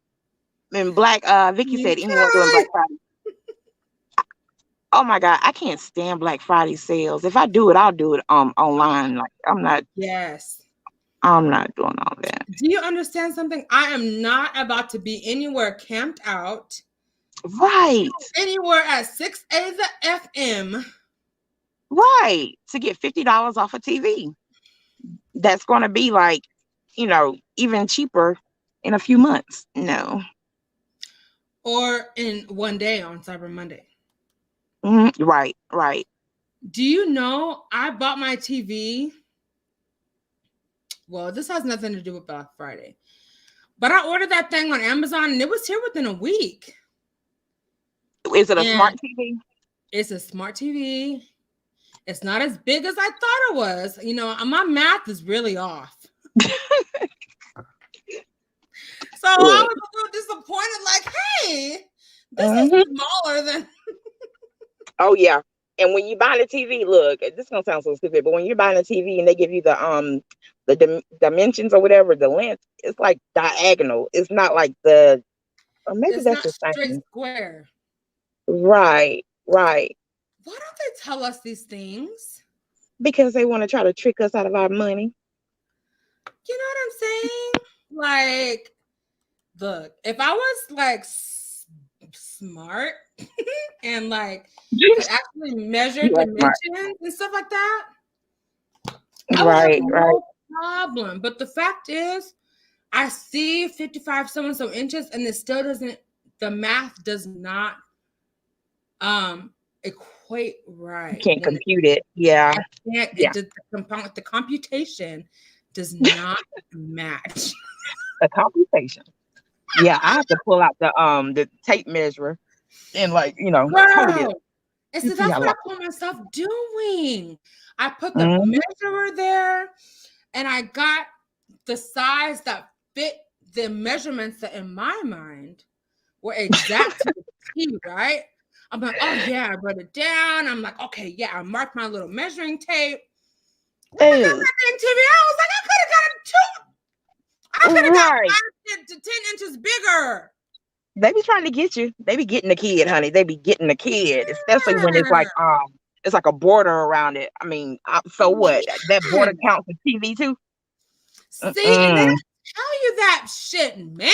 Black Vicky said, anyone doing Black Friday? Oh my God, I can't stand Black Friday sales. If I do it, I'll do it online. Like I'm not doing all that. Do you understand something? I am not about to be anywhere camped out. Right. Anywhere at 6A the FM. Right. To get $50 off a TV. That's going to be like, even cheaper in a few months. No. Or in one day on Cyber Monday. Mm-hmm. Right. Do you know I bought my TV? Well, this has nothing to do with Black Friday. But I ordered that thing on Amazon and it was here within a week. Is it a smart TV? It's a smart TV. It's not as big as I thought it was. My math is really off. So I was a little disappointed, like, hey, this is smaller than. Oh, yeah. And when you buy the TV, look, this is going to sound so stupid, but when you're buying a TV and they give you the dimensions or whatever, the length, it's like diagonal. It's not like or maybe it's that's not the straight same. Square. Right. Why don't they tell us these things? Because they want to try to trick us out of our money. You know what I'm saying? Like, look, if I was like smart and like could actually measure dimensions and stuff like that, I would have no problem. But the fact is, I see 55 so-and-so inches and it still doesn't, the math does not equate right. You can't compute it. Yeah. The computation does not match. A computation. Yeah, I have to pull out the tape measure and hold it. Girl. And so that's what I call myself doing. I put the measurer there and I got the size that fit the measurements that in my mind were exact to the T, right? I'm like, oh yeah, I wrote it down. I'm like, okay, yeah, I marked my little measuring tape. When I got that thing TV, I was like, I could have got 5 to 10 inches bigger. They be trying to get you. They be getting the kid, honey. They be getting the kid, especially when it's like a border around it. I mean, so what? That border counts as TV too. See, and they don't tell you that shit, man.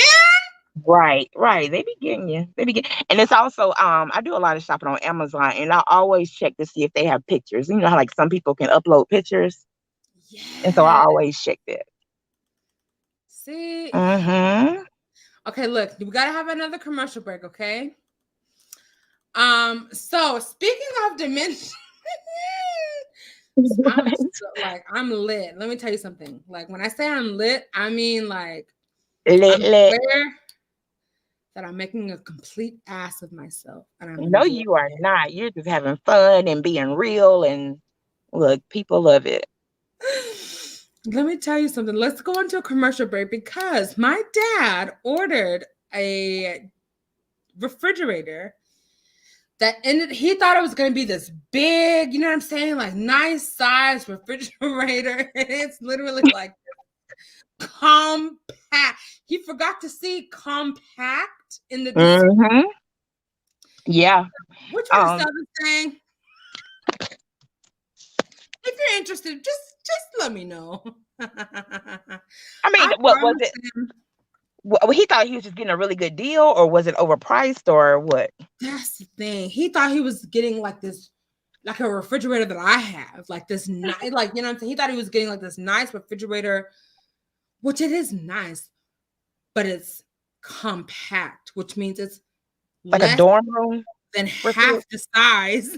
Right. They be getting you. And it's also I do a lot of shopping on Amazon, and I always check to see if they have pictures. You know how like some people can upload pictures, and so I always check that. See. Mm-hmm. Okay, look, we gotta have another commercial break, okay? So speaking of dementia, I'm lit. Let me tell you something. Like when I say I'm lit, I mean like lit. Aware that I'm making a complete ass of myself. And no, you are not. You're just having fun and being real, and look, people love it. Let me tell you something. Let's go into a commercial break because my dad ordered a refrigerator that he thought it was going to be this big, you know what I'm saying? Like nice size refrigerator. It's literally like compact. He forgot to see compact in the description. Yeah. Which one is the other thing? If you're interested, just let me know. I mean, what was it? Well, he thought he was just getting a really good deal, or was it overpriced, or what? That's the thing. He thought he was getting like this, like a refrigerator that I have, like this nice, like, you know what I'm saying? He thought he was getting like this nice refrigerator, which it is nice, but it's compact, which means it's like a dorm room than half the size.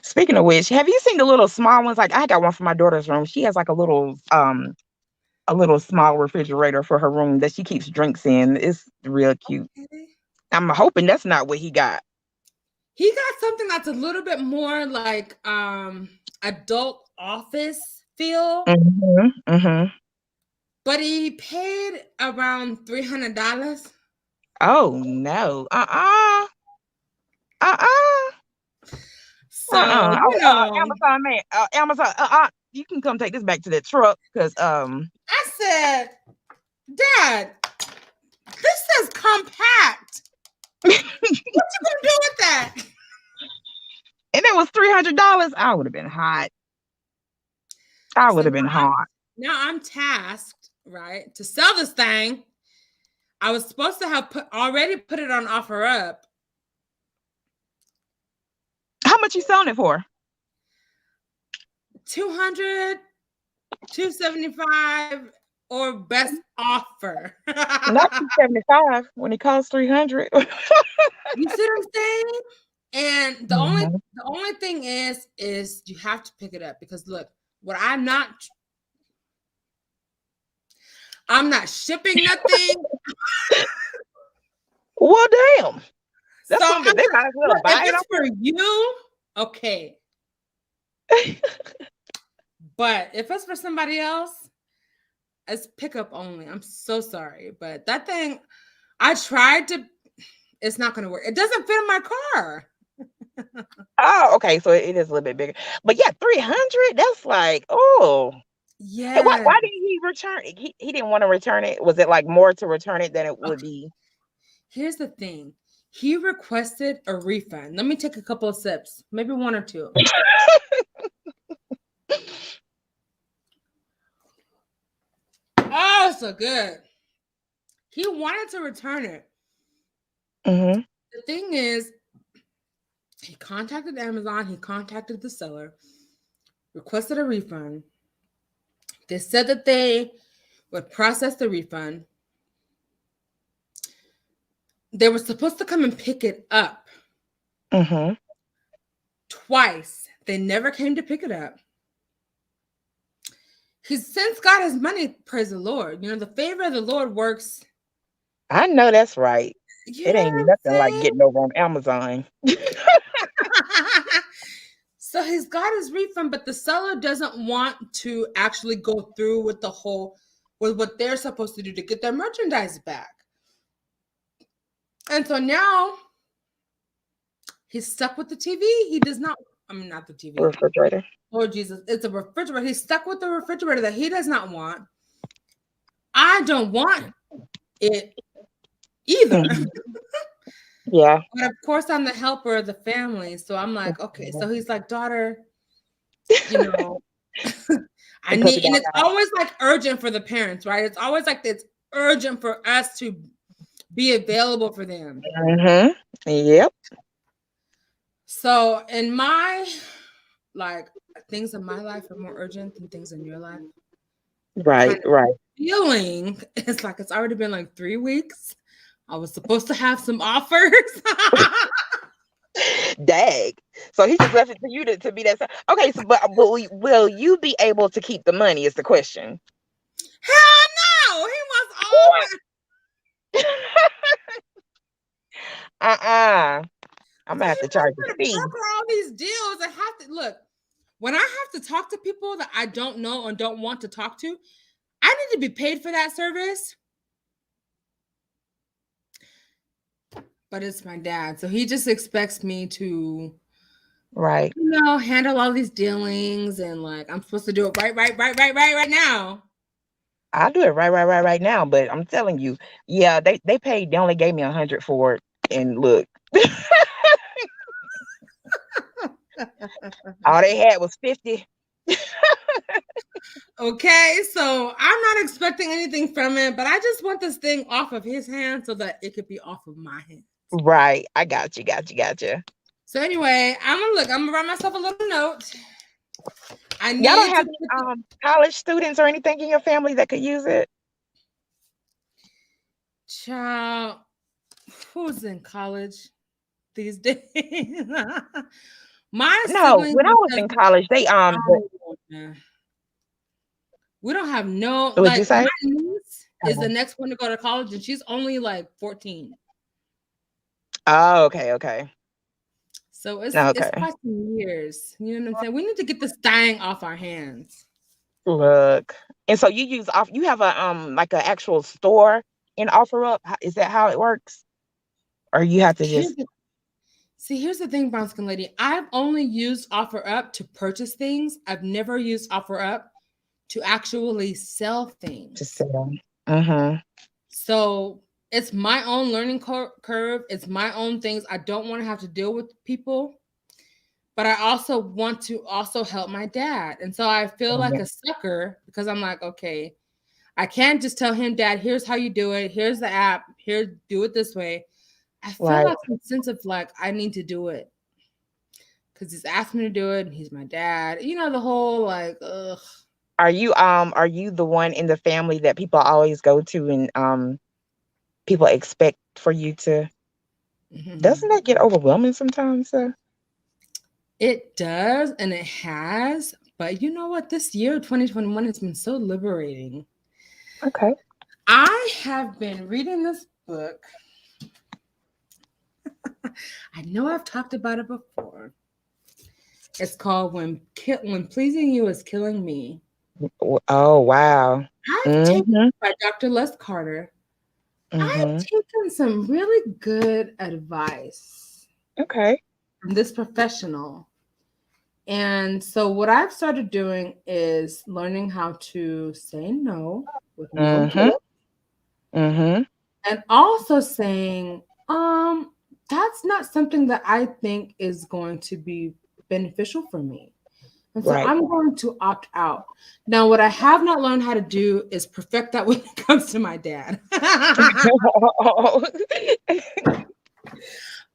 Speaking of which, have you seen the little small ones? Like I got one for my daughter's room. She has like a little small refrigerator for her room that she keeps drinks in. It's real cute. Okay. I'm hoping that's not what he got. He got something that's a little bit more like adult office feel. But he paid around $300. Oh no. So Amazon man, Amazon, you can come take this back to the truck because I said, Dad, this says compact. What you gonna do with that? And it was $300. I would have been hot. Now I'm tasked, right, to sell this thing. I was supposed to have already put it on OfferUp. How much you selling it for? $200, $275, or best offer. Not $275 when it costs $300. You see what I'm saying? And the only thing is you have to pick it up because look, what I'm not shipping nothing. Well, damn. That's so something they might as well buy it for you. Okay. But if it's for somebody else, it's pickup only. I'm so sorry. But that thing, it's not going to work. It doesn't fit in my car. Oh, okay. So it is a little bit bigger. But yeah, $300, that's like, oh. Yeah. Hey, why did he return it? He didn't want to return it. Was it like more to return it than it would be? Here's the thing. He requested a refund. Let me take a couple of sips, maybe one or two. Oh, so good. He wanted to return it. The thing is, he contacted Amazon. He contacted the seller, requested a refund. They said that they would process the refund. They were supposed to come and pick it up twice. They never came to pick it up. since God has money, praise the Lord. The favor of the Lord works. I know that's right. You It know ain't what I'm nothing like saying? getting over on Amazon. So he's got his refund, but the seller doesn't want to actually go through with what they're supposed to do to get their merchandise back. And so now he's stuck with the TV. He does not, not the TV. Refrigerator. Lord Jesus, it's a refrigerator. He's stuck with the refrigerator that he does not want. I don't want it either. Yeah. But of course, I'm the helper of the family. So I'm like, okay. So he's like, daughter, I need, and it's always like urgent for the parents, right? It's always like it's urgent for us to be available for them. Mm-hmm. Yep. So in my, things in my life are more urgent than things in your life. Right, right. Feeling it's like it's already been like 3 weeks. I was supposed to have some offers. Dag. So he just left it to you to be that. Okay, so but will you be able to keep the money? Is the question. Hell no! He wants all. I'm gonna have to charge a fee. All these deals, I have to look. When I have to talk to people that I don't know and don't want to talk to, I need to be paid for that service. But it's my dad, so he just expects me to, right, handle all these dealings, and like I'm supposed to do it right now. I'll do it right now. But I'm telling you, yeah, they paid. They only gave me 100 for it, and look, all they had was 50. Okay, so I'm not expecting anything from it, but I just want this thing off of his hands so that it could be off of my hands. Right, I got you. So anyway, I'm gonna write myself a little note. Y'all don't have college students or anything in your family that could use it? Child, who's in college these days? When I was in college, they we don't have no. What'd you say? My niece is the next one to go to college, and she's only like 14. Oh, okay. So it's quite some years. You know what I'm saying? We need to get this thing off our hands. Look, and so you have a like an actual store in OfferUp. Is that how it works, or you have to just? Here's the thing, brown skin lady. I've only used OfferUp to purchase things. I've never used OfferUp to actually sell things. To sell. So it's my own learning curve. It's my own things. I don't want to have to deal with people, but I also want to help my dad. And so I feel like a sucker because I'm like, okay, I can't just tell him, Dad, here's how you do it. Here's the app. Here, do it this way. I feel like a sense of like, I need to do it because he's asked me to do it. And he's my dad. The whole like, ugh. Are you the one in the family that people always go to and people expect for you to? Doesn't that get overwhelming sometimes? It does, and it has. But you know what? This year, 2021, has been so liberating. Okay. I have been reading this book. I know I've talked about it before. It's called When Pleasing You Is Killing Me. Oh, wow. I've taken by Dr. Les Carter. I've taken some really good advice. Okay. From this professional. And so what I've started doing is learning how to say no with no guilt. And also saying, that's not something that I think is going to be beneficial for me. And so I'm going to opt out. Now, what I have not learned how to do is perfect that when it comes to my dad.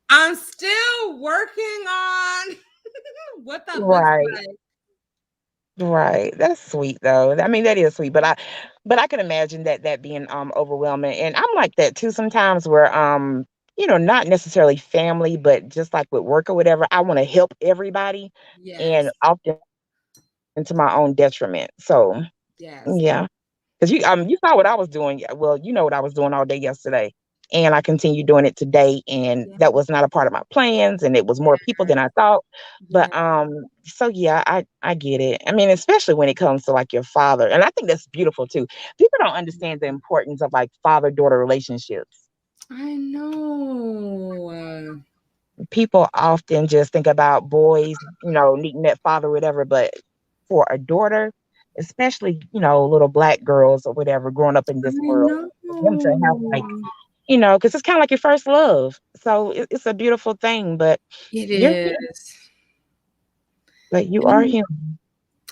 I'm still working on what that looks like. Right. That's sweet though. I mean, that is sweet, but I can imagine that being overwhelming. And I'm like that too sometimes where not necessarily family, but just like with work or whatever, I want to help everybody and often to my own detriment. So Yes. Yeah. Because you saw what I was doing. Well, you know what I was doing all day yesterday. And I continue doing it today. And that was not a part of my plans. And it was more people than I thought. But so yeah, I get it. I mean, especially when it comes to like your father. And I think that's beautiful too. People don't understand the importance of like father-daughter relationships. I know. People often just think about boys, needing that father or whatever, but for a daughter, especially, little black girls or whatever growing up in this world, for them to have like, because it's kind of like your first love. So it's a beautiful thing, but It you're is. But you are human.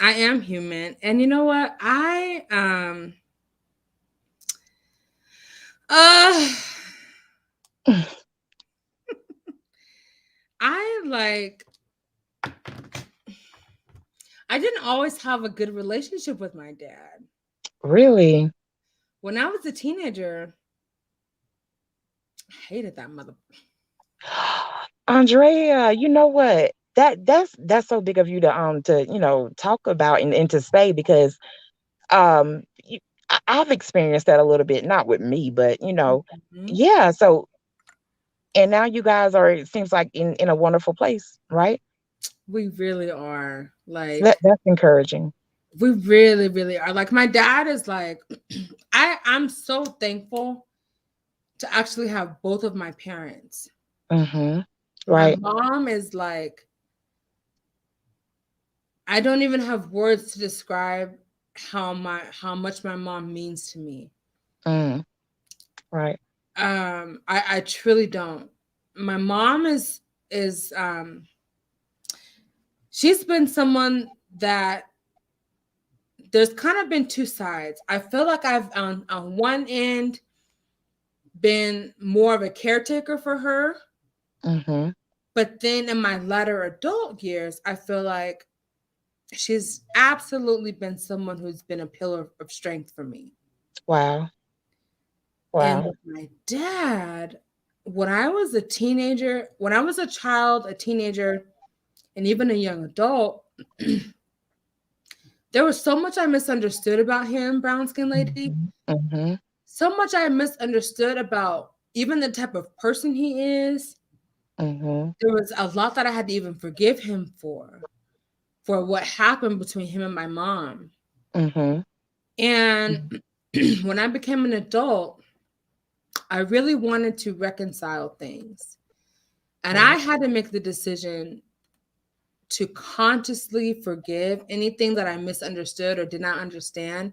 I am human. And you know what? I didn't always have a good relationship with my dad. Really? When I was a teenager, I hated that mother. Andrea, you know what? That's so big of you to talk about and to say, because I've experienced that a little bit, not with me, but yeah. So, and now you guys are, it seems like in a wonderful place, right? We really are. Like, that's encouraging. We really, really are. Like, my dad is like, I'm so thankful to actually have both of my parents. Mm-hmm. Right. My mom is like, I don't even have words to describe how much my mom means to me. Right. I truly don't. My mom is she's been someone that there's kind of been two sides. I feel like I've on one end been more of a caretaker for her. Mm-hmm. But then in my latter adult years, I feel like she's absolutely been someone who's been a pillar of strength for me. Wow. And with my dad, when I was a teenager, when I was a child, a teenager, and even a young adult, there was so much I misunderstood about him, brown skin lady. Mm-hmm. So much I misunderstood about even the type of person he is. Mm-hmm. There was a lot that I had to even forgive him for what happened between him and my mom. Mm-hmm. And when I became an adult, I really wanted to reconcile things. And I had to make the decision to consciously forgive anything that I misunderstood or did not understand.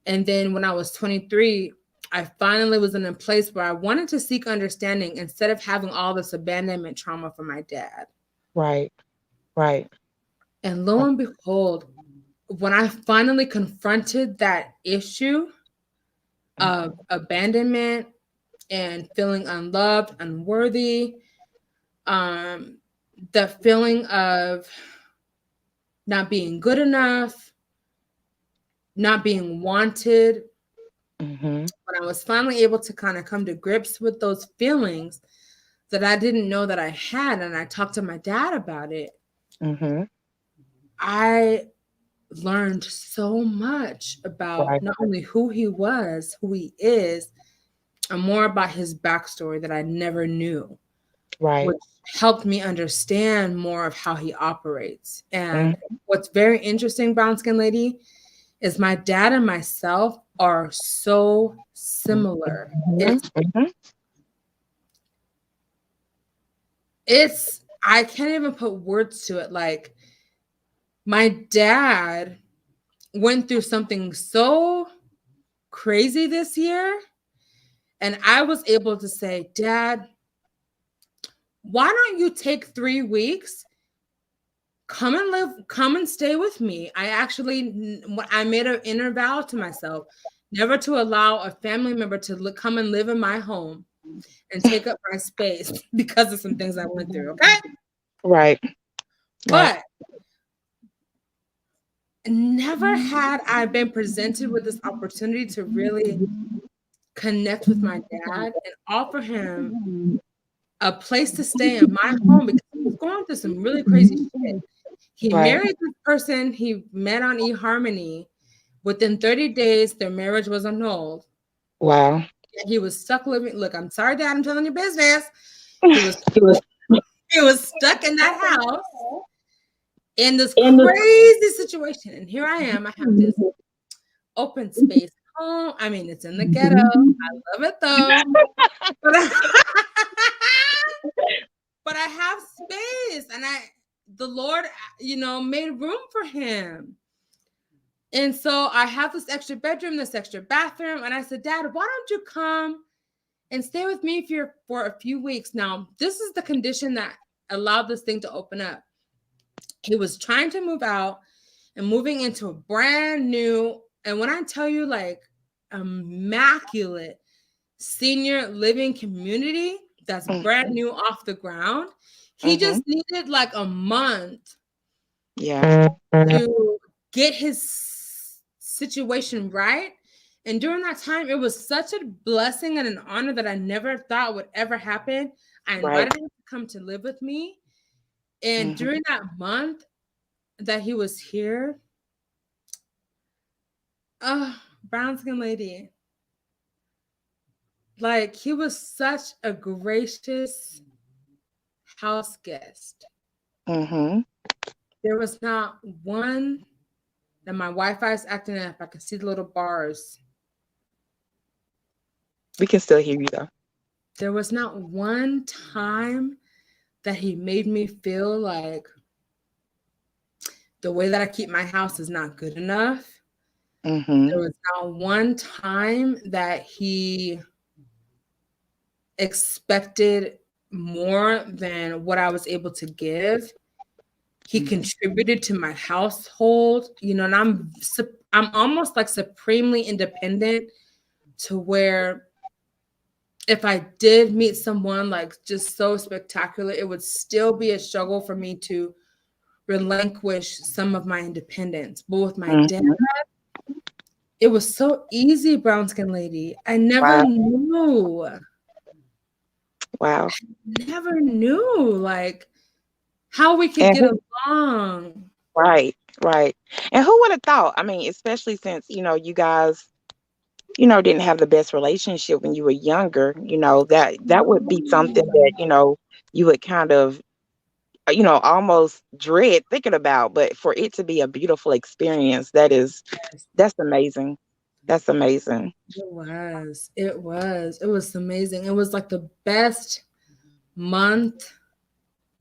And then when I was 23, I finally was in a place where I wanted to seek understanding instead of having all this abandonment trauma from my dad. Right. Right. And lo and behold, when I finally confronted that issue of abandonment and feeling unloved, unworthy, the feeling of not being good enough, not being wanted. Mm-hmm. When I was finally able to kind of come to grips with those feelings that I didn't know that I had, and I talked to my dad about it, mm-hmm. I learned so much about not only who he was, who he is, and more about his backstory that I never knew. Right. Which helped me understand more of how he operates. And what's very interesting, brown skin lady, is my dad and myself are so similar. It's I can't even put words to it. Like, my dad went through something so crazy this year, and I was able to say, Dad, why don't you take 3 weeks? Come and stay with me. I made an inner vow to myself, never to allow a family member to come and live in my home and take up my space because of some things I went through. Okay. Right. But never had I been presented with this opportunity to really connect with my dad and offer him a place to stay in my home, because he was going through some really crazy shit. He married this person he met on eHarmony Within 30 days, their marriage was annulled. Wow. He was stuck living. Look, I'm sorry, Dad, I'm telling your business. He was stuck in that house in this crazy situation. And here I am. I have this open space home. I mean, it's in the ghetto. I love it though. But I have space, and the Lord, made room for him. And so I have this extra bedroom, this extra bathroom. And I said, Dad, why don't you come and stay with me for a few weeks? Now, this is the condition that allowed this thing to open up. He was trying to move out and moving into a brand new, and when I tell you, like, immaculate senior living community that's brand new off the ground, he just needed like a month to get his situation right. And during that time, it was such a blessing and an honor that I never thought would ever happen. I invited him to come to live with me. And during that month that he was here, brown skin lady, like, he was such a gracious house guest. There was not one, and my Wi-Fi is acting up. I can see the little bars. We can still hear you though. There was not one time that he made me feel like the way that I keep my house is not good enough. There was not one time that he expected more than what I was able to give. He contributed to my household, and I'm almost like supremely independent, to where if I did meet someone like just so spectacular, it would still be a struggle for me to relinquish some of my independence. But with my dad, it was so easy, brown skin lady. I never knew. Wow. I never knew, like, how we could get along. Right. And who would have thought? I mean, especially since, you guys, didn't have the best relationship when you were younger, that would be something that, you would kind of, almost dread thinking about. But for it to be a beautiful experience, that's amazing. That's amazing. It was amazing. It was like the best month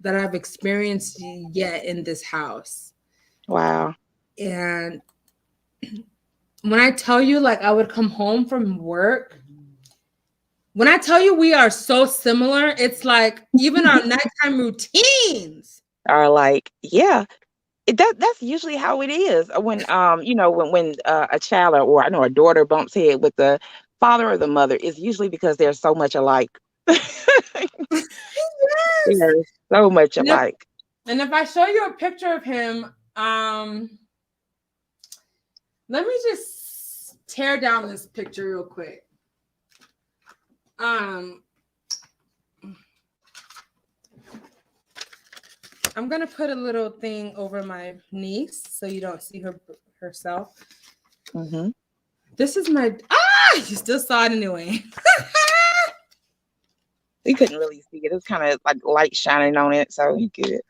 that I've experienced yet in this house. Wow. And when I tell you, like, I would come home from work, when I tell you we are so similar, it's like even our nighttime routines are like, that's usually how it is when when a child or I know a daughter bumps head with the father or the mother, is usually because they're so much alike. They're so much alike. And if I show you a picture of him, let me just tear down this picture real quick. I'm gonna put a little thing over my niece so you don't see herself. This is my you still saw it anyway. You couldn't really see it. It was kind of like light shining on it, so you get it.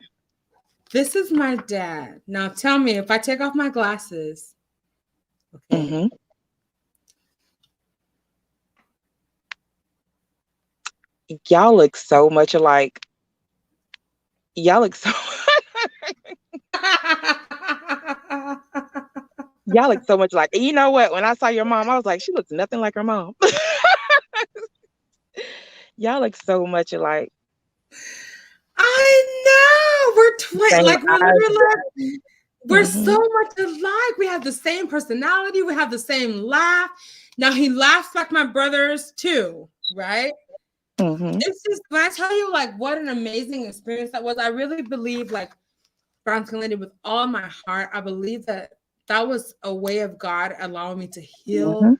This is my dad. Now tell me, if I take off my glasses, okay. Y'all look so much alike. Y'all look so y'all look so much alike. And you know what? When I saw your mom, I was like, she looks nothing like her mom. Y'all look so much alike. I know. We're twins. Like, we're so much alike. We have the same personality. We have the same laugh. Now, he laughs like my brothers too, right? It's just, when I tell you, like, what an amazing experience that was, I really believe, like, brown skin lady, with all my heart, I believe that was a way of God allowing me to heal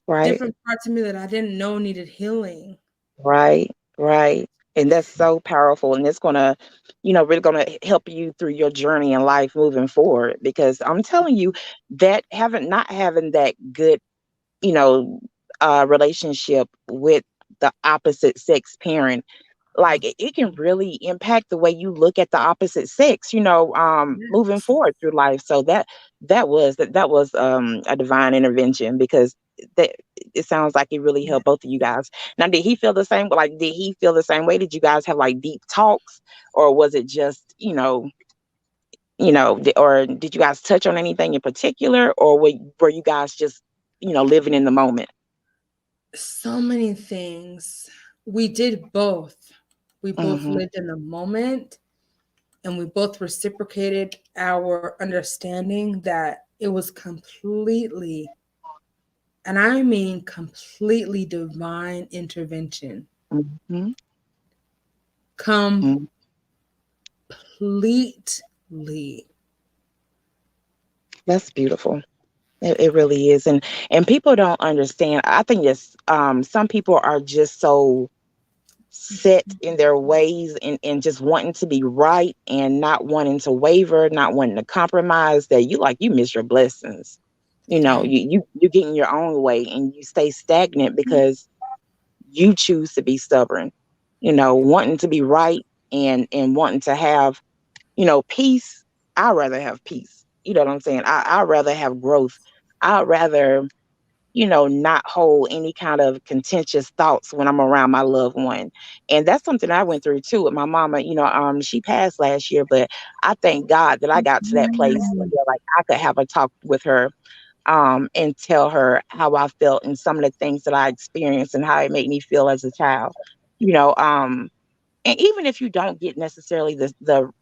different parts of me that I didn't know needed healing. Right. And that's so powerful. And it's gonna, really gonna help you through your journey in life moving forward. Because I'm telling you that not having that good, you know, relationship with the opposite sex parent, like it can really impact the way you look at the opposite sex, moving forward through life. So that was a divine intervention, because that it sounds like it really helped both of you guys. Now, did he feel the same? Like, did he feel the same way? Did you guys have like deep talks, or was it just, or did you guys touch on anything in particular, or were you guys just, living in the moment? So many things. We did both. We both Mhm. lived in the moment, and we both reciprocated our understanding that it was completely, and I mean completely, divine intervention. Mhm. Mhm. Completely. That's beautiful. It really is. And people don't understand. I think it's some people are just so set in their ways, and just wanting to be right and not wanting to waver, not wanting to compromise, that you miss your blessings. You get in your own way and you stay stagnant because you choose to be stubborn, wanting to be right, and wanting to have, peace. I'd rather have peace. You know what I'm saying? I'd rather have growth. I'd rather, not hold any kind of contentious thoughts when I'm around my loved one. And that's something I went through too with my mama. She passed last year, but I thank God that I got to that place where, like, I could have a talk with her, and tell her how I felt and some of the things that I experienced and how it made me feel as a child. You know, and even if you don't get necessarily the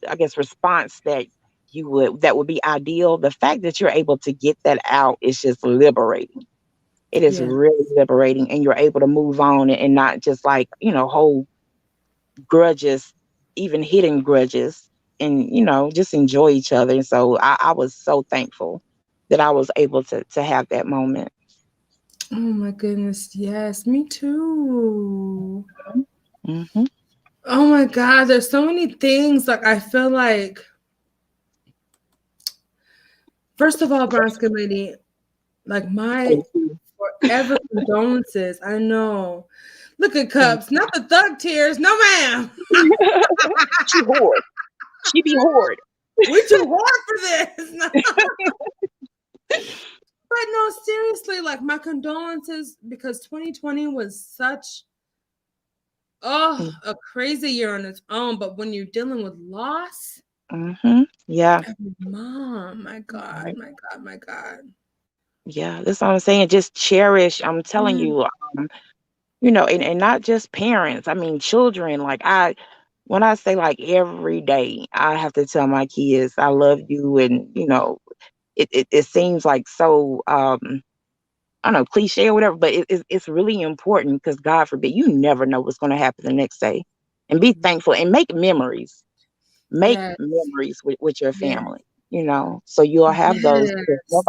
I guess response that would be ideal, the fact that you're able to get that out is just liberating. It is Yeah. really liberating, and you're able to move on and not just, like, hold grudges, even hidden grudges, and just enjoy each other. And so I was so thankful that I was able to have that moment. Oh my goodness. Yes, me too. Mm-hmm. Oh my God. There's so many things. Like, I feel like, first of all, Brown Skin Lady, like, my forever condolences. I know. Look at Cups, not the thug tears. No, ma'am. She hoard. She be hoard. We too hard for this. No. But no, seriously, like, my condolences, because 2020 was such a crazy year on its own. But when you're dealing with loss, Yeah. Mom, my God, Right. my God, my God. Yeah, that's what I'm saying. Just cherish. I'm telling you, and not just parents. I mean, children. Like, when I say, like, every day, I have to tell my kids I love you, and it seems like so I don't know, cliche or whatever, but it's really important, because God forbid, you never know what's going to happen the next day. And be thankful and make memories. Make Yes, memories with your yes, family, so you'll have those, because yes,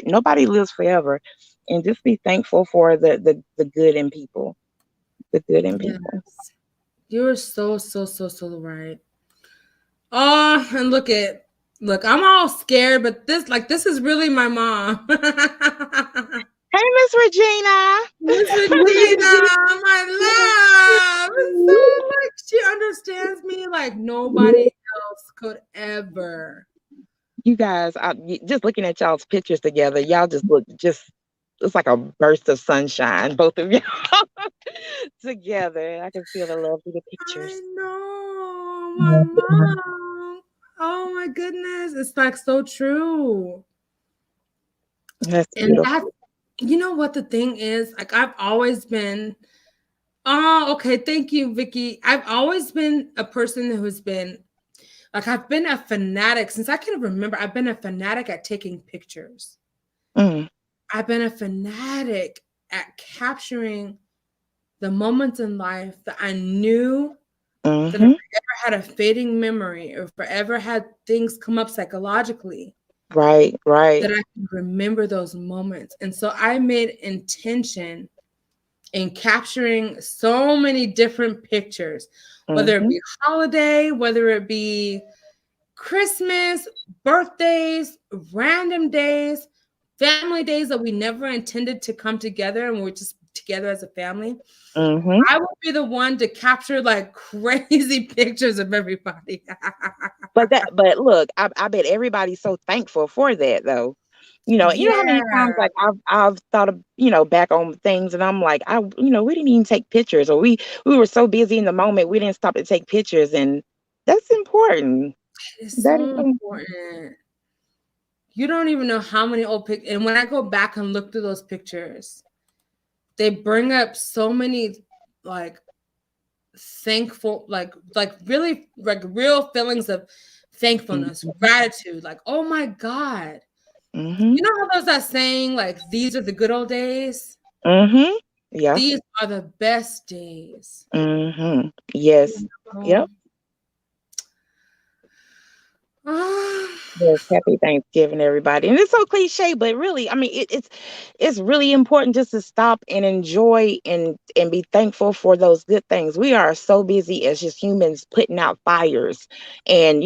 nobody lives forever. And just be thankful for the good in people, the good in yes. people. You're so, so, so, so right. Oh, and look, I'm all scared, but this is really my mom. Hey, Miss Regina. Miss Regina, my love. So, like, she understands me like nobody else could ever. You guys, just looking at y'all's pictures together, y'all just look it's like a burst of sunshine, both of y'all together. I can feel the love through the pictures. I know, my mom. Oh my goodness, it's like so true. That's And beautiful. you know what the thing is? Like, I've always been, oh, okay, thank you, Vicky. I've always been a person who's been, like, I've been a fanatic since I can remember. I've been a fanatic at taking pictures. Mm. I've been a fanatic at capturing the moments in life that I knew that if I ever had a fading memory, or if I ever had things come up psychologically, Right, right. that I can remember those moments. And so I made intention in capturing so many different pictures, whether it be holiday, whether it be Christmas, birthdays, random days, family days that we never intended to come together and we're just together as a family. I would be the one to capture like crazy pictures of everybody. but look, I bet everybody's so thankful for that though. You know how many times like I've thought of, back on things and I'm like, we didn't even take pictures, or we were so busy in the moment we didn't stop to take pictures, and that's important. It's so important. You don't even know how many old pictures. And when I go back and look through those pictures, they bring up so many like thankful, like really like real feelings of thankfulness, gratitude. Like, oh my God. You know how there's that saying, like, these are the good old days? Yeah. These are the best days. Yes. Yep. Yes, happy Thanksgiving, everybody. And it's so cliche, but really, I mean, it's really important just to stop and enjoy and be thankful for those good things. We are so busy as just humans putting out fires and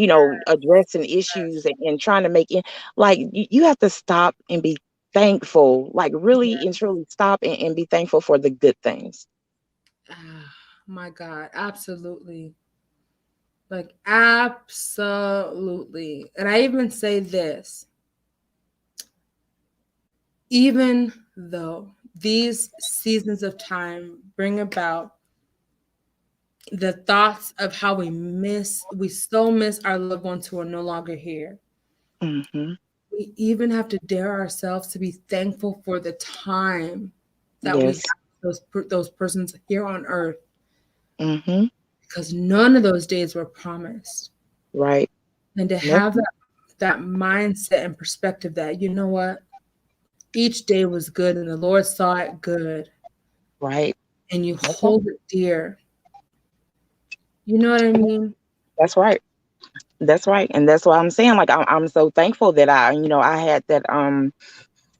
addressing issues and trying to make it like you have to stop and be thankful, like really and truly stop and be thankful for the good things. My God, absolutely. Like, absolutely. And I even say this, even though these seasons of time bring about the thoughts of how we so miss our loved ones who are no longer here. We even have to dare ourselves to be thankful for the time that we have those persons here on earth. Because none of those days were promised. Right. And to have that mindset and perspective that, you know what, each day was good and the Lord saw it good. Right. And you hold it dear. You know what I mean? That's right. That's right. And that's why I'm saying, like, I'm so thankful that I had that,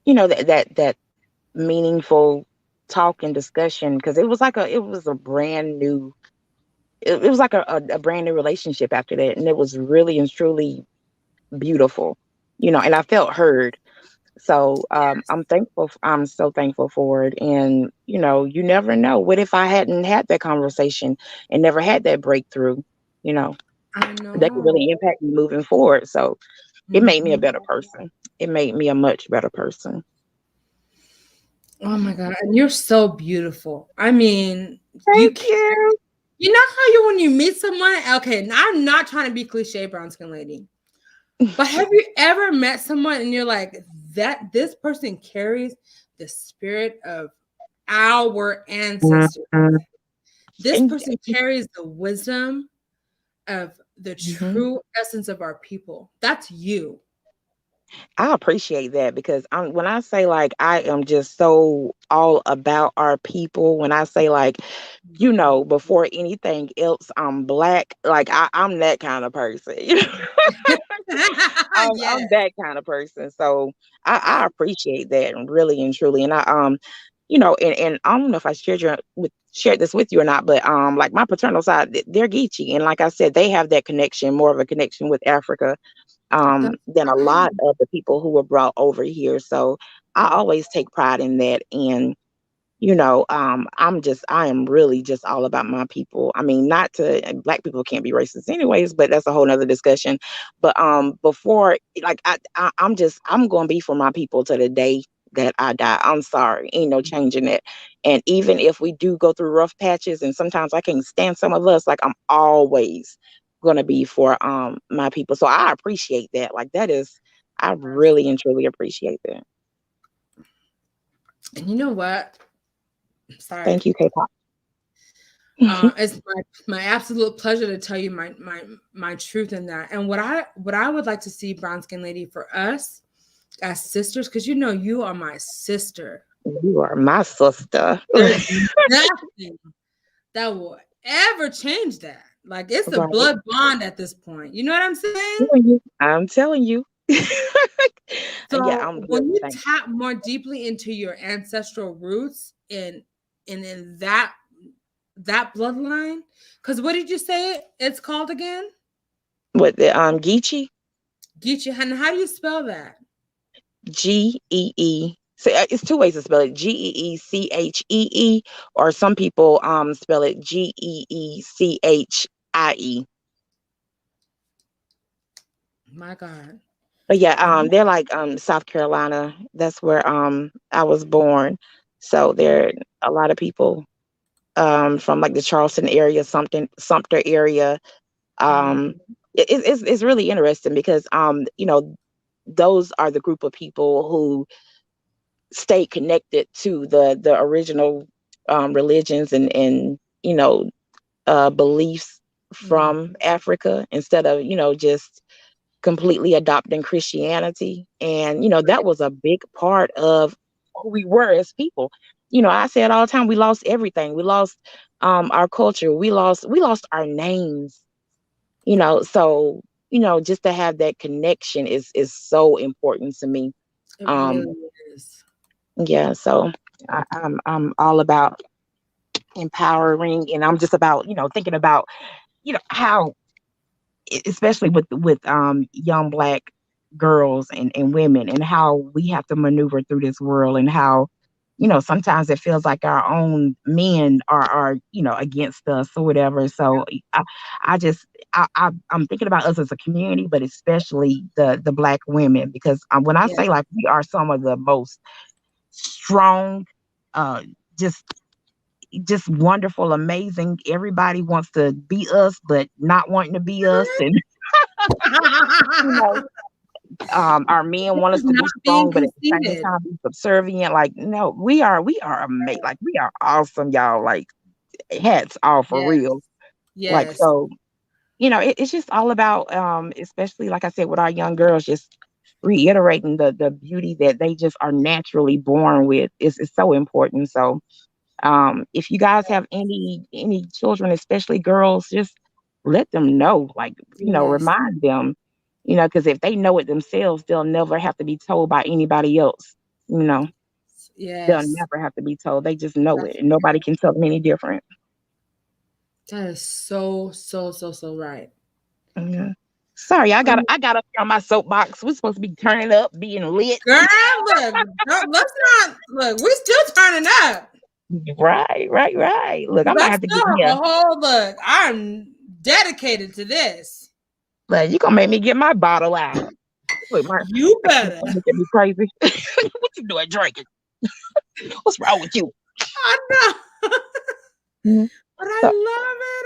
that meaningful talk and discussion, because it was a brand new, it was like a brand new relationship after that. And it was really and truly beautiful, and I felt heard. So I'm thankful. I'm so thankful for it. And, you never know. What if I hadn't had that conversation and never had that breakthrough, I know. That could really impact me moving forward. So it made me a better person. It made me a much better person. Oh my God. And you're so beautiful. I mean, Thank you. You know how when you meet someone, okay, I'm not trying to be cliche, brown skin lady, but have you ever met someone and you're like, this person carries the spirit of our ancestors. This person carries the wisdom of the true essence of our people. That's you. I appreciate that, because when I say like I am just so all about our people, when I say like, before anything else, I'm Black, like I'm that kind of person. I'm that kind of person. So I appreciate that, and really and truly. And I and I don't know if I shared this with you or not, but like my paternal side, they're Geechee, and like I said, they have that connection, more of a connection with Africa than a lot of the people who were brought over here. So I always take pride in that. And, I am really just all about my people. I mean, Black people can't be racist anyways, but that's a whole nother discussion. But before, like, I'm going to be for my people to the day that I die. I'm sorry. Ain't no changing it. And even if we do go through rough patches and sometimes I can't stand some of us, like I'm always going to be for my people. So I appreciate that. Like I really and truly appreciate that. And you know what? Sorry. Thank you, K-pop. It's my absolute pleasure to tell you my truth in that. And what I would like to see, brown skin lady, for us as sisters, because you are my sister. You are my sister. There's nothing that will ever change that. Like, it's a blood bond at this point. You know what I'm saying? I'm telling you. So when you tap more deeply into your ancestral roots and in that bloodline. Because what did you say it's called again? What, the Geechee? Geechee. And how do you spell that? G-E-E. So it's two ways to spell it: Geechee, or some people spell it Geechie. My God. But yeah, they're like South Carolina. That's where I was born. So there are a lot of people from like the Charleston area, Sumter area. It's really interesting because those are the group of people who stay connected to the original religions and beliefs from Africa, instead of just completely adopting Christianity. And that was a big part of who we were as people. I say it all the time, we lost everything. We lost our culture, we lost our names, so just to have that connection is so important to me. It really is. Yeah, so I'm all about empowering, and I'm just about thinking about how, especially with young Black girls and women, and how we have to maneuver through this world, and how sometimes it feels like our own men are against us or whatever. So I'm thinking about us as a community, but especially the Black women, because when I say, like, we are some of the most strong, just wonderful, amazing. Everybody wants to be us, but not wanting to be us, and our men want us to be strong, but at the same time be subservient. Like, no, we are amazing. Like, we are awesome, y'all. Like, hats off, for real. Like, so it's just all about especially, like I said, with our young girls, just reiterating the beauty that they just are naturally born with is so important. So if you guys have any children, especially girls, just let them know, like, remind them, because if they know it themselves, they'll never have to be told by anybody else. They'll never have to be told. They just know it, and nobody can tell them any different. That is so right. Yeah. Sorry, I got up here on my soapbox. We're supposed to be turning up, being lit. Girl, look, let's not look. We're still turning up. Right. Look, I'm gonna have to get me a whole look. I'm dedicated to this. Like, you gonna make me get my bottle out. Look, you better. Look at me crazy. What you doing drinking? What's wrong with you? I know. But I love it.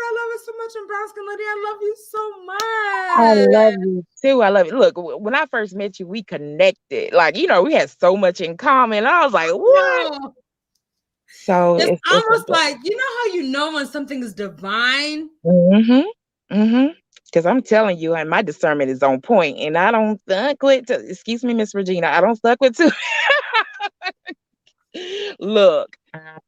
I love it so much. And Brown Skin Lady, I love you so much. I love you too. I love it. Look, when I first met you, we connected. Like, we had so much in common. I was like, what? So it's almost like, how when something is divine. Because I'm telling you, and my discernment is on point, and I don't suck with. Excuse me, Miss Regina, I don't suck with two. Look,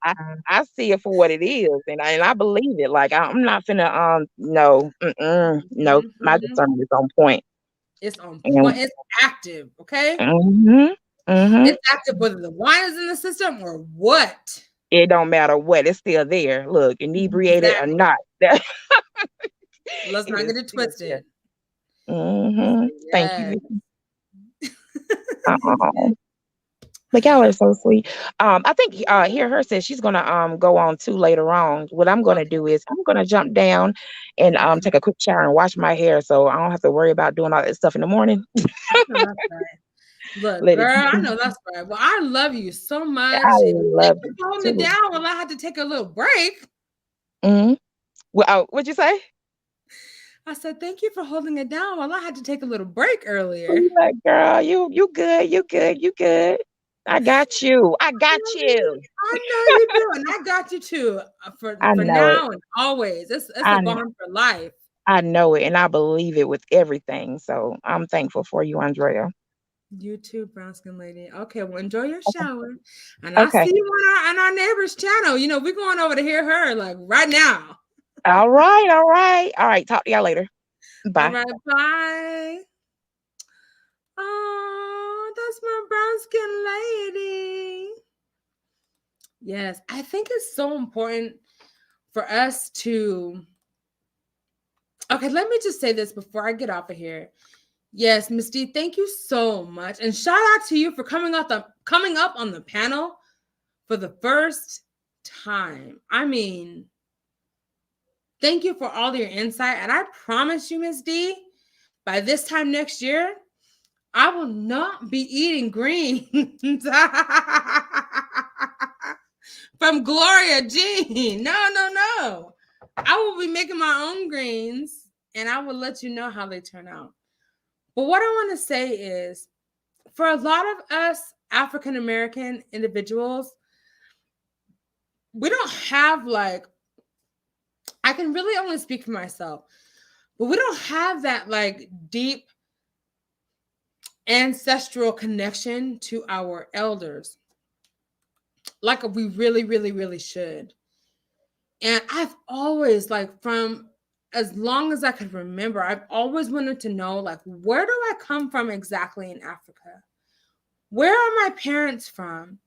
I see it for what it is, and I believe it. Like, I'm not finna no, my discernment is on point. It's on point. It's active, okay? It's active whether the wine is in the system or what. It don't matter what, it's still there. Look, inebriated or not. Let's not get it twisted. Thank you. Like, y'all are so sweet. I think Hear Her says she's gonna go on too later on. What I'm gonna do is I'm gonna jump down and take a quick shower and wash my hair, so I don't have to worry about doing all that stuff in the morning. Look, girl, I know that's right. Well, I love you so much. I love you. Holding it down while I had to take a little break. Well, what'd you say? I said, thank you for holding it down while I had to take a little break earlier. Like, girl, you good. I got you. I know you do, and I got you too. For now and always. It's a bond for life. I know it, and I believe it with everything. So I'm thankful for you, Andrea. You too, Brown Skin Lady. Okay, well, enjoy your shower. And I'll see you on our neighbor's channel. We're going over to Hear Her, like, right now. All right. Talk to y'all later. Bye. All right, bye. Oh, that's my brown skin lady. Yes, I think it's so important for us to. Okay, let me just say this before I get off of here. Yes, Miss D, thank you so much, and shout out to you for coming up on the panel for the first time. I mean, thank you for all your insight, and I promise you, Miss D, by this time next year, I will not be eating greens from Gloria Jean. No. I will be making my own greens, and I will let you know how they turn out. But what I want to say is, for a lot of us African American individuals, we don't have like, I can really only speak for myself, but we don't have that like deep ancestral connection to our elders like we really should. And I've always, like, from as long as I could remember, I've always wanted to know, like, where do I come from exactly in Africa? Where are my parents from?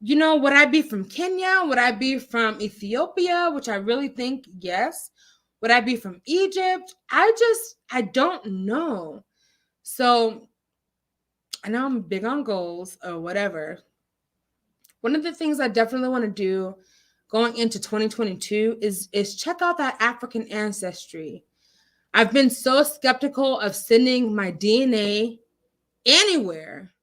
You know, would I be from Kenya? Would I be from Ethiopia? Which I really think, yes. Would I be from Egypt? I don't know. So I know I'm big on goals or whatever. One of the things I definitely want to do going into 2022 is check out that African ancestry. I've been so skeptical of sending my DNA anywhere.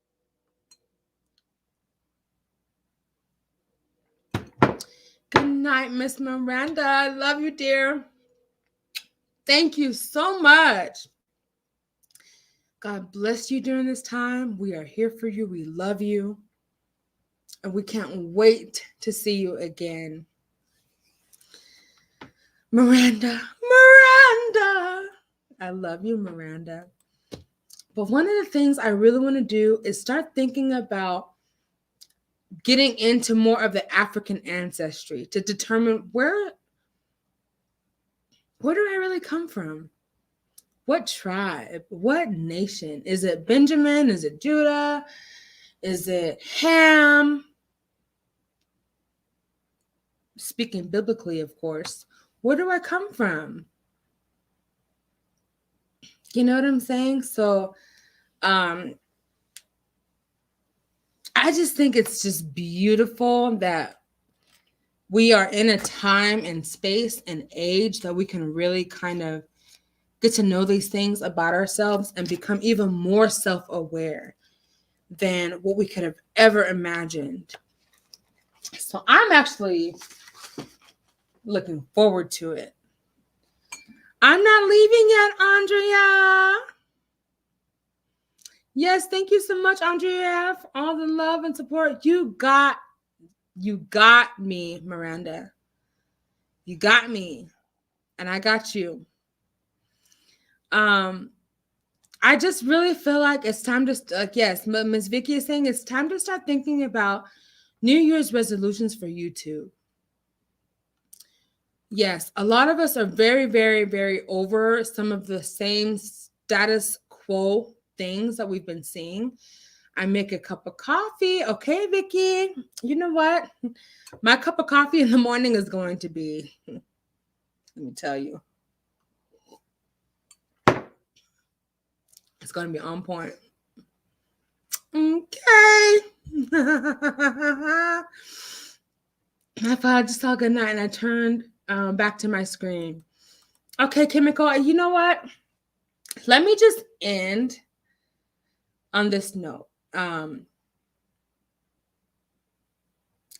Good night, Miss Miranda. I love you, dear. Thank you so much. God bless you during this time. We are here for you. We love you. And we can't wait to see you again. Miranda. I love you, Miranda. But one of the things I really want to do is start thinking about getting into more of the African ancestry to determine where do I really come from? What tribe? What nation? Is it Benjamin? Is it Judah? Is it Ham? Speaking biblically, of course. Where do I come from? You know what I'm saying? So I just think it's just beautiful that we are in a time and space and age that we can really kind of get to know these things about ourselves and become even more self-aware than what we could have ever imagined. So I'm actually looking forward to it. I'm not leaving yet, Andrea. Yes, thank you so much, Andrea, for all the love and support. You got me, Miranda. You got me, and I got you. I just really feel like it's time to, yes, Ms. Vicky is saying it's time to start thinking about New Year's resolutions for YouTube. Yes, a lot of us are very over some of the same status quo things that we've been seeing. I make a cup of coffee. Okay, Vicky, you know what? My cup of coffee in the morning is going to be, let me tell you, it's going to be on point. Okay. I thought I just saw good night and I turned back to my screen. Okay, Chemical, you know what? Let me just end on this note.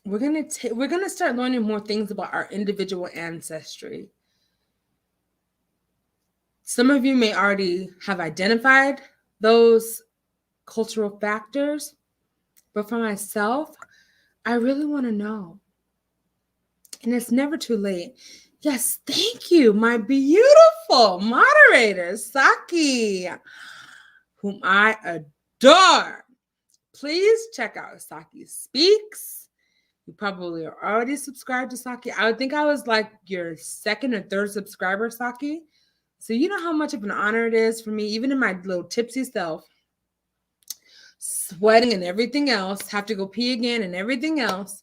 We're gonna start learning more things about our individual ancestry. Some of you may already have identified those cultural factors, but for myself, I really want to know. And it's never too late. Yes, thank you, my beautiful moderator, Saki, whom I adore. Please check out Saki Speaks. You probably are already subscribed to Saki. I would think I was like your second or third subscriber, Saki. So you know how much of an honor it is for me, even in my little tipsy self, sweating and everything else, have to go pee again and everything else.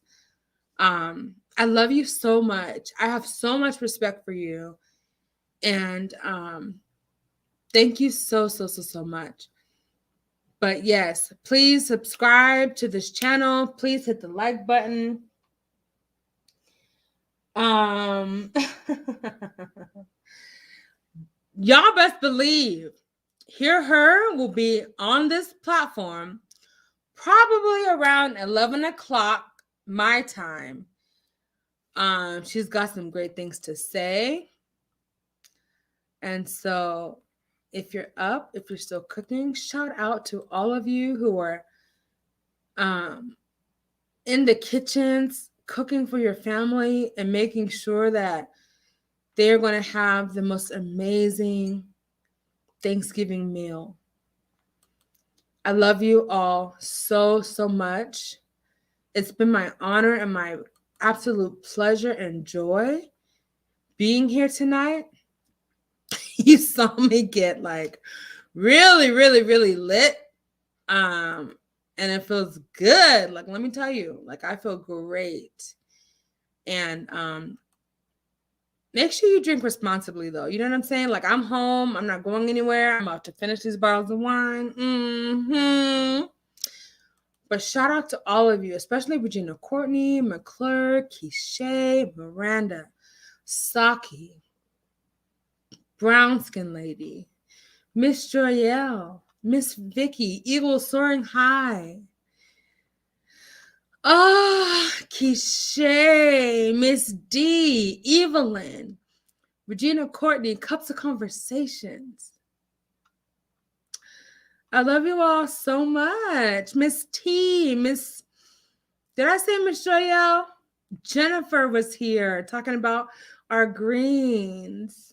I love you so much. I have so much respect for you. And thank you so much. But yes, please subscribe to this channel. Please hit the like button. Y'all best believe Hear Her will be on this platform probably around 11 o'clock my time. She's got some great things to say. And so if you're up, if you're still cooking, shout out to all of you who are in the kitchens cooking for your family and making sure that they're going to have the most amazing Thanksgiving meal. I love you all so much. It's been my honor and my absolute pleasure and joy being here tonight. You saw me get like really lit. And it feels good. Like, let me tell you, like, I feel great. And make sure you drink responsibly, though. You know what I'm saying? Like, I'm home. I'm not going anywhere. I'm about to finish these bottles of wine. But shout out to all of you, especially Regina Courtney, McClure, Keisha, Miranda, Saki, Brown Skin Lady, Miss Joyelle, Miss Vicky, Eagle Soaring High. Keisha, Miss D, Evelyn, Regina Courtney, Cups of Conversations. I love you all so much. Miss T, did I say Miss Joyelle? Jennifer was here talking about our greens.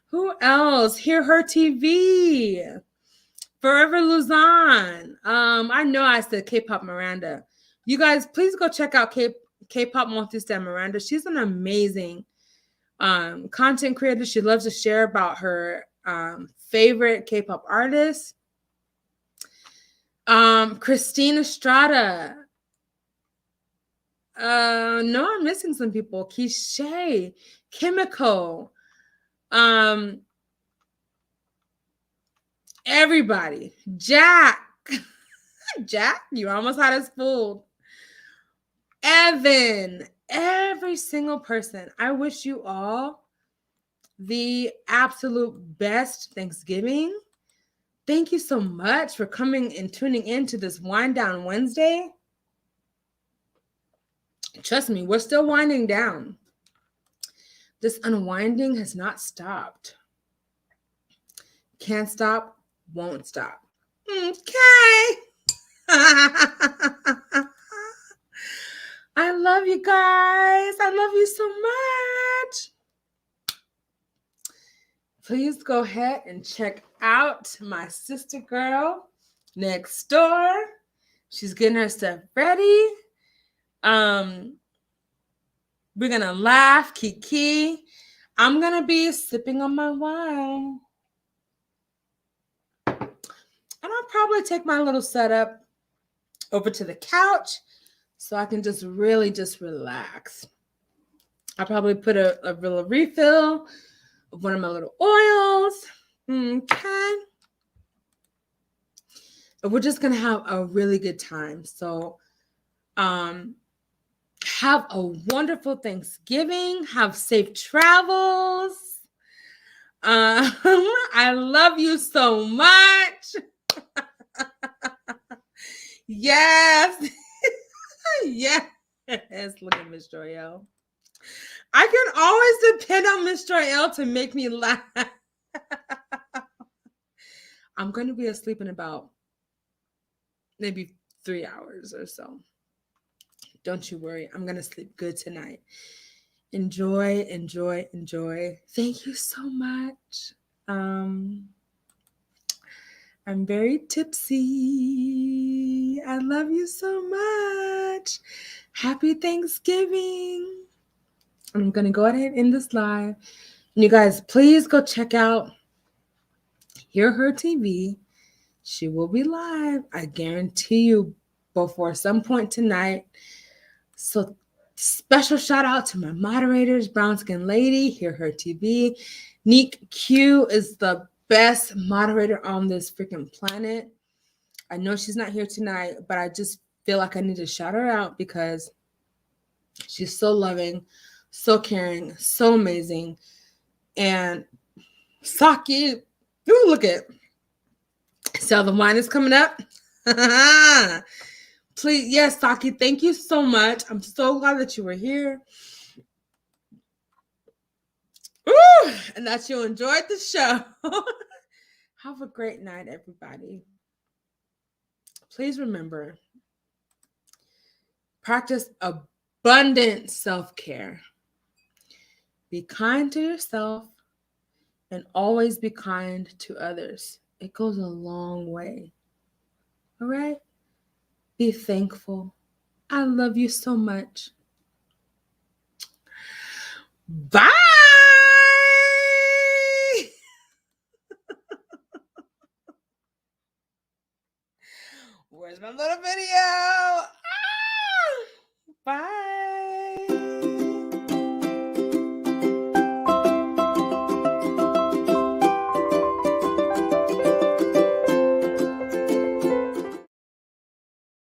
Who else? Hear Her TV. Forever Luzon. I know I said K-Pop Miranda. You guys, please go check out K-Pop Multistan Miranda. She's an amazing content creator. She loves to share about her favorite K-pop artists. Christina Estrada. No, I'm missing some people. Keisha, Chemical. Everybody. Jack, you almost had us fooled. Evan, every single person. I wish you all the absolute best Thanksgiving. Thank you so much for coming and tuning in to this Wind Down Wednesday. Trust me, we're still winding down. This unwinding has not stopped. Can't stop, won't stop. Okay. I love you guys. I love you so much. Please go ahead and check out my sister girl next door. She's getting her stuff ready. We're gonna laugh, kiki. I'm gonna be sipping on my wine. And I'll probably take my little setup over to the couch so I can just really just relax. I'll probably put a little refill of one of my little oils. Okay. And we're just gonna have a really good time. So have a wonderful Thanksgiving. Have safe travels. I love you so much. Yes. Yes. Look at Miss Joyelle. I can always depend on Miss Joyelle to make me laugh. I'm going to be asleep in about maybe 3 hours or so. Don't you worry. I'm going to sleep good tonight. Enjoy. Thank you so much. I'm very tipsy. I love you so much. Happy Thanksgiving. I'm going to go ahead and end this live. And you guys, please go check out Hear Her TV. She will be live. I guarantee you before some point tonight. So special shout out to my moderators, Brown Skin Lady, Hear Her TV. Neek Q is the best moderator on this freaking planet. I know she's not here tonight, but I just feel like I need to shout her out because she's so loving, so caring, so amazing. And Saki, ooh, look at so the wine is coming up. Please, yes, Saki, thank you so much. I'm so glad that you were here. Ooh, and that you enjoyed the show. Have a great night, everybody. Please remember, practice abundant self-care. Be kind to yourself and always be kind to others. It goes a long way. All right? Be thankful. I love you so much. Bye. Where's my little video?